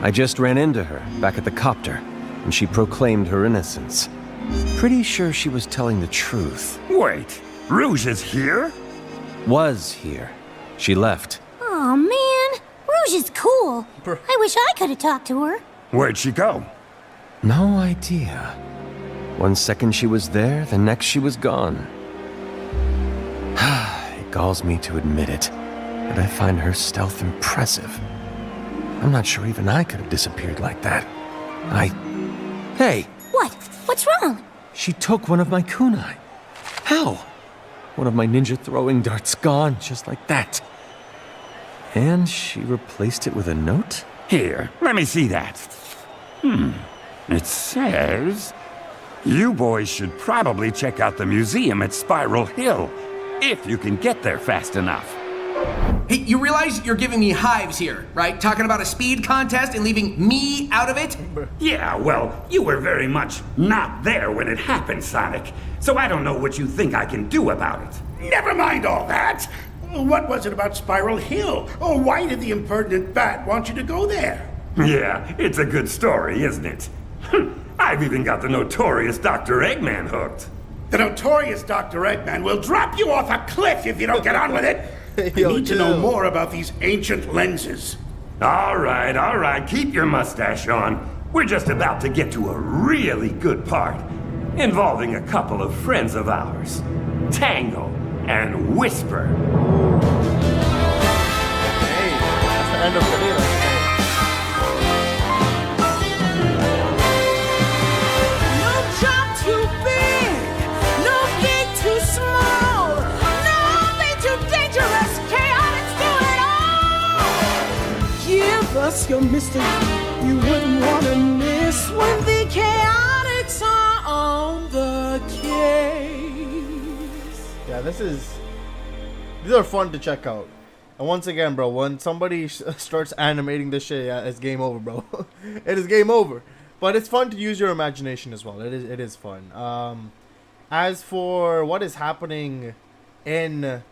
I just ran into her, back at the copter, and she proclaimed her innocence. Pretty sure she was telling the truth. Wait, Rouge is here? Was here. She left. Oh man, Rouge is cool. I wish I could have talked to her. Where'd she go? No idea. One second she was there, the next she was gone. It galls me to admit it, but I find her stealth impressive. I'm not sure even I could have disappeared like that. Hey! What? What's wrong? She took one of my kunai. How? One of my ninja throwing darts gone, just like that. And she replaced it with a note? Here, let me see that. It says, you boys should probably check out the museum at Spiral Hill, if you can get there fast enough. Hey, you realize you're giving me hives here, right? Talking about a speed contest and leaving me out of it? Yeah, well, you were very much not there when it happened, Sonic. So I don't know what you think I can do about it. Never mind all that. What was it about Spiral Hill? Or why did the impertinent bat want you to go there? Yeah, it's a good story, isn't it? I've even got the notorious Dr. Eggman hooked. The notorious Dr. Eggman will drop you off a cliff if you don't get on with it. I need to know more about these ancient lenses. All right, keep your mustache on. We're just about to get to a really good part, involving a couple of friends of ours, Tangle and Whisper. Hey, that's the end of the video. Us your mystery you wouldn't want to miss when the chaotics are on the case. Yeah, these are fun to check out. And once again, bro, when somebody starts animating this shit, yeah, it's game over, bro. It is game over. But it's fun to use your imagination as well. It is fun. As for what is happening in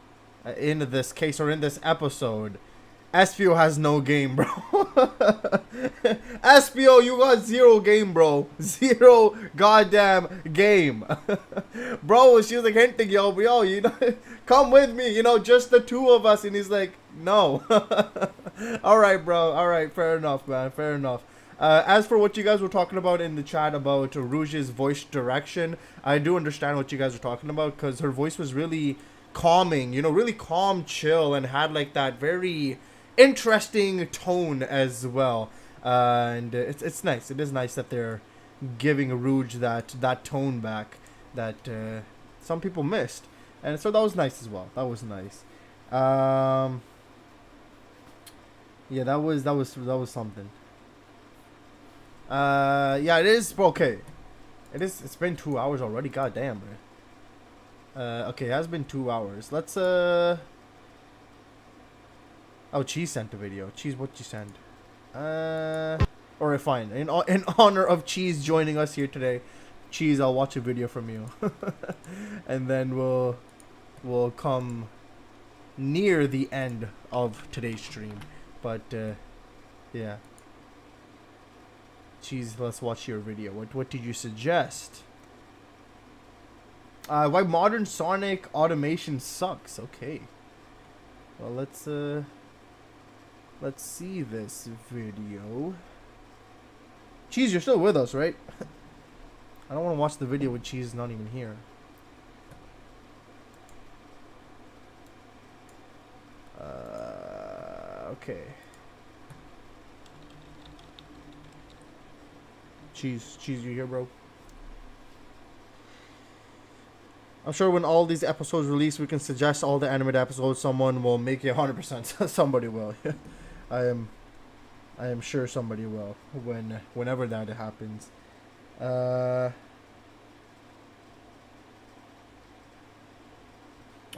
this case or in this episode, Espio has no game, bro. Espio, you got zero game, bro. Zero goddamn game. Bro, she was like hinting, yo, you know, come with me, you know, just the two of us. And he's like, no. Alright, bro. Alright, fair enough, man. Fair enough. As for what you guys were talking about in the chat about Rouge's voice direction, I do understand what you guys are talking about, because her voice was really calming, you know, really calm, chill, and had like that very interesting tone as well. And it's nice. It is nice that they're giving Rouge that tone back that some people missed, and so that was nice as well. That was nice. Yeah, that was something. Yeah, it is okay. It's been 2 hours already. God damn, man. Okay, it has been 2 hours. Let's Oh, Cheese sent a video. Cheese, what you send? Alright, fine. In honor of Cheese joining us here today, Cheese, I'll watch a video from you, and then we'll come near the end of today's stream. But yeah, Cheese, let's watch your video. What did you suggest? Why modern Sonic automation sucks. Okay. Well, let's see this video. Cheese, you're still with us, right? I don't want to watch the video when Cheese is not even here. Okay. Cheese, you here, bro? I'm sure when all these episodes release, we can suggest all the animated episodes. Someone will make it 100%. Somebody will. I am sure somebody will whenever that happens. Oh,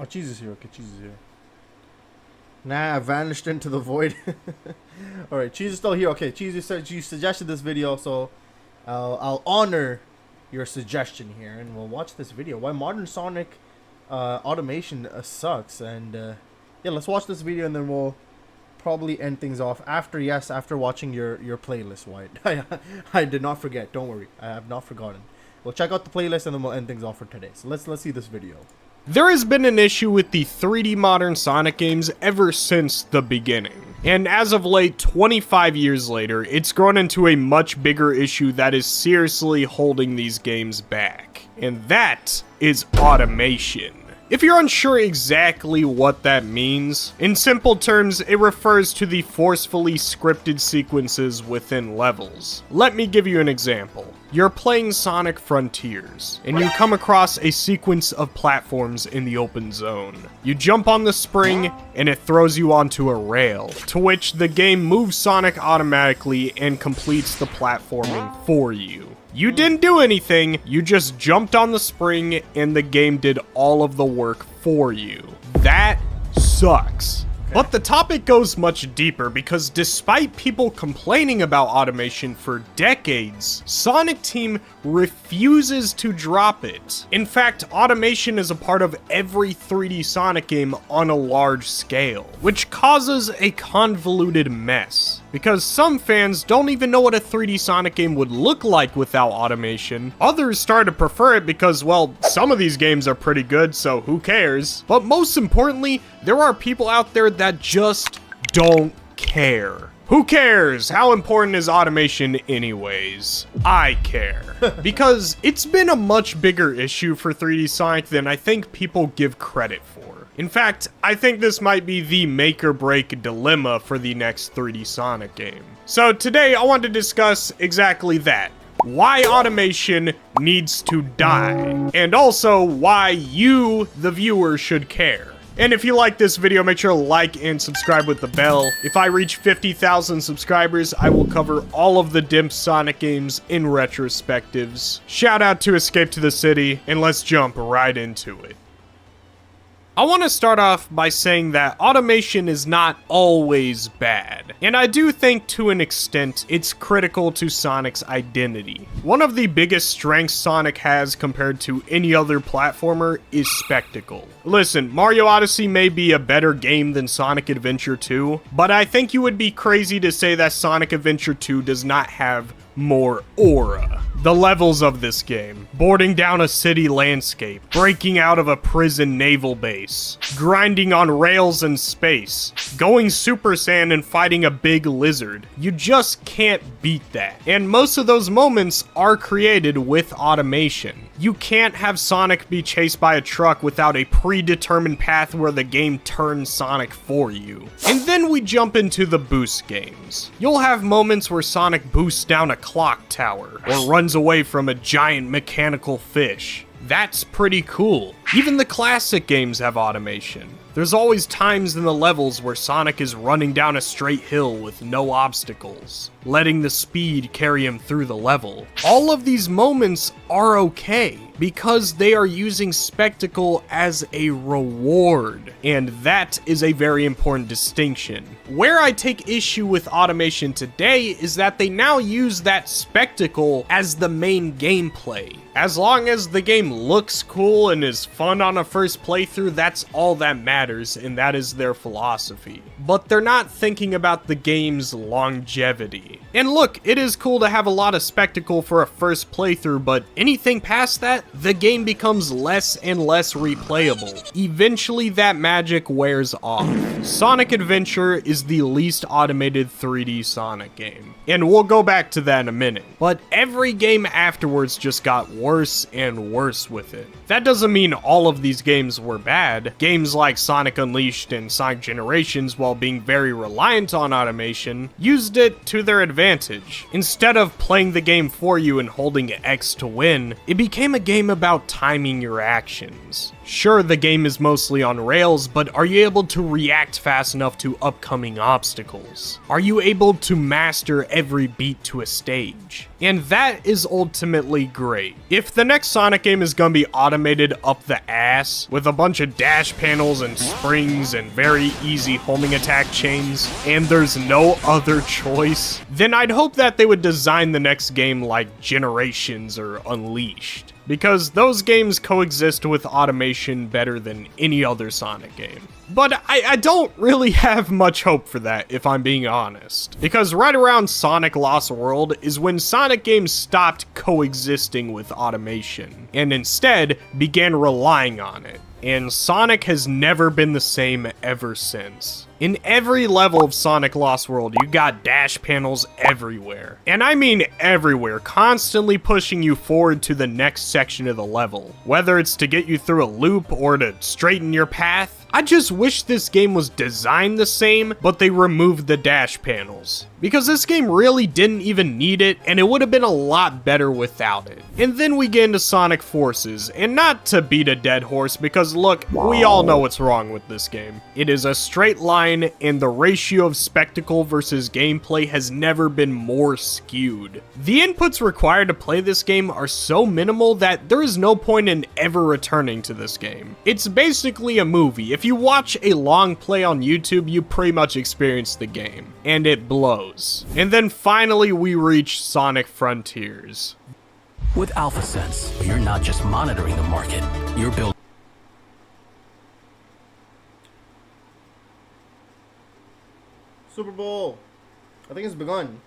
Cheese is here. Okay, Cheese is here. Nah, I vanished into the void. Alright, Cheese is still here. Okay, Cheese, you suggested this video, so I'll honor your suggestion here, and we'll watch this video. Why modern Sonic automation sucks. And yeah, let's watch this video, and then we'll probably end things off after watching your playlist, White. I did not forget. Don't worry, I have not forgotten. We'll check out the playlist, and then we'll end things off for today. So let's see this video. There has been an issue with the 3D modern Sonic games ever since the beginning. And as of late, 25 years later, it's grown into a much bigger issue that is seriously holding these games back. And that is automation. If you're unsure exactly what that means, in simple terms, it refers to the forcefully scripted sequences within levels. Let me give you an example. You're playing Sonic Frontiers, and you come across a sequence of platforms in the open zone. You jump on the spring, and it throws you onto a rail, to which the game moves Sonic automatically and completes the platforming for you. You didn't do anything, you just jumped on the spring, and the game did all of the work for you. That sucks. But the topic goes much deeper because despite people complaining about automation for decades, Sonic Team refuses to drop it. In fact, automation is a part of every 3D Sonic game on a large scale, which causes a convoluted mess. Because some fans don't even know what a 3D Sonic game would look like without automation. Others start to prefer it because, well, some of these games are pretty good, so who cares? But most importantly, there are people out there that just don't care. Who cares? How important is automation anyways? I care. Because it's been a much bigger issue for 3D Sonic than I think people give credit for. In fact, I think this might be the make or break dilemma for the next 3D Sonic game. So today I want to discuss exactly that. Why automation needs to die. And also why you, the viewer, should care. And if you like this video, make sure to like and subscribe with the bell. If I reach 50,000 subscribers, I will cover all of the DIMP Sonic games in retrospectives. Shout out to Escape to the City, and let's jump right into it. I want to start off by saying that automation is not always bad, and I do think to an extent it's critical to Sonic's identity. One of the biggest strengths Sonic has compared to any other platformer is spectacle. Listen, Mario Odyssey may be a better game than Sonic Adventure 2, but I think you would be crazy to say that Sonic Adventure 2 does not have more aura. The levels of this game, boarding down a city landscape, breaking out of a prison naval base, grinding on rails in space, going Super Saiyan and fighting a big lizard. You just can't beat that. And most of those moments are created with automation. You can't have Sonic be chased by a truck without a predetermined path where the game turns Sonic for you. And then we jump into the boost games. You'll have moments where Sonic boosts down a clock tower, or runs away from a giant mechanical fish. That's pretty cool. Even the classic games have automation. There's always times in the levels where Sonic is running down a straight hill with no obstacles, letting the speed carry him through the level. All of these moments are okay because they are using spectacle as a reward, and that is a very important distinction. Where I take issue with automation today is that they now use that spectacle as the main gameplay. As long as the game looks cool and is fun on a first playthrough, that's all that matters, and that is their philosophy. But they're not thinking about the game's longevity. And look, it is cool to have a lot of spectacle for a first playthrough, but anything past that, the game becomes less and less replayable. Eventually that magic wears off. Sonic Adventure is the least automated 3D Sonic game, and we'll go back to that in a minute. But every game afterwards just got worse and worse with it. That doesn't mean all of these games were bad. Games like Sonic Unleashed and Sonic Generations, while being very reliant on automation, used it to their advantage. Instead of playing the game for you and holding X to win, it became a game about timing your actions. Sure, the game is mostly on rails, but are you able to react fast enough to upcoming obstacles? Are you able to master every beat to a stage? And that is ultimately great. If the next Sonic game is gonna be automated up the ass, with a bunch of dash panels and springs and very easy homing attack chains, and there's no other choice, then I'd hope that they would design the next game like Generations or Unleashed, because those games coexist with automation better than any other Sonic game. But I don't really have much hope for that, if I'm being honest. Because right around Sonic Lost World is when Sonic games stopped coexisting with automation, and instead began relying on it. And Sonic has never been the same ever since. In every level of Sonic Lost World, you got dash panels everywhere. And I mean everywhere, constantly pushing you forward to the next section of the level. Whether it's to get you through a loop or to straighten your path. I just wish this game was designed the same, but they removed the dash panels. Because this game really didn't even need it, and it would have been a lot better without it. And then we get into Sonic Forces, and not to beat a dead horse, because look, we all know what's wrong with this game. It is a straight line, and the ratio of spectacle versus gameplay has never been more skewed. The inputs required to play this game are so minimal that there is no point in ever returning to this game. It's basically a movie. If you watch a long play on YouTube, you pretty much experience the game, and it blows. And then finally we reach Sonic Frontiers. With AlphaSense, you're not just monitoring the market, you're building. Super Bowl. I think it's begun.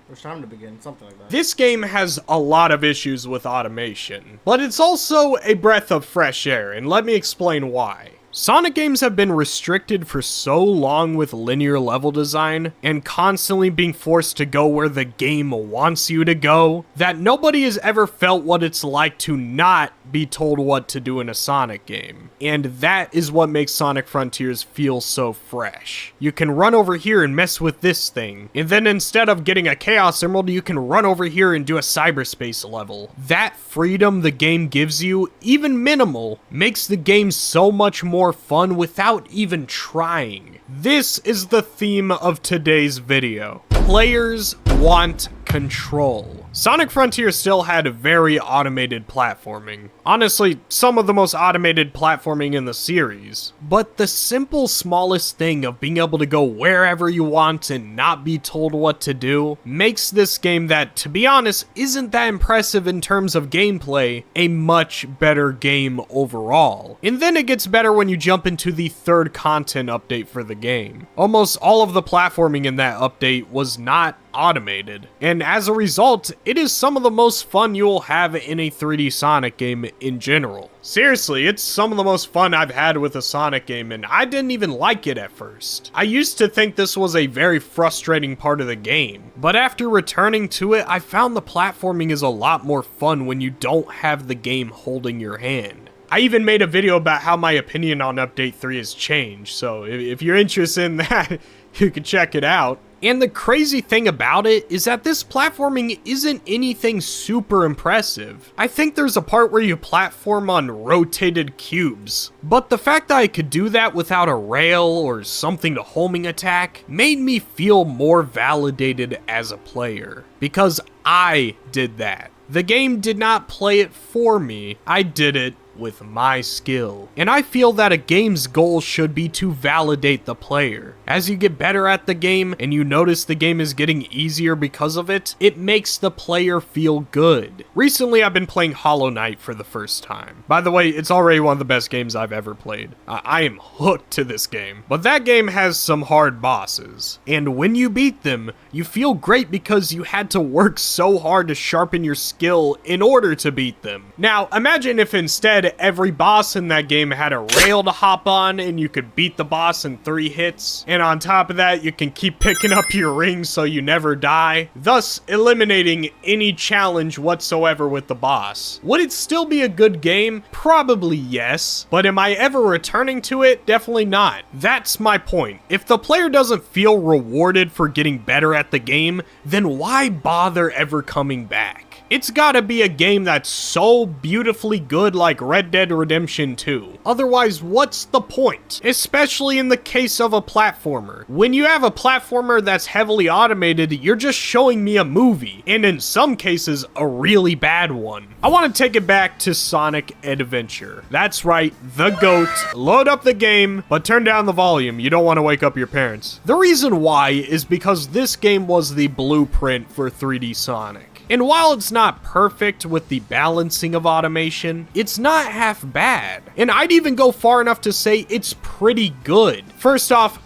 It's time to begin, something like that. This game has a lot of issues with automation, but it's also a breath of fresh air, and let me explain why. Sonic games have been restricted for so long with linear level design and constantly being forced to go where the game wants you to go that nobody has ever felt what it's like to not be told what to do in a Sonic game. And that is what makes Sonic Frontiers feel so fresh. You can run over here and mess with this thing, and then instead of getting a Chaos Emerald, you can run over here and do a cyberspace level. That freedom the game gives you, even minimal, makes the game so much more fun without even trying. This is the theme of today's video. Players want control. Sonic Frontier still had very automated platforming. Honestly, some of the most automated platforming in the series. But the simple smallest thing of being able to go wherever you want and not be told what to do makes this game that, to be honest, isn't that impressive in terms of gameplay, a much better game overall. And then it gets better when you jump into the third content update for the game. Almost all of the platforming in that update was not automated, and as a result, it is some of the most fun you'll have in a 3D Sonic game in general. Seriously, it's some of the most fun I've had with a Sonic game, and I didn't even like it at first. I used to think this was a very frustrating part of the game, but after returning to it, I found the platforming is a lot more fun when you don't have the game holding your hand. I even made a video about how my opinion on Update 3 has changed, so if you're interested in that, you can check it out. And the crazy thing about it is that this platforming isn't anything super impressive. I think there's a part where you platform on rotated cubes, but the fact that I could do that without a rail or something to homing attack made me feel more validated as a player, because I did that. The game did not play it for me, I did it with my skill. And I feel that a game's goal should be to validate the player. As you get better at the game and you notice the game is getting easier because of it, it makes the player feel good. Recently I've been playing Hollow Knight for the first time. By the way, it's already one of the best games I've ever played. I am hooked to this game. But that game has some hard bosses. And when you beat them, you feel great because you had to work so hard to sharpen your skill in order to beat them. Now, imagine if instead every boss in that game had a rail to hop on and you could beat the boss in 3 hits. And on top of that, you can keep picking up your rings so you never die, thus eliminating any challenge whatsoever with the boss. Would it still be a good game? Probably yes, but am I ever returning to it? Definitely not. That's my point. If the player doesn't feel rewarded for getting better at the game, then why bother ever coming back? It's gotta be a game that's so beautifully good like Red Dead Redemption 2. Otherwise, what's the point? Especially in the case of a platformer. When you have a platformer that's heavily automated, you're just showing me a movie, and in some cases, a really bad one. I want to take it back to Sonic Adventure. That's right, the GOAT. Load up the game, but turn down the volume. You don't want to wake up your parents. The reason why is because this game was the blueprint for 3D Sonic. And while it's not perfect with the balancing of automation, it's not half bad. And I'd even go far enough to say it's pretty good. First off,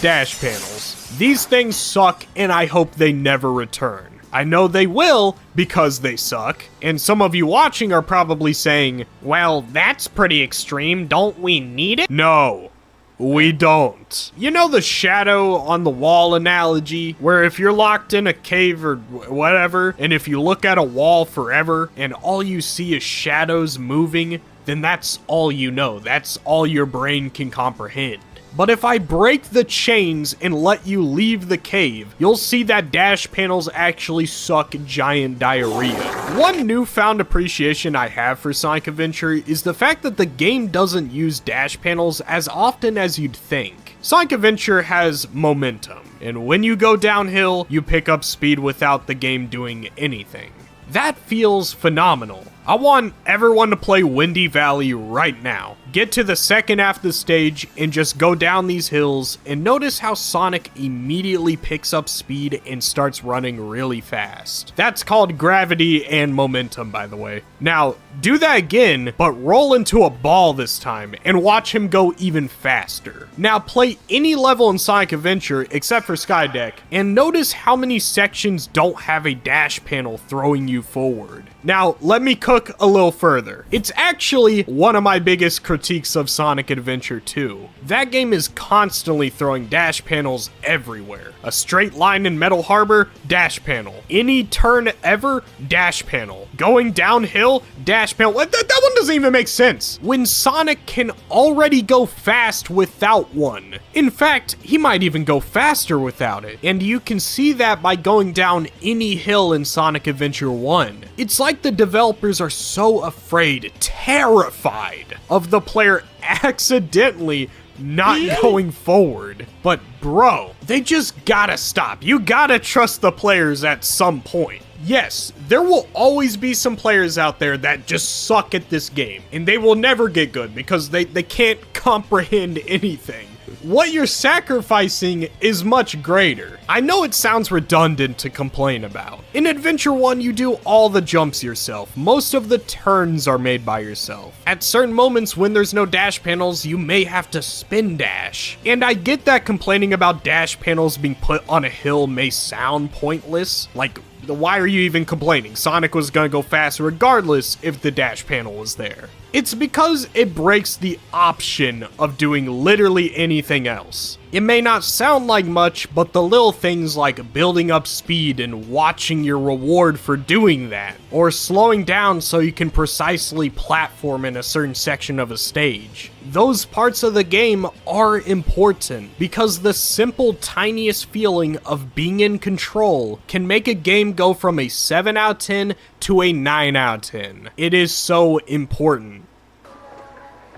dash panels. These things suck, and I hope they never return. I know they will, because they suck, and some of you watching are probably saying, well, that's pretty extreme, don't we need it? No, we don't. You know the shadow on the wall analogy, where if you're locked in a cave or whatever, and if you look at a wall forever, and all you see is shadows moving, then that's all you know, that's all your brain can comprehend. But if I break the chains and let you leave the cave, you'll see that dash panels actually suck giant diarrhea. One newfound appreciation I have for Sonic Adventure is the fact that the game doesn't use dash panels as often as you'd think. Sonic Adventure has momentum, and when you go downhill, you pick up speed without the game doing anything. That feels phenomenal. I want everyone to play Windy Valley right now. Get to the second half of the stage and just go down these hills and notice how Sonic immediately picks up speed and starts running really fast. That's called gravity and momentum, by the way. Now, do that again, but roll into a ball this time and watch him go even faster. Now, play any level in Sonic Adventure except for Skydeck and notice how many sections don't have a dash panel throwing you forward. Now, let me cook a little further. It's actually one of my biggest critiques of Sonic Adventure 2. That game is constantly throwing dash panels everywhere. A straight line in Metal Harbor, dash panel. Any turn ever, dash panel. Going downhill, dash panel. That one doesn't even make sense. When Sonic can already go fast without one. In fact, he might even go faster without it. And you can see that by going down any hill in Sonic Adventure 1. It's like the developers are so afraid, terrified of the player accidentally not going forward. But bro, they just gotta stop. You gotta trust the players at some point. Yes, there will always be some players out there that just suck at this game, and they will never get good because they can't comprehend anything. What you're sacrificing is much greater. I know it sounds redundant to complain about. In Adventure 1, you do all the jumps yourself. Most of the turns are made by yourself. At certain moments when there's no dash panels, you may have to spin dash. And I get that complaining about dash panels being put on a hill may sound pointless. Like, why are you even complaining? Sonic was gonna go fast regardless if the dash panel was there. It's because it breaks the option of doing literally anything else. It may not sound like much, but the little things like building up speed and watching your reward for doing that, or slowing down so you can precisely platform in a certain section of a stage. Those parts of the game are important because the simple tiniest feeling of being in control can make a game go from a 7 out of 10 to a 9 out of 10. It is so important.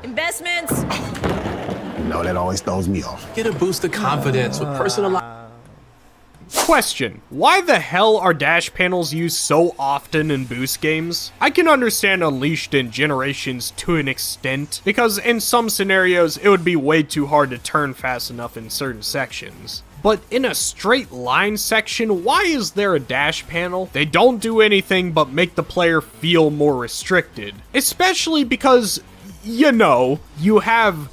Investments! No, that always throws me off. Get a boost of confidence with personalized. Question: why the hell are dash panels used so often in boost games? I can understand Unleashed and Generations to an extent, because in some scenarios it would be way too hard to turn fast enough in certain sections. But in a straight line section, why is there a dash panel? They don't do anything but make the player feel more restricted. Especially because, you know, you have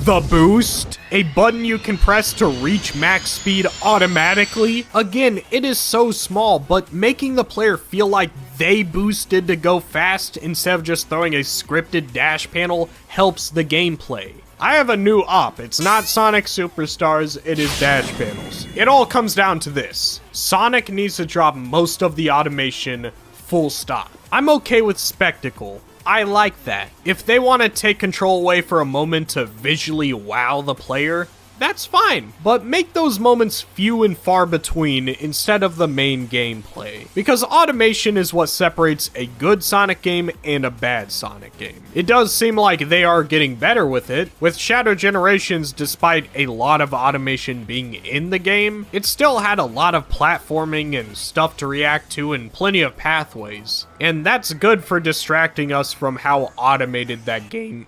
the boost, a button you can press to reach max speed automatically. Again, it is so small, but making the player feel like they boosted to go fast instead of just throwing a scripted dash panel helps the gameplay. I have a new op. It's not Sonic Superstars, it is dash panels. It all comes down to this. Sonic needs to drop most of the automation, full stop. I'm okay with spectacle. I like that. If they want to take control away for a moment to visually wow the player, that's fine. But make those moments few and far between instead of the main gameplay. Because automation is what separates a good Sonic game and a bad Sonic game. It does seem like they are getting better with it. With Shadow Generations, despite a lot of automation being in the game, it still had a lot of platforming and stuff to react to and plenty of pathways. And that's good for distracting us from how automated that game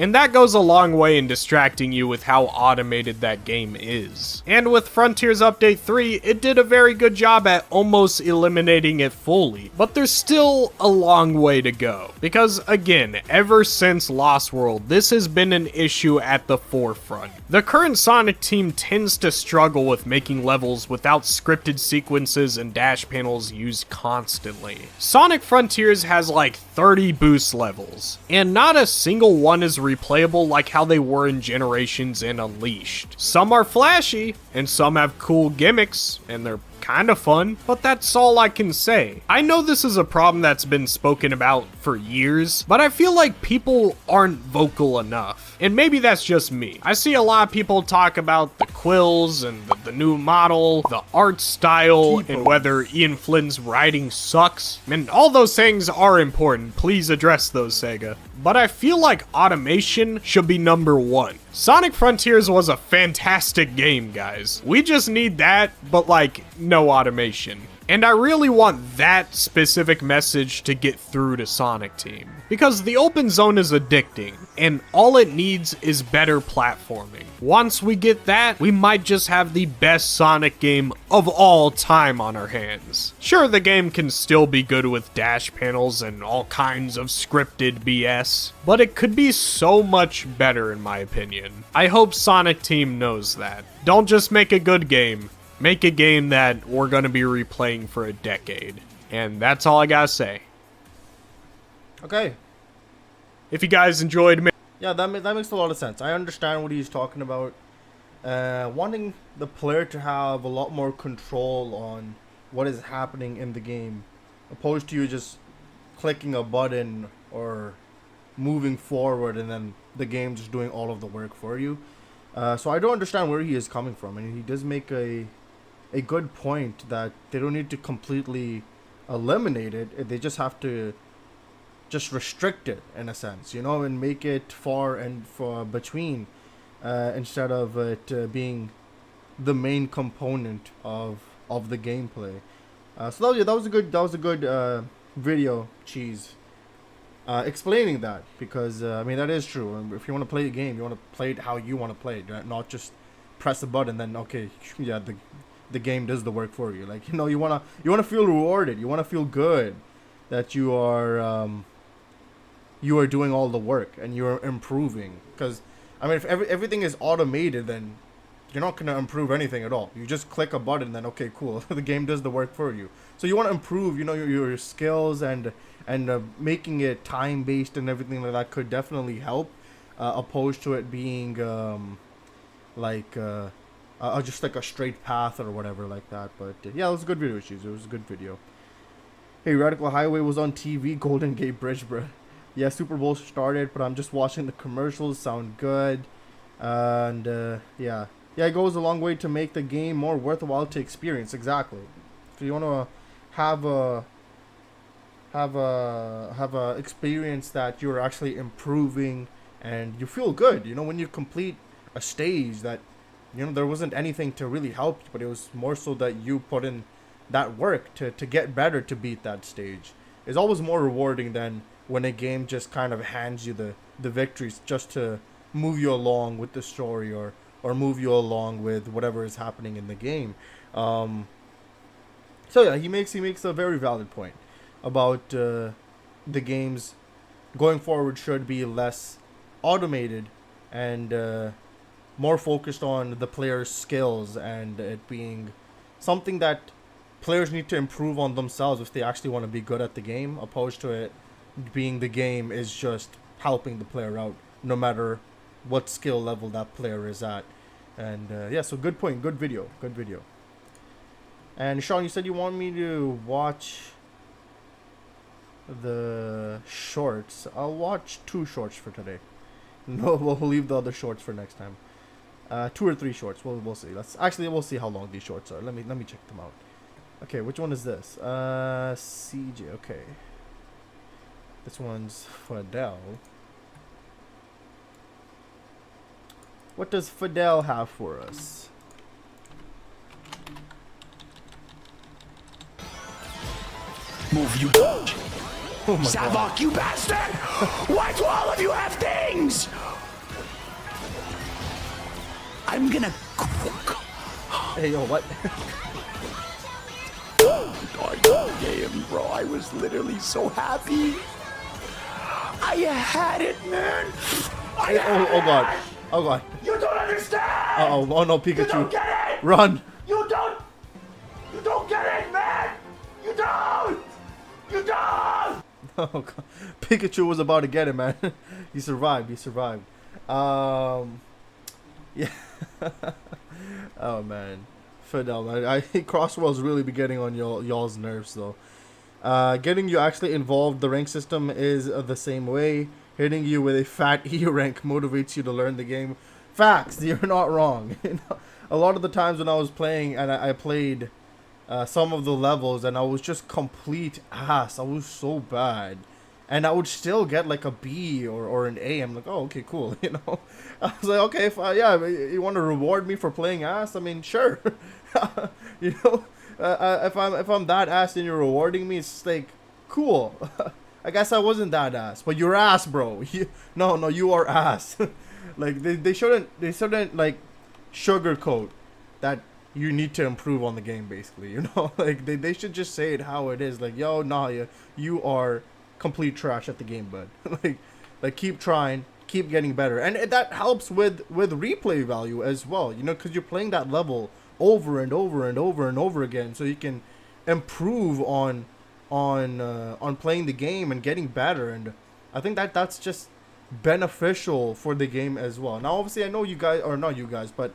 And that goes a long way in distracting you with how automated that game is. And with Frontiers Update 3, it did a very good job at almost eliminating it fully. But there's still a long way to go. Because again, ever since Lost World, this has been an issue at the forefront. The current Sonic team tends to struggle with making levels without scripted sequences and dash panels used constantly. Sonic Frontiers has like 30 boost levels, and not a single one is replayable like how they were in Generations and Unleashed. Some are flashy, and some have cool gimmicks, and they're kind of fun, but that's all I can say. I know this is a problem that's been spoken about for years, but I feel like people aren't vocal enough. And maybe that's just me. I see a lot of people talk about the quills and the new model, the art style, and whether Ian Flynn's writing sucks. And all those things are important. Please address those, Sega. But I feel like automation should be number one. Sonic Frontiers was a fantastic game, guys. We just need that, but like, no automation. And I really want that specific message to get through to Sonic Team. Because the open zone is addicting, and all it needs is better platforming. Once we get that, we might just have the best Sonic game of all time on our hands. Sure, the game can still be good with dash panels and all kinds of scripted BS, but it could be so much better in my opinion. I hope Sonic Team knows that. Don't just make a good game. Make a game that we're going to be replaying for a decade. And that's all I gotta say. Okay. If you guys enjoyed... Yeah, that makes a lot of sense. I understand what he's talking about. Wanting the player to have a lot more control on what is happening in the game, opposed to you just clicking a button or moving forward and then the game just doing all of the work for you. So I don't understand where he is coming from, and he does make a good point that they don't need to completely eliminate it. They just have to just restrict it in a sense, you know, and make it far and far between instead of it being the main component of the gameplay. So that was a good video, Cheese, explaining that, because I mean, that is true. And if you want to play the game, you want to play it how you want to play it, right? Not just press a button then okay, yeah, the game does the work for you. Like, you know, you wanna feel rewarded. You wanna feel good that you are doing all the work and you're improving. Because I mean, if everything is automated, then you're not gonna improve anything at all. You just click a button, then okay, cool, the game does the work for you. So you want to improve, you know, your skills, and making it time based and everything like that could definitely help, opposed to it being just like a straight path or whatever like that. But yeah, it was a good video, Cheese. It was a good video. Hey, Radical Highway was on TV. Golden Gate Bridge, bro. Yeah, Super Bowl started, but I'm just watching the commercials. Sound good. And yeah, it goes a long way to make the game more worthwhile to experience. Exactly. If you want to have a experience that you're actually improving and you feel good, you know, when you complete a stage that, you know, there wasn't anything to really help you, but it was more so that you put in that work to get better to beat that stage. It's always more rewarding than when a game just kind of hands you the victories just to move you along with the story or move you along with whatever is happening in the game. So yeah, he makes a very valid point about the games going forward should be less automated and more focused on the player's skills, and it being something that players need to improve on themselves if they actually want to be good at the game, opposed to it being the game is just helping the player out no matter what skill level that player is at. And yeah, so good point, good video. And Sean, you said you want me to watch the shorts. I'll watch 2 shorts for today. No, we'll leave the other shorts for next time. 2 or 3 shorts. We'll see. We'll see how long these shorts are. Let me check them out. Okay, which one is this? CJ. Okay. This one's Fidel. What does Fidel have for us? Move, you. Oh my Savok, God. you bastard! Why do all of you have things? I'm gonna. Hey, yo, what? Damn, bro, I was literally so happy. I had it, man. Oh god. Oh god. You don't understand. Uh-oh. Oh no, Pikachu. You don't get it. Run. You don't get it, man. You don't. Oh god. Pikachu was about to get it, man. He survived. Yeah. Oh man. Fidel, man. I think Crossworld's really be getting on y'all's nerves though. Getting you actually involved, the rank system is the same way. Hitting you with a fat E rank motivates you to learn the game. Facts, you're not wrong. A lot of the times when I was playing, and I played some of the levels, and I was just complete ass. I was so bad. And I would still get like a B or an A. I'm like, oh, okay, cool. You know, I was like, okay, yeah, you want to reward me for playing ass? I mean, sure. You know, if I'm that ass and you're rewarding me, it's like, cool. I guess I wasn't that ass, but you're ass, bro. No, you are ass. Like they shouldn't like sugarcoat that you need to improve on the game, basically. You know, like they should just say it how it is. Like, yo, nah, you are complete trash at the game, bud. like keep trying, keep getting better, and that helps with replay value as well. You know, because you're playing that level over and over and over and over again, so you can improve on playing the game and getting better. And I think that's just beneficial for the game as well. Now, obviously, I know you guys, or not you guys, but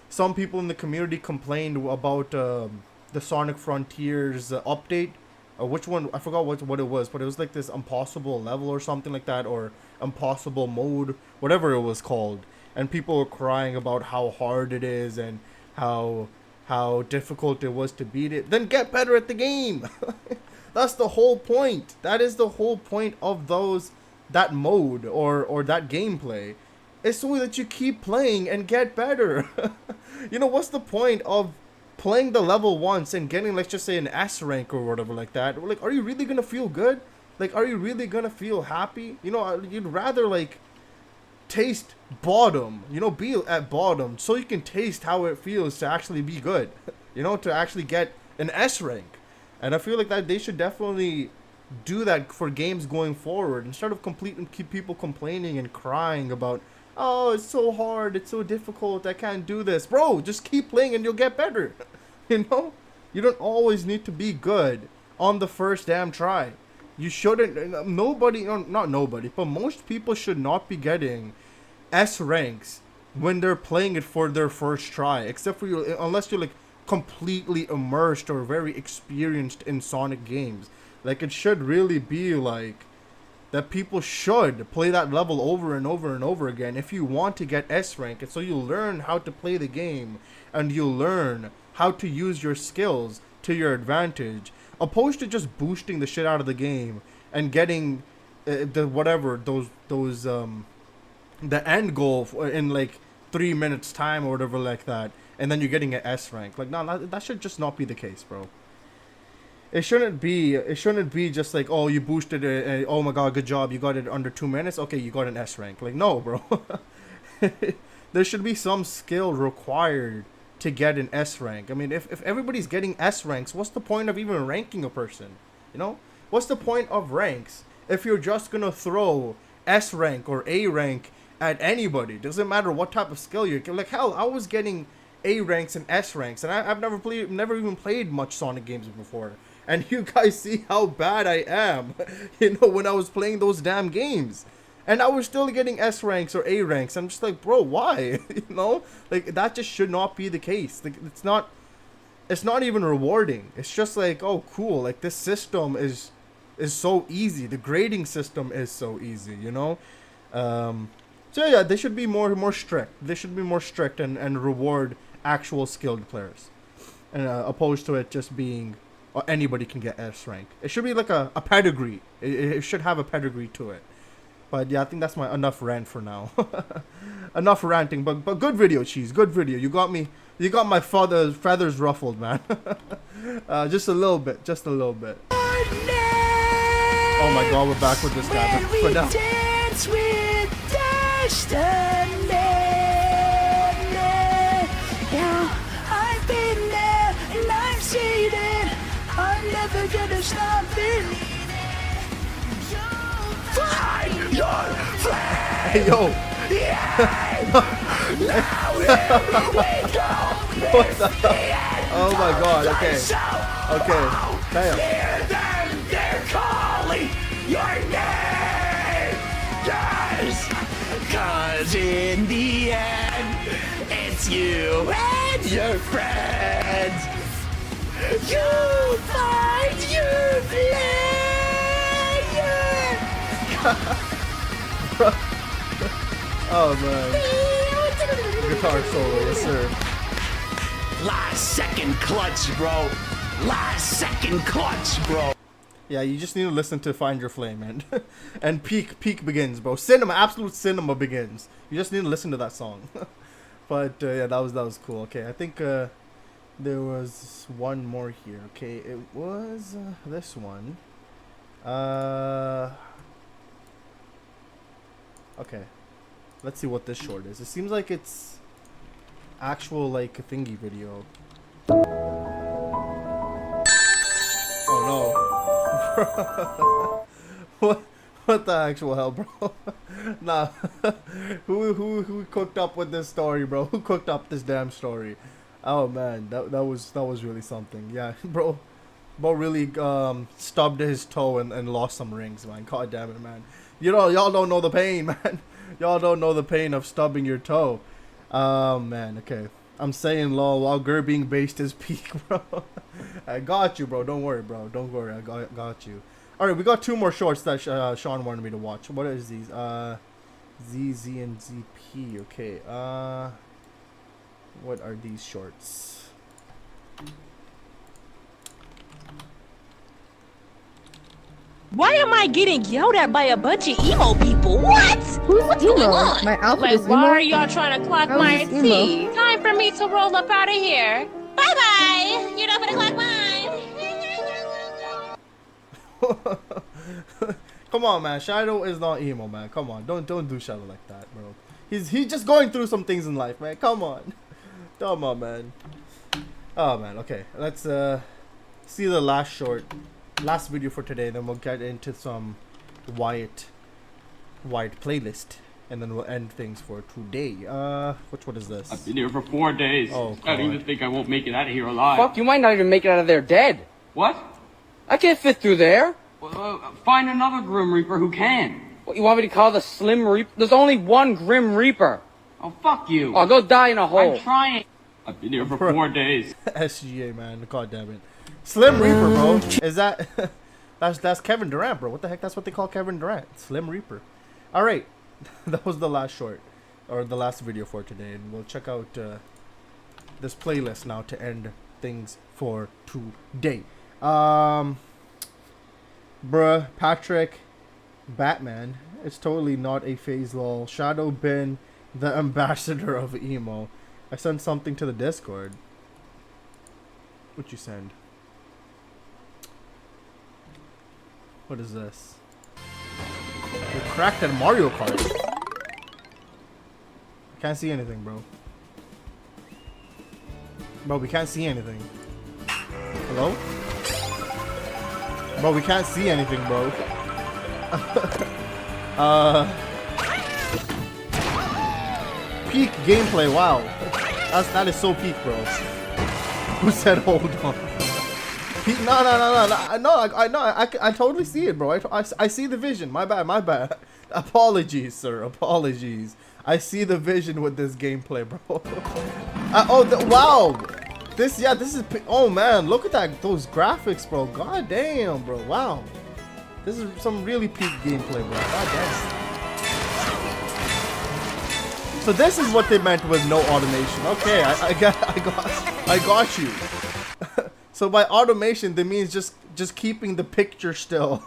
some people in the community complained about the Sonic Frontiers update. Which one? I forgot what it was, but it was like this impossible level or something like that, or impossible mode, whatever it was called. And people were crying about how hard it is and how difficult it was to beat it. Then get better at the game. That's the whole point. That is the whole point of that mode or that gameplay. It's so that you keep playing and get better. You know, what's the point of playing the level once and getting, let's just say, an S rank or whatever like that? Like, are you really gonna feel good? Like, are you really gonna feel happy? You know, you'd rather like taste bottom, you know, be at bottom so you can taste how it feels to actually be good, you know, to actually get an S rank. And I feel like that they should definitely do that for games going forward, instead of keep people complaining and crying about, oh, it's so hard, it's so difficult, I can't do this. Bro, just keep playing and you'll get better. You know, you don't always need to be good on the first damn try. You shouldn't. Not nobody, but most people should not be getting S ranks when they're playing it for their first try, except for you, unless you're like completely immersed or very experienced in Sonic games. Like, it should really be like that people should play that level over and over and over again if you want to get S rank, and so you learn how to play the game and you learn how to use your skills to your advantage, opposed to just boosting the shit out of the game and getting the end goal in like 3 minutes time or whatever like that, and then you're getting an S rank. Like, no, that should just not be the case, bro. It shouldn't be just like, oh, you boosted it, and, oh my god, good job, you got it under 2 minutes, okay, you got an S rank. Like, no, bro. There should be some skill required to get an S rank. I mean, if everybody's getting S ranks, what's the point of even ranking a person? You know, what's the point of ranks if you're just gonna throw S rank or A rank at anybody? Doesn't matter what type of skill you're like. Hell, I was getting A ranks and S ranks, and I've never even played much Sonic games before. And you guys see how bad I am, you know, when I was playing those damn games. And I was still getting S ranks or A ranks. I'm just like, bro, why? You know? Like, that just should not be the case. Like, it's not even rewarding. It's just like, oh, cool. Like, this system is so easy. The grading system is so easy, you know? So yeah, they should be more strict. They should be more strict and reward actual skilled players. And opposed to it just being, anybody can get S rank. It should be like a pedigree. It should have a pedigree to it. But yeah, I think that's my enough rant for now. Enough ranting, but good video, Cheese. Good video. You got my feathers ruffled, man. Just a little bit. Oh my god, we're back with this guy. But for now. Dance with Destiny. never gonna stop me. Find your flame. Hey, yo. Now we go. What the? Oh my god, okay. Okay, damn. Hear them, they're calling your name. Yes, 'cause in the end, it's you and your friends. You find your flame. Oh man. Guitar solo, yes sir. Last second clutch, bro. Last second clutch, bro. Yeah, you just need to listen to Find Your Flame, man. And peak begins, bro. Cinema, absolute cinema begins. You just need to listen to that song. But yeah, that was cool. Okay, I think there was one more here. Okay, it was this one. Okay, let's see what this short is. It seems like it's actual like a thingy video. Oh no. What the actual hell, bro? Nah. who cooked up with this story, bro? Who cooked up this damn story? Oh man, that was really something. Yeah, bro really stubbed his toe and lost some rings, man. God damn it, man. Y'all don't know the pain, man. Y'all don't know the pain of stubbing your toe. Oh man, okay. I'm saying lol while Gur being based is peak, bro. I got you, bro. Don't worry, bro. Don't worry. I got you. Alright, we got two more shorts that Sean wanted me to watch. What is these? ZZ and ZP. Okay. What are these shorts? Why am I getting yelled at by a bunch of emo people? What? What's going on? My outfit like, is emo? why are y'all trying to clock How my is this tea? emo? Time for me to roll up out of here. Bye-bye. You're not gonna clock mine. Come on, man. Shadow is not emo, man. Come on. Don't do Shadow like that, bro. He's just going through some things in life, man. Come on. Come on, man. Oh, man. Okay. Let's see the last video for today. Then we'll get into some Wyatt playlist. And then we'll end things for today. Which one is this? I've been here for 4 days. Oh, I don't even think I won't make it out of here alive. Fuck, you might not even make it out of there dead. What? I can't fit through there. Well, find another Grim Reaper who can. What, you want me to call the Slim Reaper? There's only one Grim Reaper. Oh, fuck you. I'll go die in a hole. I'm trying. I've been here for 4 days. SGA, man. God damn it. Slim Reaper, bro. Is that... that's Kevin Durant, bro. What the heck? That's what they call Kevin Durant. Slim Reaper. Alright. That was the last short. Or the last video for today. And we'll check out this playlist now to end things for today. Bruh, Patrick, Batman. It's totally not a phase lol. Shadow been the ambassador of emo. I sent something to the Discord. What'd you send? What is this? You cracked at Mario Kart. I can't see anything, bro. Bro, we can't see anything. Hello? Bro, we can't see anything, bro. Peak gameplay, wow. That is so peak, bro. Who said hold on? Peak, no, I totally see it, bro. I see the vision. My bad. Apologies, sir. Apologies. I see the vision with this gameplay, bro. Wow. This is, oh man, look at that, those graphics, bro. God damn, bro. Wow. This is some really peak gameplay, bro. God damn. So this is what they meant with no automation. Okay, I got you. So by automation, that means just keeping the picture still.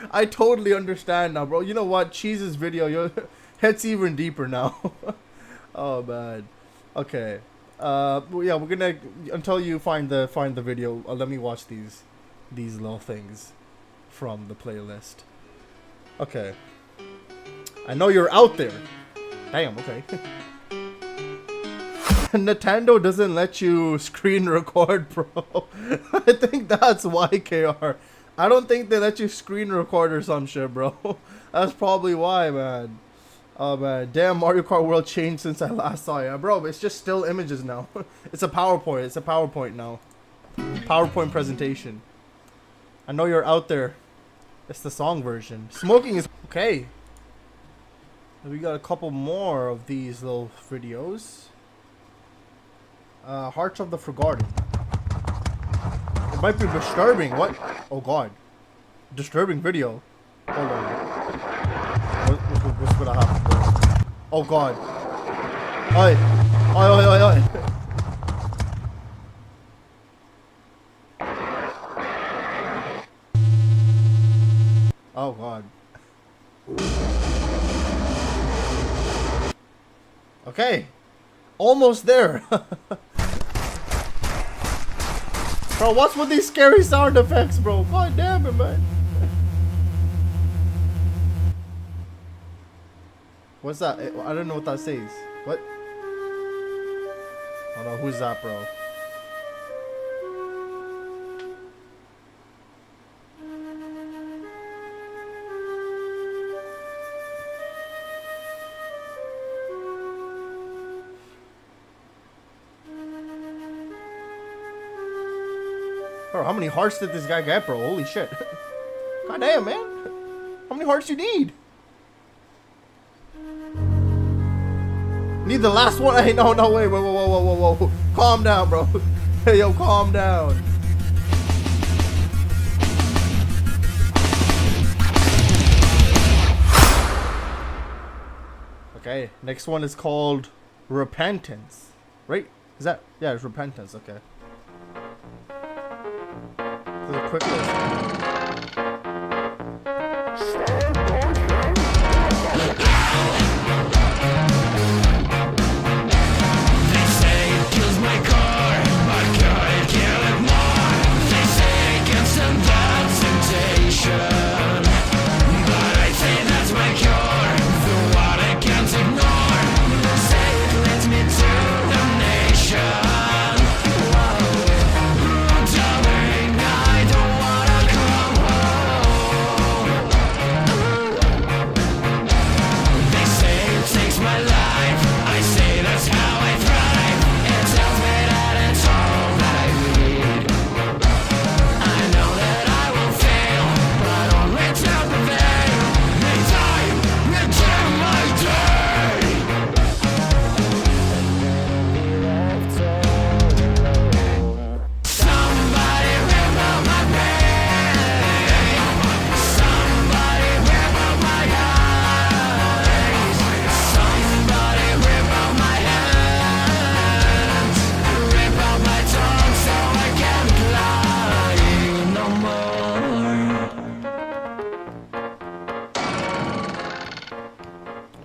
I totally understand now, bro. You know what? Cheese's video, hits even deeper now. Oh man. Okay. Yeah, we're gonna, until you find the video. Let me watch these little things from the playlist. Okay. I know you're out there. Damn. Okay. Nintendo doesn't let you screen record, bro. I think That's why, KR. I don't think they let you screen record or some shit, bro. That's probably why, man. Oh, man. Damn, Mario Kart World changed since I last saw it. Bro, it's just still images now. It's a PowerPoint. It's a PowerPoint now. PowerPoint presentation. I know you're out there. It's the song version. Smoking is... Okay. We got a couple more of these little videos. Hearts of the Forgotten. It might be disturbing. What? Oh god. Disturbing video. Hold on. What's gonna happen, bro? Oh god. Oi. Oi, oi, oi, oi. Oh god. Okay. Almost there. Bro, what's with these scary sound effects, bro? God damn it, man. What's that? I don't know what that says. What? Oh no, who's that, bro? Bro, how many hearts did this guy get, bro? Holy shit. God damn, man. How many hearts you need? Need the last one? Hey, no, no, wait, whoa. Calm down, bro. Hey, yo, calm down. Okay, next one is called Repentance. Right? Is that? Yeah, it's Repentance, okay. This is a quick list.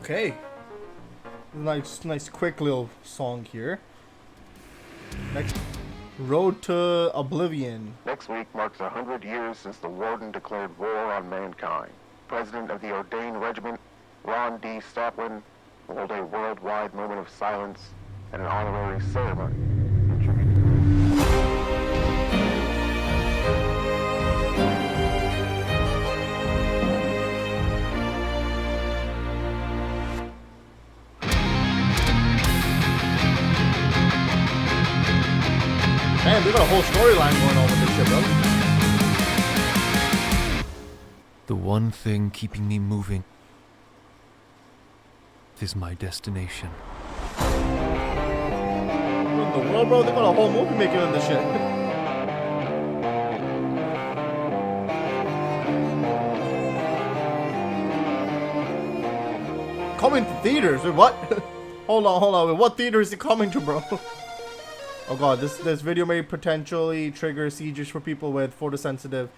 Okay. Nice quick little song here. Next, Road to Oblivion. Next week marks 100 years since the Warden declared war on mankind. President of the Ordained Regiment, Ron D. Staplin, will hold a worldwide moment of silence and an honorary ceremony. Man, we got a whole storyline going on with this shit, bro. The one thing keeping me moving is my destination. What in the world, bro? They got a whole movie making on this shit. Coming to theaters? Wait, what? Hold on. What theater is it coming to, bro? Oh god, this video may potentially trigger seizures for people with photosensitive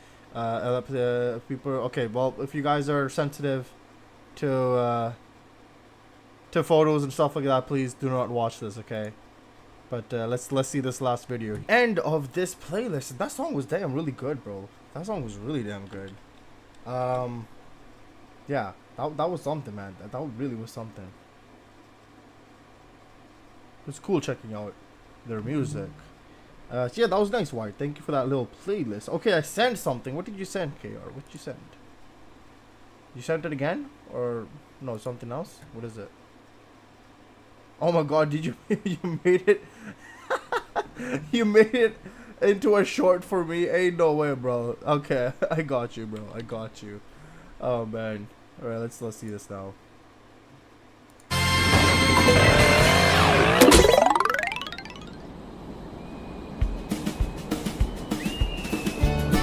people. Okay, well, if you guys are sensitive to photos and stuff like that, please do not watch this, okay? But let's see this last video. End of this playlist. That song was damn really good, bro. That song was really damn good. Yeah, that was something, man. That really was something. It was cool checking out their music. So yeah, that was nice, White. Thank you for that little playlist. Okay, I sent something. What did you send, KR? What did you send? You sent it again? Or no, something else? What is it? Oh my god, did you you made it you made it into a short for me? Ain't no way, bro. Okay, I got you, bro. I got you. Oh man. Alright, let's see this now.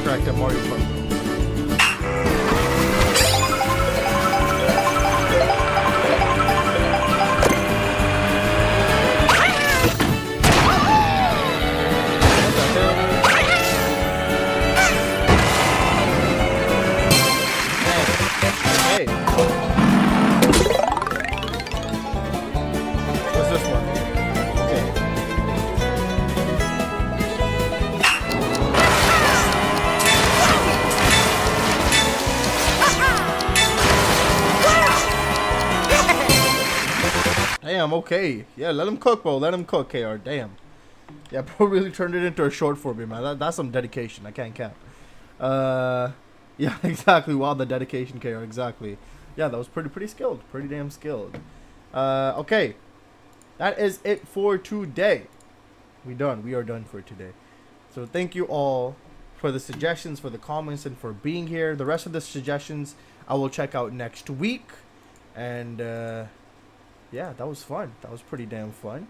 Crack that Mario Kart. Damn, okay. Yeah, let him cook, bro. Let him cook, KR. Damn. Yeah, bro really turned it into a short for me, man. That's some dedication. I can't cap. Yeah, exactly. Wow, the dedication, KR. Exactly. Yeah, that was pretty skilled. Pretty damn skilled. Okay. That is it for today. We done. We are done for today. So thank you all for the suggestions, for the comments, and for being here. The rest of the suggestions I will check out next week. And, yeah, that was fun. That was pretty damn fun.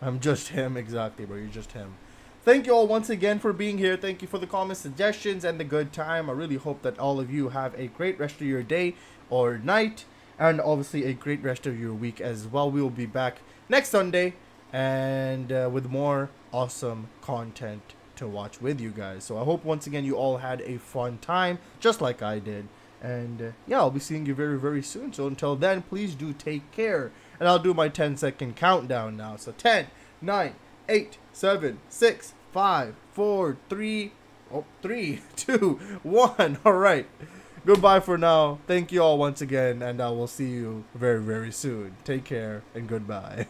I'm just him. Exactly, bro. You're just him. Thank you all once again for being here. Thank you for the comments, suggestions, and the good time. I really hope that all of you have a great rest of your day or night. And obviously a great rest of your week as well. We will be back next Sunday. And with more awesome content to watch with you guys. So I hope once again you all had a fun time. Just like I did. And yeah, I'll be seeing you very, very soon. So until then, please do take care. And I'll do my 10-second countdown now. So 10, 9, 8, 7, 6, 5, 4, 3, 2, 1. All right. Goodbye for now. Thank you all once again. And I will see you very, very soon. Take care and goodbye.